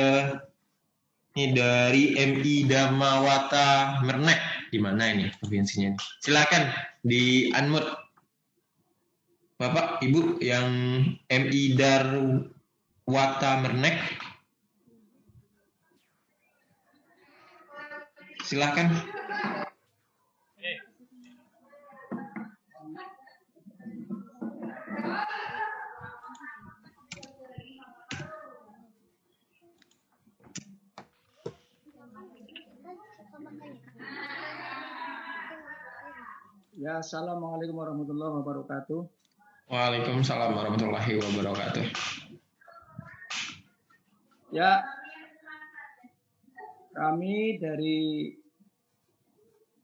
ini dari MI Damawata Mernek. Di mana ini provinsinya? Silakan di unmute. Bapak, Ibu yang MI Darwata Mernek. Silakan. Ya, assalamualaikum warahmatullahi wabarakatuh. Waalaikumsalam warahmatullahi wabarakatuh. Ya, kami dari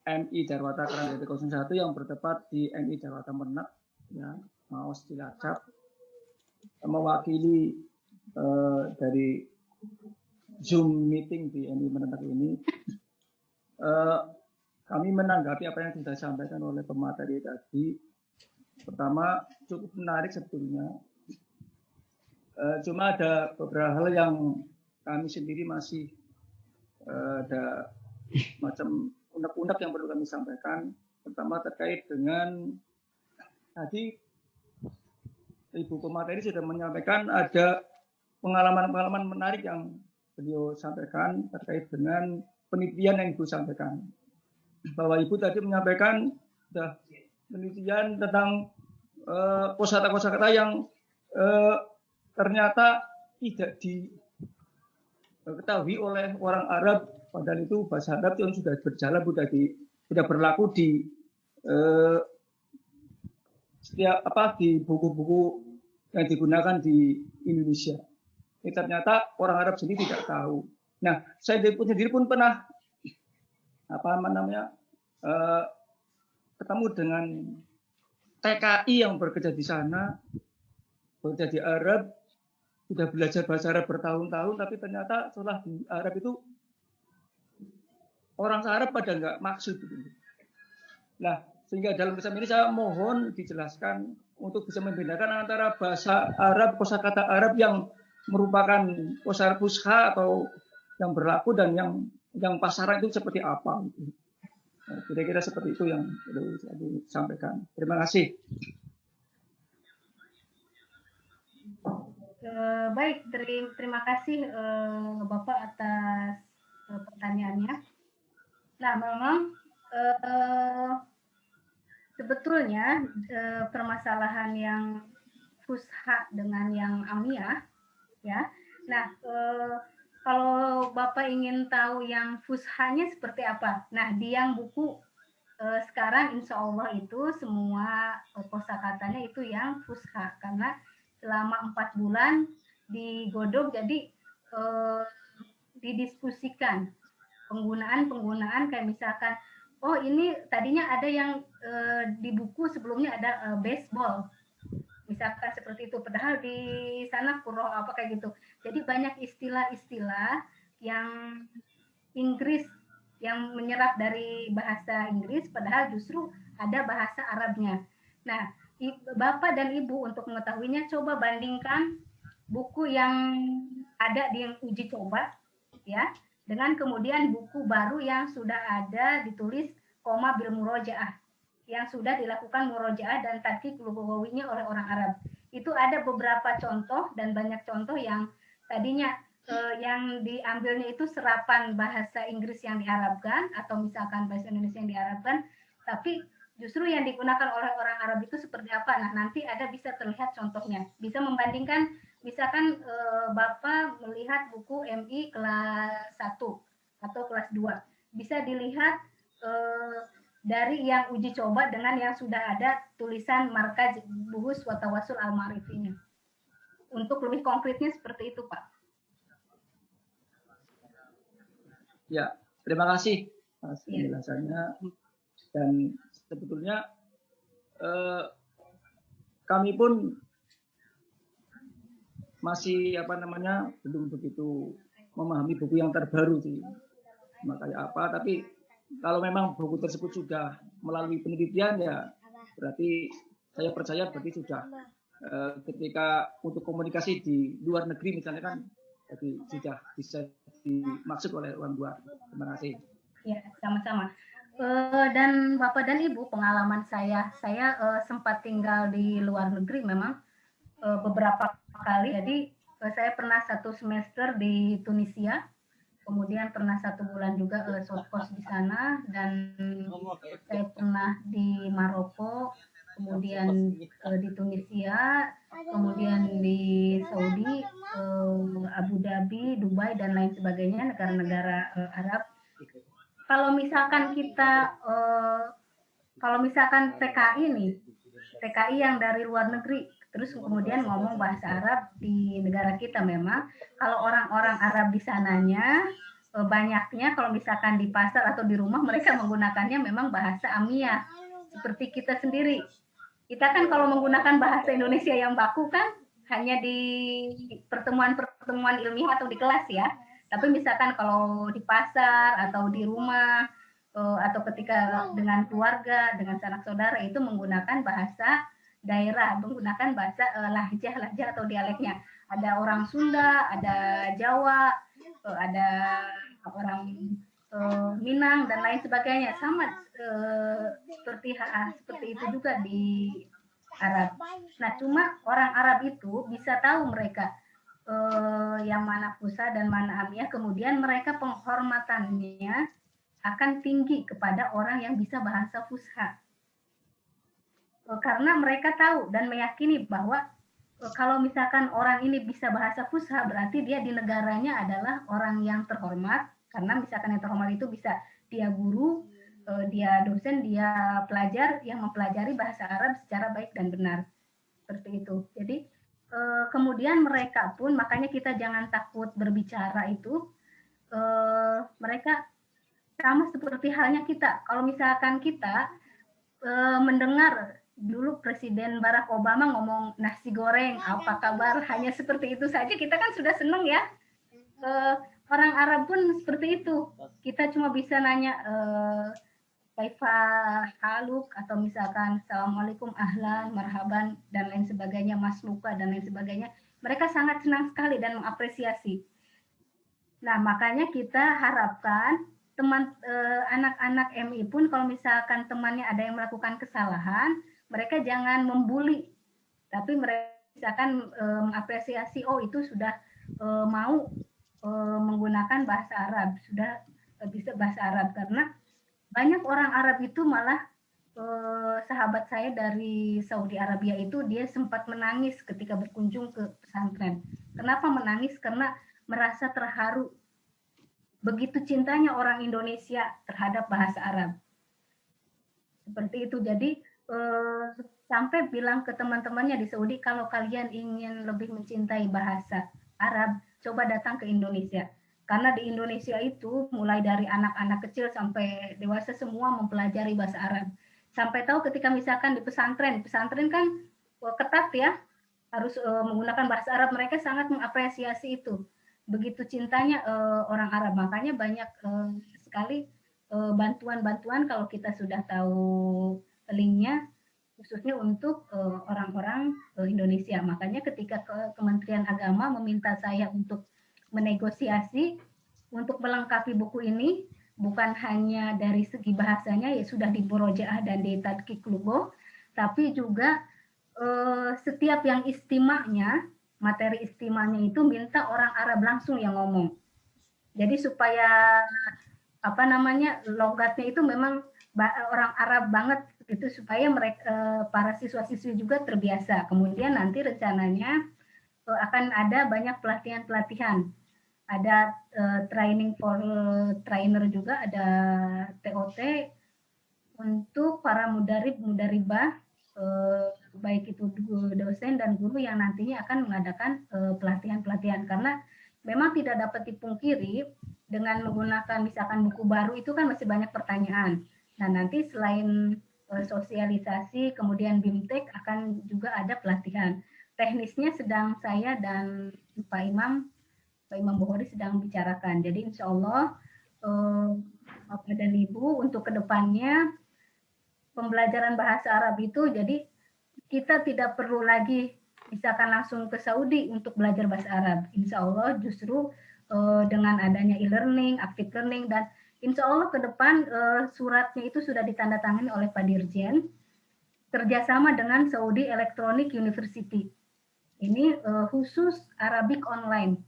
MI Darwata Kerang 01 yang bertempat di MI Darwata Menak, ya, Maos Cilacap, mewakili dari Zoom meeting di MI Menak ini. Kami menanggapi apa yang sudah disampaikan oleh pemateri tadi. Pertama, cukup menarik sebetulnya. Cuma ada beberapa hal yang kami sendiri masih ada macam unek-unek yang perlu kami sampaikan. Pertama terkait dengan tadi Ibu pemateri sudah menyampaikan ada pengalaman-pengalaman menarik yang beliau sampaikan terkait dengan penelitian yang Ibu sampaikan. Bahwa Ibu tadi menyampaikan sudah penelitian tentang kosakata-kosakata yang ternyata tidak diketahui oleh orang Arab, padahal itu bahasa Arab yang sudah berjalan, sudah berlaku di di buku-buku yang digunakan di Indonesia. Ini ternyata orang Arab sendiri tidak tahu. Nah, saya sendiri pun pernah ketemu dengan TKI yang bekerja di sana, bekerja di Arab, sudah belajar bahasa Arab bertahun-tahun, tapi ternyata setelah di Arab itu orang Arab pada nggak maksud. Nah, sehingga dalam kesempatan ini saya mohon dijelaskan untuk bisa membedakan antara bahasa Arab, kosakata Arab yang merupakan kosakata fusha atau yang berlaku dan yang pasaran itu seperti apa. Nah, kira-kira seperti itu yang perlu saya sampaikan. Terima kasih. Baik, terima kasih Bapak atas pertanyaannya. Nah, memang sebetulnya permasalahan yang fusha dengan yang amiyah, ya. Nah, kalau Bapak ingin tahu yang fushanya seperti apa, nah di yang buku sekarang insya Allah itu semua kosakatanya itu yang fusha, karena selama 4 bulan digodok, jadi didiskusikan penggunaan kayak misalkan, oh ini tadinya ada yang di buku sebelumnya ada baseball, misalkan seperti itu, padahal di sana kuroh apa kayak gitu. Jadi banyak istilah-istilah yang Inggris yang menyerap dari bahasa Inggris, padahal justru ada bahasa Arabnya. Nah, Bapak dan Ibu untuk mengetahuinya, coba bandingkan buku yang ada di uji coba, ya, dengan kemudian buku baru yang sudah ada ditulis koma bil murojaah, yang sudah dilakukan murojaah dan tadqiq lugawinya oleh orang Arab. Itu ada beberapa contoh dan banyak contoh yang tadinya yang diambilnya itu serapan bahasa Inggris yang diarabkan atau misalkan bahasa Indonesia yang diarabkan, tapi justru yang digunakan oleh orang Arab itu seperti apa. Nah, nanti ada bisa terlihat contohnya. Bisa membandingkan, misalkan Bapak melihat buku MI kelas 1 atau kelas 2. Bisa dilihat dari yang uji coba dengan yang sudah ada tulisan Markaz Buhus wa Tawassul Al-Ma'rif ini. Untuk lebih konkretnya seperti itu, Pak. Ya, terima kasih atas penjelasannya. Dan sebetulnya kami pun masih belum begitu memahami buku yang terbaru sih, makanya apa. Tapi kalau memang buku tersebut sudah melalui penelitian, ya berarti saya percaya berarti sudah ketika untuk komunikasi di luar negeri misalnya kan, jadi sudah bisa dimaksud oleh orang luar. Terima kasih. Ya, sama-sama. Dan Bapak dan Ibu, pengalaman saya sempat tinggal di luar negeri memang beberapa kali. Jadi saya pernah 1 semester di Tunisia, kemudian pernah 1 bulan juga short course di sana, dan saya pernah di Maroko, kemudian di Tunisia, kemudian di Saudi, Abu Dhabi, Dubai, dan lain sebagainya, negara-negara Arab. Kalau misalkan kita, kalau misalkan TKI nih, TKI yang dari luar negeri, terus kemudian ngomong bahasa Arab di negara kita, memang kalau orang-orang Arab di sananya banyaknya kalau misalkan di pasar atau di rumah mereka menggunakannya memang bahasa amiyah seperti kita sendiri. Kita kan kalau menggunakan bahasa Indonesia yang baku kan hanya di pertemuan-pertemuan ilmiah atau di kelas ya. Tapi misalkan kalau di pasar atau di rumah atau ketika dengan keluarga, dengan sanak saudara, itu menggunakan bahasa daerah, menggunakan bahasa lahjah atau dialeknya. Ada orang Sunda, ada Jawa, ada orang Minang dan lain sebagainya. Sama seperti itu juga di Arab. Nah, cuma orang Arab itu bisa tahu mereka yang mana fusha dan mana amiyah, kemudian mereka penghormatannya akan tinggi kepada orang yang bisa bahasa fusha. Karena mereka tahu dan meyakini bahwa kalau misalkan orang ini bisa bahasa fusha, berarti dia di negaranya adalah orang yang terhormat, karena misalkan yang terhormat itu bisa dia guru, dia dosen, dia pelajar yang mempelajari bahasa Arab secara baik dan benar. Seperti itu. Jadi kemudian mereka pun, makanya kita jangan takut berbicara itu, mereka sama seperti halnya kita. Kalau misalkan kita mendengar dulu Presiden Barack Obama ngomong nasi goreng, apa kabar, hanya seperti itu saja kita kan sudah senang ya. Orang Arab pun seperti itu. Kita cuma bisa nanya kaifa haluk, atau misalkan assalamualaikum, ahlan, marhaban, dan lain sebagainya, masluka, dan lain sebagainya. Mereka sangat senang sekali dan mengapresiasi. Nah, makanya kita harapkan teman anak-anak MI pun kalau misalkan temannya ada yang melakukan kesalahan, mereka jangan membuli, tapi mereka misalkan mengapresiasi, oh itu sudah mau menggunakan bahasa Arab, sudah bisa bahasa Arab, karena banyak orang Arab itu malah sahabat saya dari Saudi Arabia itu dia sempat menangis ketika berkunjung ke pesantren. Kenapa menangis? Karena merasa terharu. Begitu cintanya orang Indonesia terhadap bahasa Arab. Seperti itu. Jadi sampai bilang ke teman-temannya di Saudi, kalau kalian ingin lebih mencintai bahasa Arab, coba datang ke Indonesia. Karena di Indonesia itu mulai dari anak-anak kecil sampai dewasa semua mempelajari bahasa Arab. Sampai tahu ketika misalkan di pesantren kan ketat ya, harus menggunakan bahasa Arab, mereka sangat mengapresiasi itu. Begitu cintanya orang Arab, makanya banyak sekali bantuan-bantuan kalau kita sudah tahu linknya, khususnya untuk orang-orang Indonesia. Makanya ketika Kementerian Agama meminta saya untuk menegosiasi untuk melengkapi buku ini, bukan hanya dari segi bahasanya ya sudah di Murojaah dan di Tadqiq Lughah, tapi juga setiap yang istimanya, materi istimanya itu minta orang Arab langsung yang ngomong. Jadi supaya logatnya itu memang orang Arab banget itu, supaya mereka para siswa-siswi juga terbiasa. Kemudian nanti rencananya akan ada banyak pelatihan-pelatihan. Ada training for trainer juga, ada TOT untuk para mudaribah, baik itu dosen dan guru yang nantinya akan mengadakan pelatihan-pelatihan. Karena memang tidak dapat dipungkiri dengan menggunakan misalkan buku baru itu kan masih banyak pertanyaan. Nah nanti selain sosialisasi, kemudian BIMTEK akan juga ada pelatihan. Teknisnya sedang saya dan Pak Imam Bukhari sedang bicarakan. Jadi insya Allah Bapak dan Ibu untuk kedepannya pembelajaran bahasa Arab itu, jadi kita tidak perlu lagi misalkan langsung ke Saudi untuk belajar bahasa Arab. Insya Allah justru dengan adanya e-learning, active learning, dan insya Allah ke depan suratnya itu sudah ditandatangani oleh Pak Dirjen kerjasama dengan Saudi Electronic University. Ini khusus Arabic online.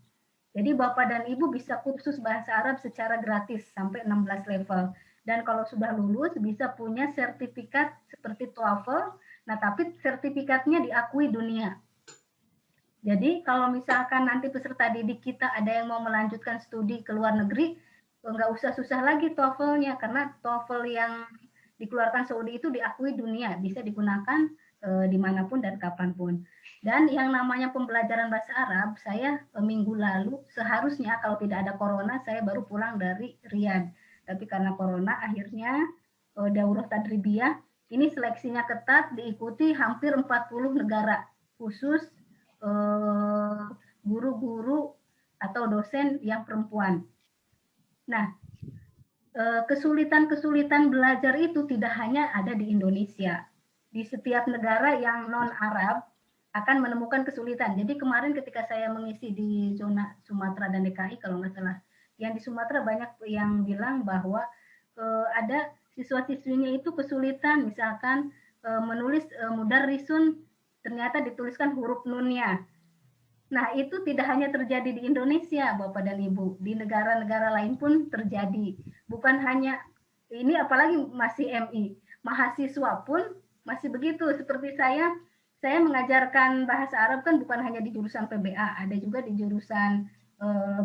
Jadi Bapak dan Ibu bisa kursus bahasa Arab secara gratis sampai 16 level. Dan kalau sudah lulus bisa punya sertifikat seperti TOEFL, nah tapi sertifikatnya diakui dunia. Jadi kalau misalkan nanti peserta didik kita ada yang mau melanjutkan studi ke luar negeri, nggak usah susah lagi TOEFL-nya, karena TOEFL yang dikeluarkan Saudi itu diakui dunia, bisa digunakan dimanapun dan kapanpun. Dan yang namanya pembelajaran bahasa Arab, saya minggu lalu seharusnya kalau tidak ada corona saya baru pulang dari Riyadh. Tapi karena corona akhirnya daurah tadribiyah ini seleksinya ketat, diikuti hampir 40 negara, khusus guru-guru atau dosen yang perempuan. Nah, kesulitan-kesulitan belajar itu tidak hanya ada di Indonesia. Di setiap negara yang non-Arab akan menemukan kesulitan. Jadi kemarin ketika saya mengisi di zona Sumatera dan DKI, kalau nggak salah, yang di Sumatera banyak yang bilang bahwa ada siswa-siswinya itu kesulitan, misalkan menulis mudarrisun, ternyata dituliskan huruf nunnya. Nah, itu tidak hanya terjadi di Indonesia, Bapak dan Ibu. Di negara-negara lain pun terjadi. Bukan hanya ini, apalagi masih MI. Mahasiswa pun masih begitu. Seperti saya mengajarkan bahasa Arab kan bukan hanya di jurusan PBA, ada juga di jurusan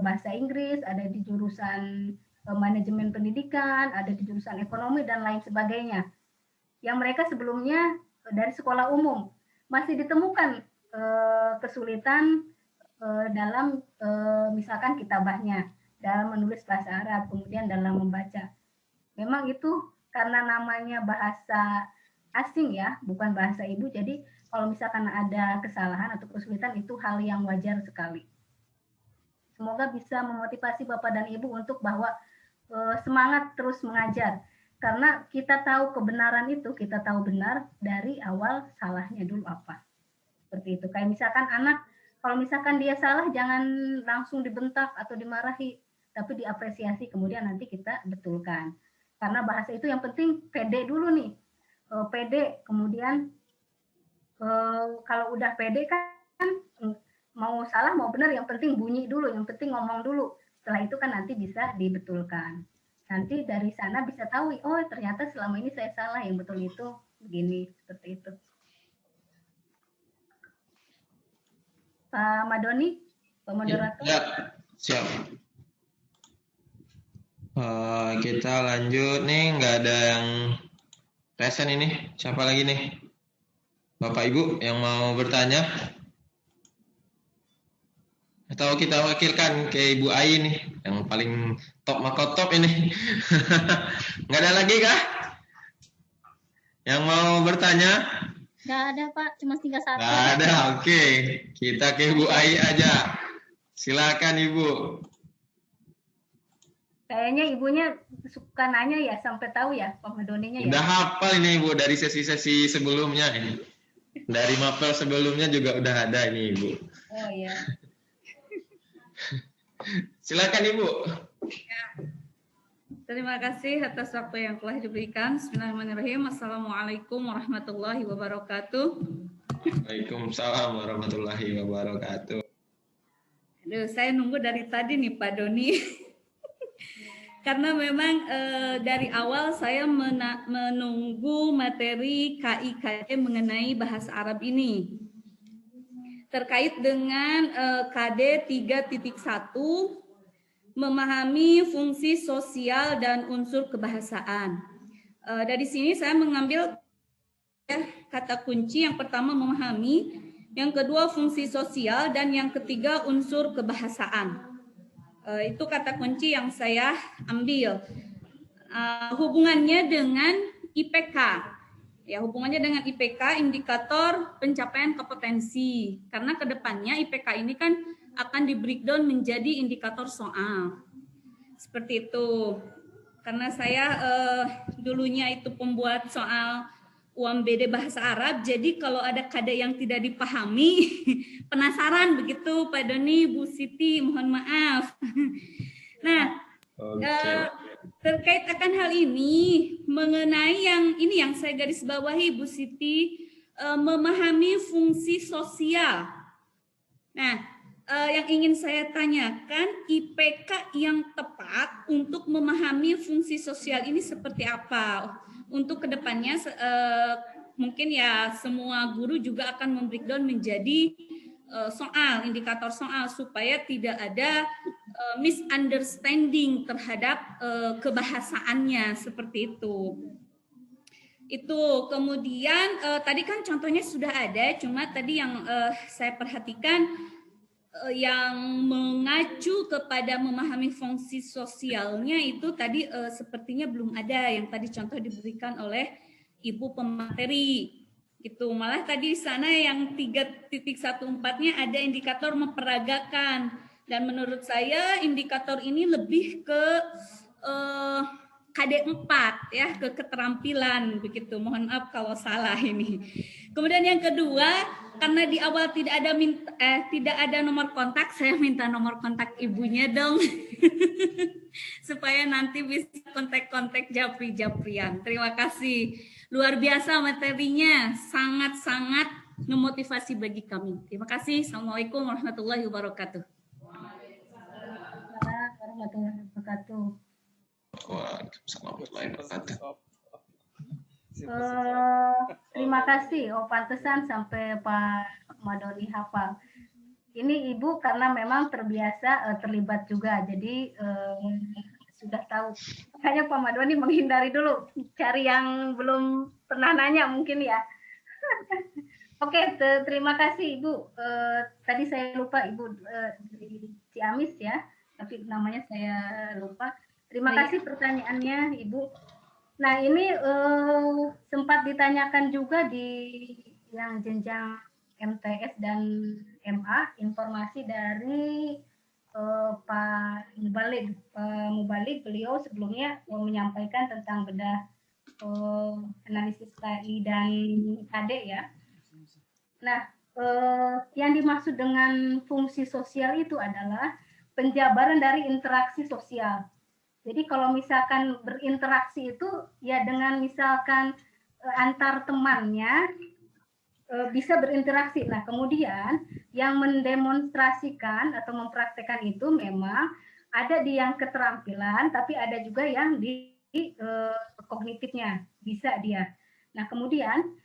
bahasa Inggris, ada di jurusan manajemen pendidikan, ada di jurusan ekonomi, dan lain sebagainya. Yang mereka sebelumnya dari sekolah umum. Masih ditemukan kesulitan dalam misalkan kitabahnya, dalam menulis bahasa Arab, kemudian dalam membaca. Memang itu karena namanya bahasa asing ya, bukan bahasa ibu, jadi kalau misalkan ada kesalahan atau kesulitan itu hal yang wajar sekali. Semoga bisa memotivasi Bapak dan Ibu untuk bahwa semangat terus mengajar. Karena kita tahu kebenaran itu, kita tahu benar dari awal salahnya dulu apa. Seperti itu. Kayak misalkan anak, kalau misalkan dia salah jangan langsung dibentak atau dimarahi, tapi diapresiasi, kemudian nanti kita betulkan. Karena bahasa itu yang penting pede dulu nih. Pede, kemudian kalau udah pede kan mau salah mau benar, yang penting bunyi dulu, yang penting ngomong dulu. Setelah itu kan nanti bisa dibetulkan. Nanti dari sana bisa tahu, oh ternyata selama ini saya salah, yang betul itu begini, seperti itu. Pak Madoni, Pak moderator. Ya, siap. Kita lanjut nih, nggak ada yang resen ini. Siapa lagi nih? Bapak Ibu yang mau bertanya? Atau kita wakilkan ke Ibu Ai nih, yang paling top makotop ini. Nggak ada lagi kah? Yang mau bertanya? Nggak ada Pak, cuma tinggal satu. Nggak ada, oke. Kita ke Ibu Ai aja. Silakan Ibu. Kayaknya ibunya suka nanya ya, sampai tahu ya Pak Madoninya ya. Udah hafal ini Ibu dari sesi-sesi sebelumnya ini. Dari mapel sebelumnya juga udah ada ini Ibu. Oh iya. Silakan Ibu. Ya. Terima kasih atas waktu yang telah diberikan. Bismillahirrahmanirrahim. Assalamualaikum warahmatullahi wabarakatuh. Waalaikumsalam warahmatullahi wabarakatuh. Aduh, saya nunggu dari tadi nih Pak Doni. Karena memang dari awal saya menunggu materi KIKD mengenai bahasa Arab ini. Terkait dengan KD 3.1, memahami fungsi sosial dan unsur kebahasaan. Dari sini saya mengambil kata kunci, yang pertama memahami, yang kedua fungsi sosial, dan yang ketiga unsur kebahasaan. Itu kata kunci yang saya ambil. Hubungannya dengan IPK. Ya, hubungannya dengan IPK, indikator pencapaian kompetensi. Karena kedepannya IPK ini kan akan di breakdown menjadi indikator soal. Seperti itu. Karena saya dulunya itu pembuat soal UMBD bahasa Arab, jadi kalau ada KD yang tidak dipahami, penasaran begitu Pak Doni, Bu Siti, mohon maaf. Nah, terkait akan hal ini, mengenai yang saya garis bawahi Bu Siti, memahami fungsi sosial. Nah, yang ingin saya tanyakan, IPK yang tepat untuk memahami fungsi sosial ini seperti apa? Untuk kedepannya mungkin ya semua guru juga akan membreakdown menjadi soal, indikator soal, supaya tidak ada misunderstanding terhadap kebahasaannya, seperti itu. Itu kemudian tadi kan contohnya sudah ada, cuma tadi yang saya perhatikan yang mengacu kepada memahami fungsi sosialnya itu tadi sepertinya belum ada, yang tadi contoh diberikan oleh Ibu pemateri gitu. Malah tadi di sana yang 3.14-nya ada indikator memperagakan, dan menurut saya indikator ini lebih ke KD4 ya, ke keterampilan begitu. Mohon maaf kalau salah ini. Kemudian yang kedua, karena di awal tidak ada nomor kontak, saya minta nomor kontak ibunya dong. Supaya nanti bisa kontak-kontak Japri-Japrian. Terima kasih. Luar biasa materinya, sangat-sangat memotivasi bagi kami. Terima kasih. Assalamualaikum warahmatullahi wabarakatuh. Waalaikumsalam warahmatullahi wabarakatuh. Waalaikumsalam warahmatullahi wabarakatuh. Terima kasih. Oh, pantesan sampai Pak Madoni hafal. Ini Ibu karena memang terbiasa terlibat juga, jadi sudah tahu. Makanya Pak Madoni menghindari dulu, cari yang belum pernah nanya mungkin ya. Oke, terima kasih Ibu. Tadi saya lupa Ibu di Ciamis ya, tapi namanya saya lupa. Terima kasih pertanyaannya Ibu. Nah ini sempat ditanyakan juga di yang jenjang MTS dan MA, informasi dari Pak Mubalik, beliau sebelumnya menyampaikan tentang bedah analisis KI dan KD ya. Nah, yang dimaksud dengan fungsi sosial itu adalah penjabaran dari interaksi sosial. Jadi kalau misalkan berinteraksi itu ya dengan misalkan antar temannya bisa berinteraksi. Nah kemudian yang mendemonstrasikan atau mempraktekkan itu memang ada di yang keterampilan, tapi ada juga yang di kognitifnya, bisa dia. Nah, kemudian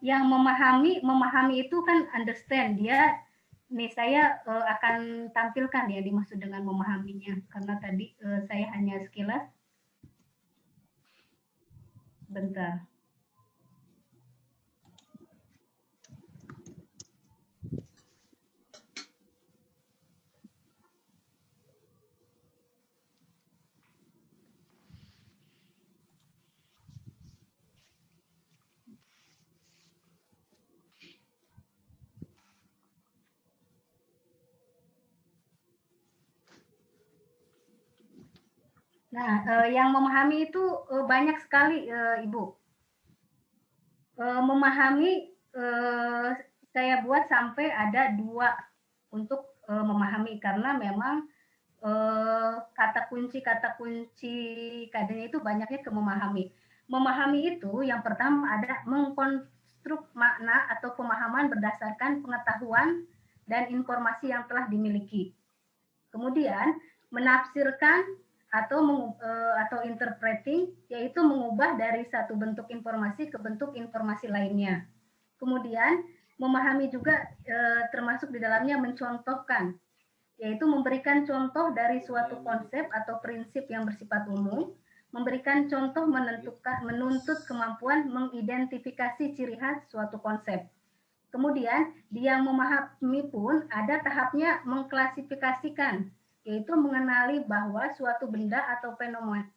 yang memahami itu kan understand, dia nih saya akan tampilkan ya dimaksud dengan memahaminya, karena tadi saya hanya sekilas. Bentar. Nah, yang memahami itu banyak sekali, Ibu. Memahami saya buat sampai ada 2 untuk memahami, karena memang kata kunci kadang itu banyaknya ke memahami. Memahami itu yang pertama ada mengkonstruk makna atau pemahaman berdasarkan pengetahuan dan informasi yang telah dimiliki. Kemudian menafsirkan atau interpreting, yaitu mengubah dari satu bentuk informasi ke bentuk informasi lainnya. Kemudian memahami juga termasuk di dalamnya mencontohkan, yaitu memberikan contoh dari suatu konsep atau prinsip yang bersifat umum, memberikan contoh menuntut kemampuan mengidentifikasi ciri khas suatu konsep. Kemudian dia memahami pun ada tahapnya mengklasifikasikan, yaitu mengenali bahwa suatu benda atau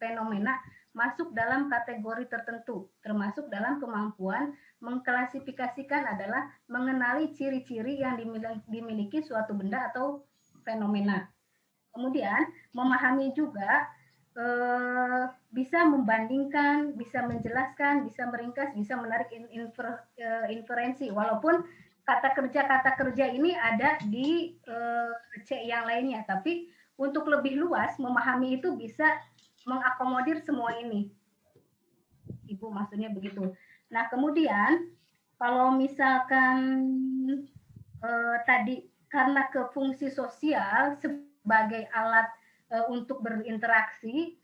fenomena masuk dalam kategori tertentu, termasuk dalam kemampuan mengklasifikasikan adalah mengenali ciri-ciri yang dimiliki suatu benda atau fenomena. Kemudian memahami juga bisa membandingkan, bisa menjelaskan, bisa meringkas, bisa menarik inferensi, walaupun kata kerja ini ada di C yang lainnya, tapi untuk lebih luas memahami itu bisa mengakomodir semua ini. Ibu maksudnya begitu. Nah, kemudian kalau misalkan tadi karena ke fungsi sosial sebagai alat untuk berinteraksi,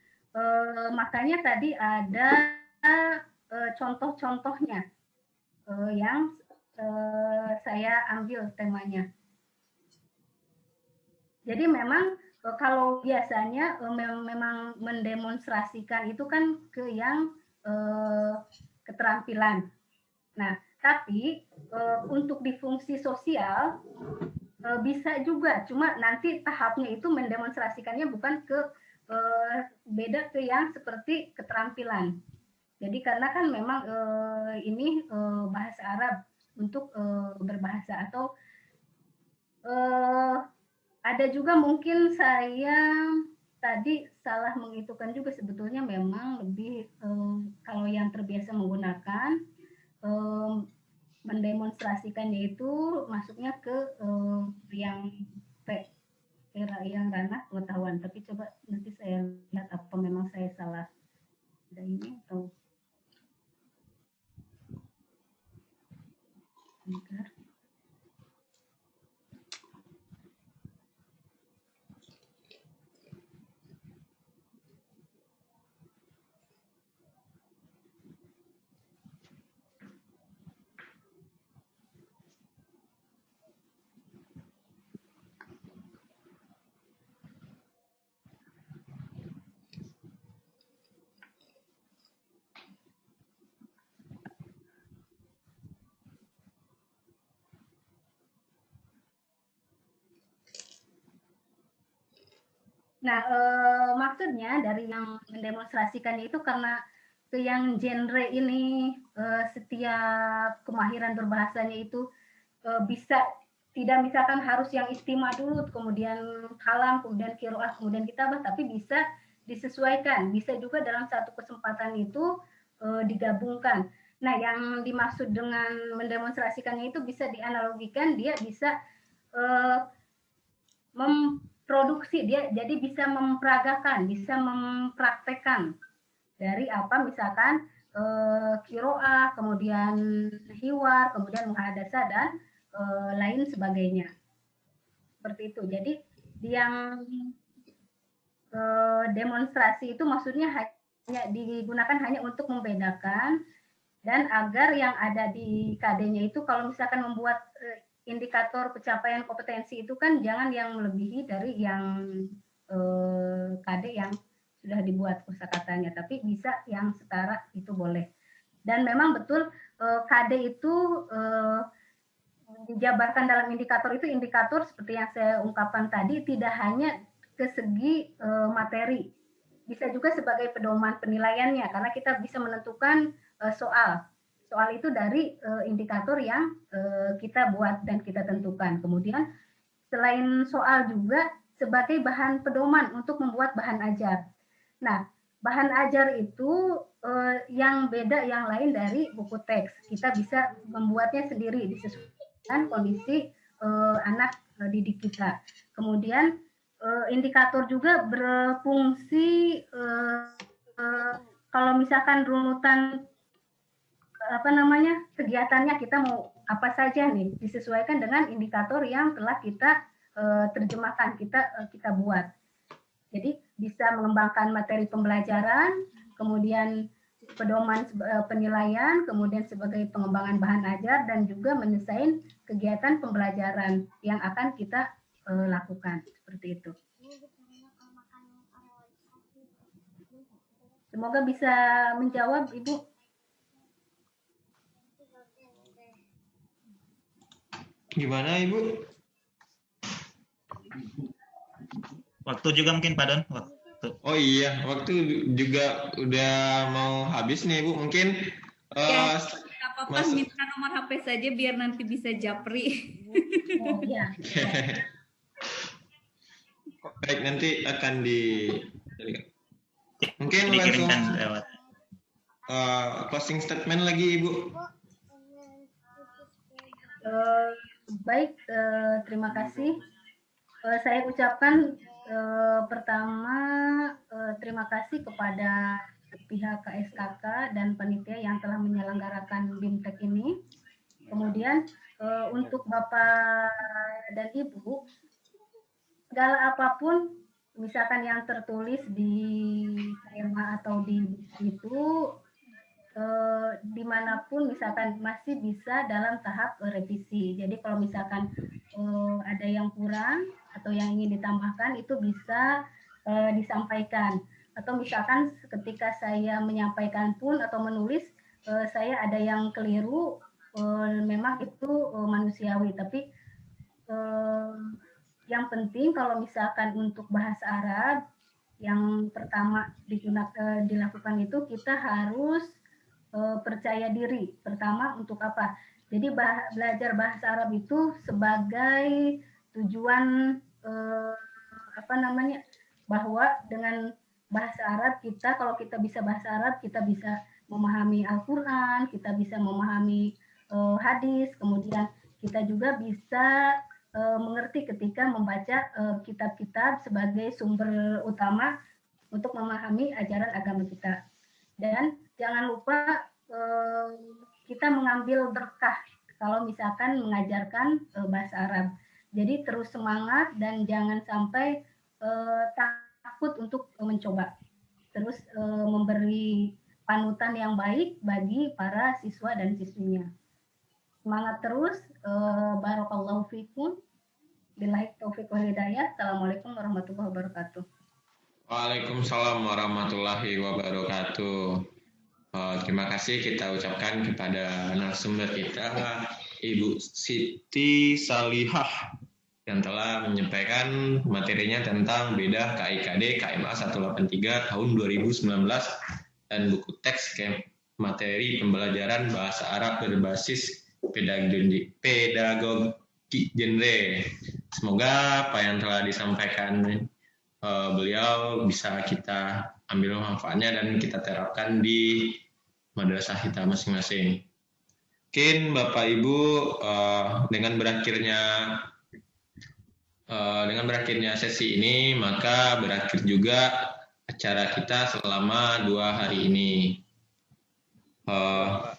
makanya tadi ada contoh-contohnya yang saya ambil temanya. Jadi memang kalau biasanya memang mendemonstrasikan itu kan ke yang keterampilan. Nah, tapi untuk di fungsi sosial bisa juga, cuma nanti tahapnya itu mendemonstrasikannya bukan ke beda ke yang seperti keterampilan. Jadi karena kan memang ini bahasa Arab untuk berbahasa, atau ada juga mungkin saya tadi salah menghitungkan juga, sebetulnya memang lebih kalau yang terbiasa menggunakan mendemonstrasikannya itu masuknya ke yang ranah pengetahuan. Tapi coba nanti saya lihat apa memang saya salah ada ini atau bentar. Nah, maksudnya dari yang mendemonstrasikan itu karena ke yang genre ini setiap kemahiran berbahasanya itu bisa tidak misalkan harus yang istima dulu, kemudian kalam, kemudian qiraah, kemudian kitabah, tapi bisa disesuaikan, bisa juga dalam satu kesempatan itu digabungkan. Nah, yang dimaksud dengan mendemonstrasikannya itu bisa dianalogikan, dia bisa memproduksi, dia jadi bisa memperagakan, bisa mempraktekkan dari apa misalkan qiraah, kemudian hiwar, kemudian muhadasah dan lain sebagainya. Seperti itu. Jadi yang demonstrasi itu maksudnya hanya digunakan hanya untuk membedakan, dan agar yang ada di KD-nya itu kalau misalkan membuat indikator pencapaian kompetensi itu kan jangan yang melebihi dari yang KD yang sudah dibuat kosakatanya, tapi bisa yang setara itu boleh. Dan memang betul KD itu dijabarkan dalam indikator itu, indikator seperti yang saya ungkapkan tadi tidak hanya ke segi materi, bisa juga sebagai pedoman penilaiannya, karena kita bisa menentukan soal itu dari indikator yang kita buat dan kita tentukan. Kemudian selain soal juga sebagai bahan pedoman untuk membuat bahan ajar. Nah, bahan ajar itu yang beda yang lain dari buku teks. Kita bisa membuatnya sendiri disesuaikan kondisi anak didik kita. Kemudian indikator juga berfungsi kalau misalkan runutan kegiatannya kita mau apa saja nih, disesuaikan dengan indikator yang telah kita terjemahkan, kita buat. Jadi bisa mengembangkan materi pembelajaran, kemudian pedoman penilaian, kemudian sebagai pengembangan bahan ajar, dan juga mendesain kegiatan pembelajaran yang akan kita lakukan, seperti itu. Semoga bisa menjawab, Ibu. Gimana, Ibu? Waktu juga mungkin, Pak Don. Waktu. Oh iya, waktu juga udah mau habis nih, Bu. Mungkin ya, apa-apa minta nomor HP saja biar nanti bisa japri. Oh iya. Baik, nanti akan mungkin dikirimkan langsung lewat closing statement lagi, Ibu. Baik, terima kasih. Saya ucapkan pertama terima kasih kepada pihak KSKK dan panitia yang telah menyelenggarakan BIMTEK ini. Kemudian untuk Bapak dan Ibu, segala apapun misalkan yang tertulis di tema atau di itu, dimanapun misalkan masih bisa dalam tahap revisi. Jadi kalau misalkan ada yang kurang atau yang ingin ditambahkan itu bisa disampaikan. Atau misalkan ketika saya menyampaikan pun atau menulis saya ada yang keliru, memang itu manusiawi. Tapi yang penting kalau misalkan untuk bahasa Arab yang pertama dilakukan itu kita harus percaya diri. Pertama untuk apa? Jadi belajar bahasa Arab itu sebagai tujuan bahwa dengan bahasa Arab kita, kalau kita bisa bahasa Arab, kita bisa memahami Al-Quran, kita bisa memahami hadis, kemudian kita juga bisa mengerti ketika membaca kitab-kitab sebagai sumber utama untuk memahami ajaran agama kita. Dan jangan lupa kita mengambil berkah kalau misalkan mengajarkan bahasa Arab. Jadi terus semangat dan jangan sampai takut untuk mencoba. Terus memberi panutan yang baik bagi para siswa dan siswinya. Semangat terus. Barakallahu fikum. Billahi taufiq wal hidayah. Assalamualaikum warahmatullahi wabarakatuh. Waalaikumsalam warahmatullahi wabarakatuh. Terima kasih kita ucapkan kepada narasumber kita, Ibu Siti Salihah, yang telah menyampaikan materinya tentang bedah KIKD KMA 183 tahun 2019 dan buku teks materi pembelajaran bahasa Arab berbasis pedagogi genre. Semoga apa yang telah disampaikan beliau bisa kita ambil manfaatnya dan kita terapkan di madrasah kita masing-masing. Mungkin Bapak Ibu dengan berakhirnya sesi ini maka berakhir juga acara kita selama 2 hari ini.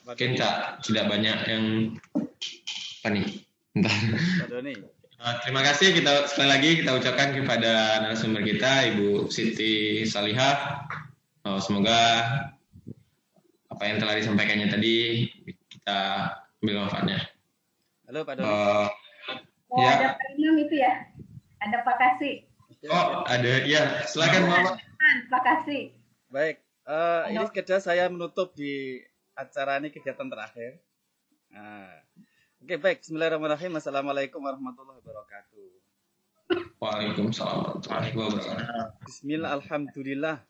Mungkin tidak banyak yang Bentar. Pak Doni. Terima kasih sekali lagi kita ucapkan kepada narasumber kita Ibu Siti Salihah. Semoga apa yang telah disampaikannya tadi kita ambil manfaatnya. Halo Pak Doni. Ya. Ada Pak Imam itu ya? Ada Pak Kasih. Oh, ada ya. Silakan Bapak. Pak Kasih. Baik, ini sekedar saya menutup di acara ini kegiatan terakhir. Oke, baik. Bismillahirrahmanirrahim. Assalamualaikum warahmatullahi wabarakatuh. Waalaikumsalam warahmatullahi wabarakatuh. Bismillah, alhamdulillah.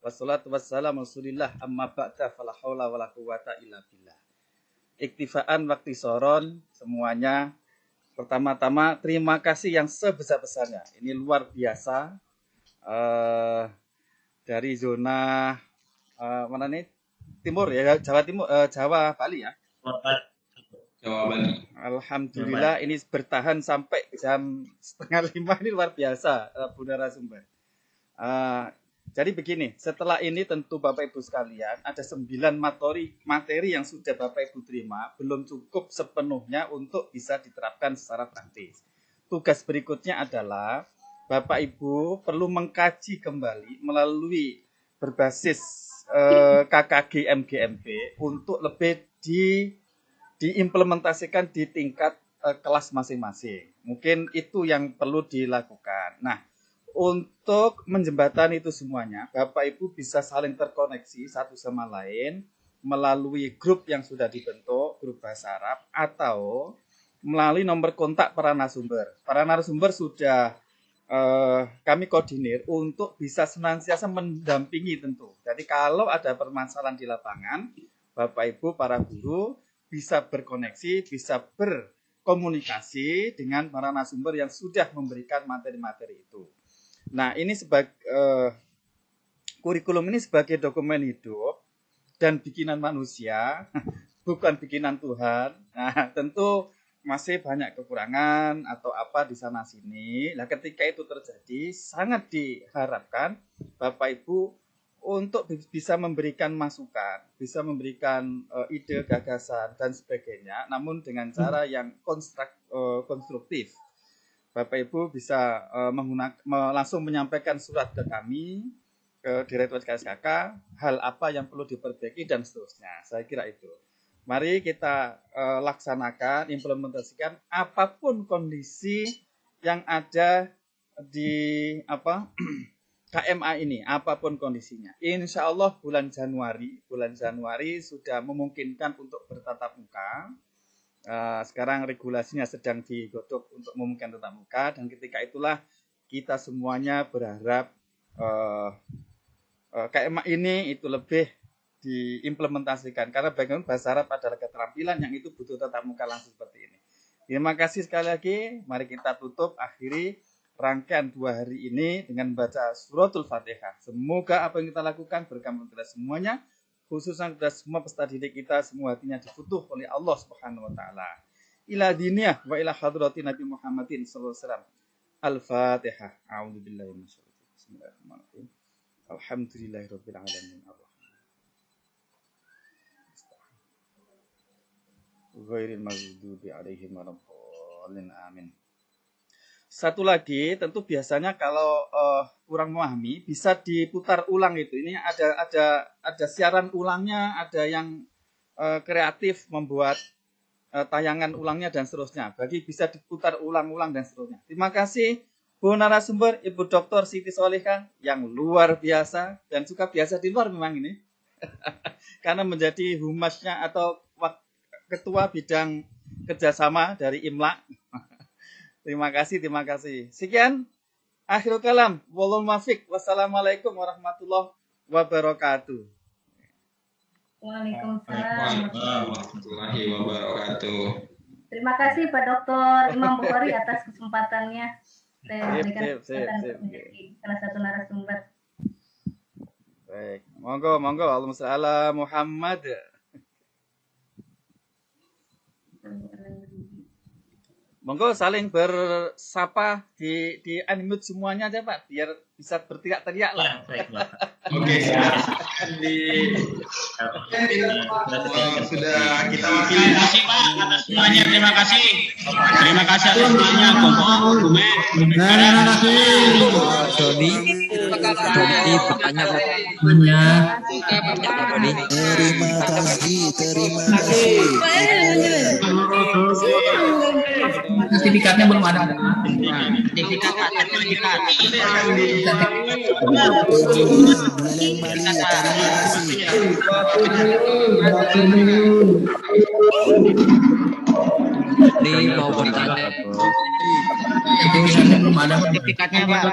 Wassalatu wassalamu rasulillah. Amma ba'da fala haula wala quwata illa billah. Iktifaan waktu soron semuanya. Pertama-tama terima kasih yang sebesar-besarnya. Ini luar biasa. Dari zona mana nih? Timur ya, Jawa Timur, Jawa Bali ya. Jawa Bali. Alhamdulillah ini bertahan sampai jam 4:30 ini luar biasa, Bu narasumber. Jadi begini, setelah ini tentu Bapak Ibu sekalian ada 9 materi yang sudah Bapak Ibu terima, belum cukup sepenuhnya untuk bisa diterapkan secara praktis. Tugas berikutnya adalah Bapak Ibu perlu mengkaji kembali melalui berbasis KKG MGMP untuk lebih diimplementasikan di tingkat kelas masing-masing. Mungkin itu yang perlu dilakukan. Nah, untuk menjembatani itu semuanya, Bapak Ibu bisa saling terkoneksi satu sama lain melalui grup yang sudah dibentuk, grup bahasa Arab, atau melalui nomor kontak para narasumber. Para narasumber sudah kami koordinir untuk bisa senantiasa mendampingi tentu. Jadi kalau ada permasalahan di lapangan, Bapak Ibu para guru bisa berkoneksi, bisa berkomunikasi dengan para narasumber yang sudah memberikan materi-materi itu. Nah, ini sebagai kurikulum ini sebagai dokumen hidup dan bikinan manusia, bukan bikinan Tuhan. Nah, tentu masih banyak kekurangan atau apa di sana sini. Nah, ketika itu terjadi, sangat diharapkan Bapak Ibu untuk bisa memberikan masukan, bisa memberikan ide, gagasan dan sebagainya, namun dengan cara yang konstruktif. Bapak Ibu bisa langsung menyampaikan surat ke kami, ke Direktorat KSKK, hal apa yang perlu diperbaiki dan seterusnya. Saya kira itu. Mari kita laksanakan, implementasikan apapun kondisi yang ada di KMA ini, apapun kondisinya. Insya Allah bulan Januari sudah memungkinkan untuk bertatap muka. Sekarang regulasinya sedang digodok untuk memungkinkan tatap muka, dan ketika itulah kita semuanya berharap KMA ini itu lebih diimplementasikan, karena bagaimana bahasa Arab adalah keterampilan yang itu butuh tatap muka langsung seperti ini. Terima kasih sekali lagi. Mari kita tutup akhiri rangkaian 2 hari ini dengan baca suratul Fatihah. Semoga apa yang kita lakukan berkah untuk kita semuanya, khususnya kepada semua peserta didik kita, semua hatinya difutuh oleh Allah Subhanahu wa taala. Ila diniyah wa ila hadrati Nabi Muhammadin sallallahu alaihi wasallam. Al-Fatihah. A'udzubillahi minasyaitonir rajim. Bismillahirrahmanirrahim. Alhamdulillahirabbil alamin. Ghairil maghdubi alaihim waladdallin. Amin. Satu lagi, tentu biasanya kalau kurang memahami bisa diputar ulang itu. Ini ada siaran ulangnya, ada yang kreatif membuat tayangan ulangnya dan seterusnya. Bagi bisa diputar ulang-ulang dan seterusnya. Terima kasih Bu narasumber Ibu Dr. Siti Salihah yang luar biasa dan suka biasa di luar memang ini. Karena menjadi humasnya atau ketua bidang kerjasama dari IMLA. Terima kasih. Sekian akhirul kalam. Wallahul muwaffiq. Wassalamualaikum warahmatullahi wabarakatuh. Waalaikumsalam warahmatullahi wabarakatuh. Terima kasih Pak Dr. Imam Bukhari atas kesempatannya. Saya berikan kesempatan untuk menjadi salah satu narasumber. Baik, monggo. Allahumma shalli ala Muhammad. Monggo saling bersapa di unmute semuanya aja Pak, biar bisa berteriak-teriak lah. Baik, Pak. Oke, silakan sudah kita wakili. Terima kasih Pak atas semuanya. Terima kasih. Terima kasih atas semuanya. Kompok, Bume, Terima kasih. Doni, makanya Doni. Terima kasih. Sertifikatnya belum ada. sertifikat Pak, sertifikat. Ini mau bertanya. Sertifikatnya belum ada. Sertifikatnya Pak.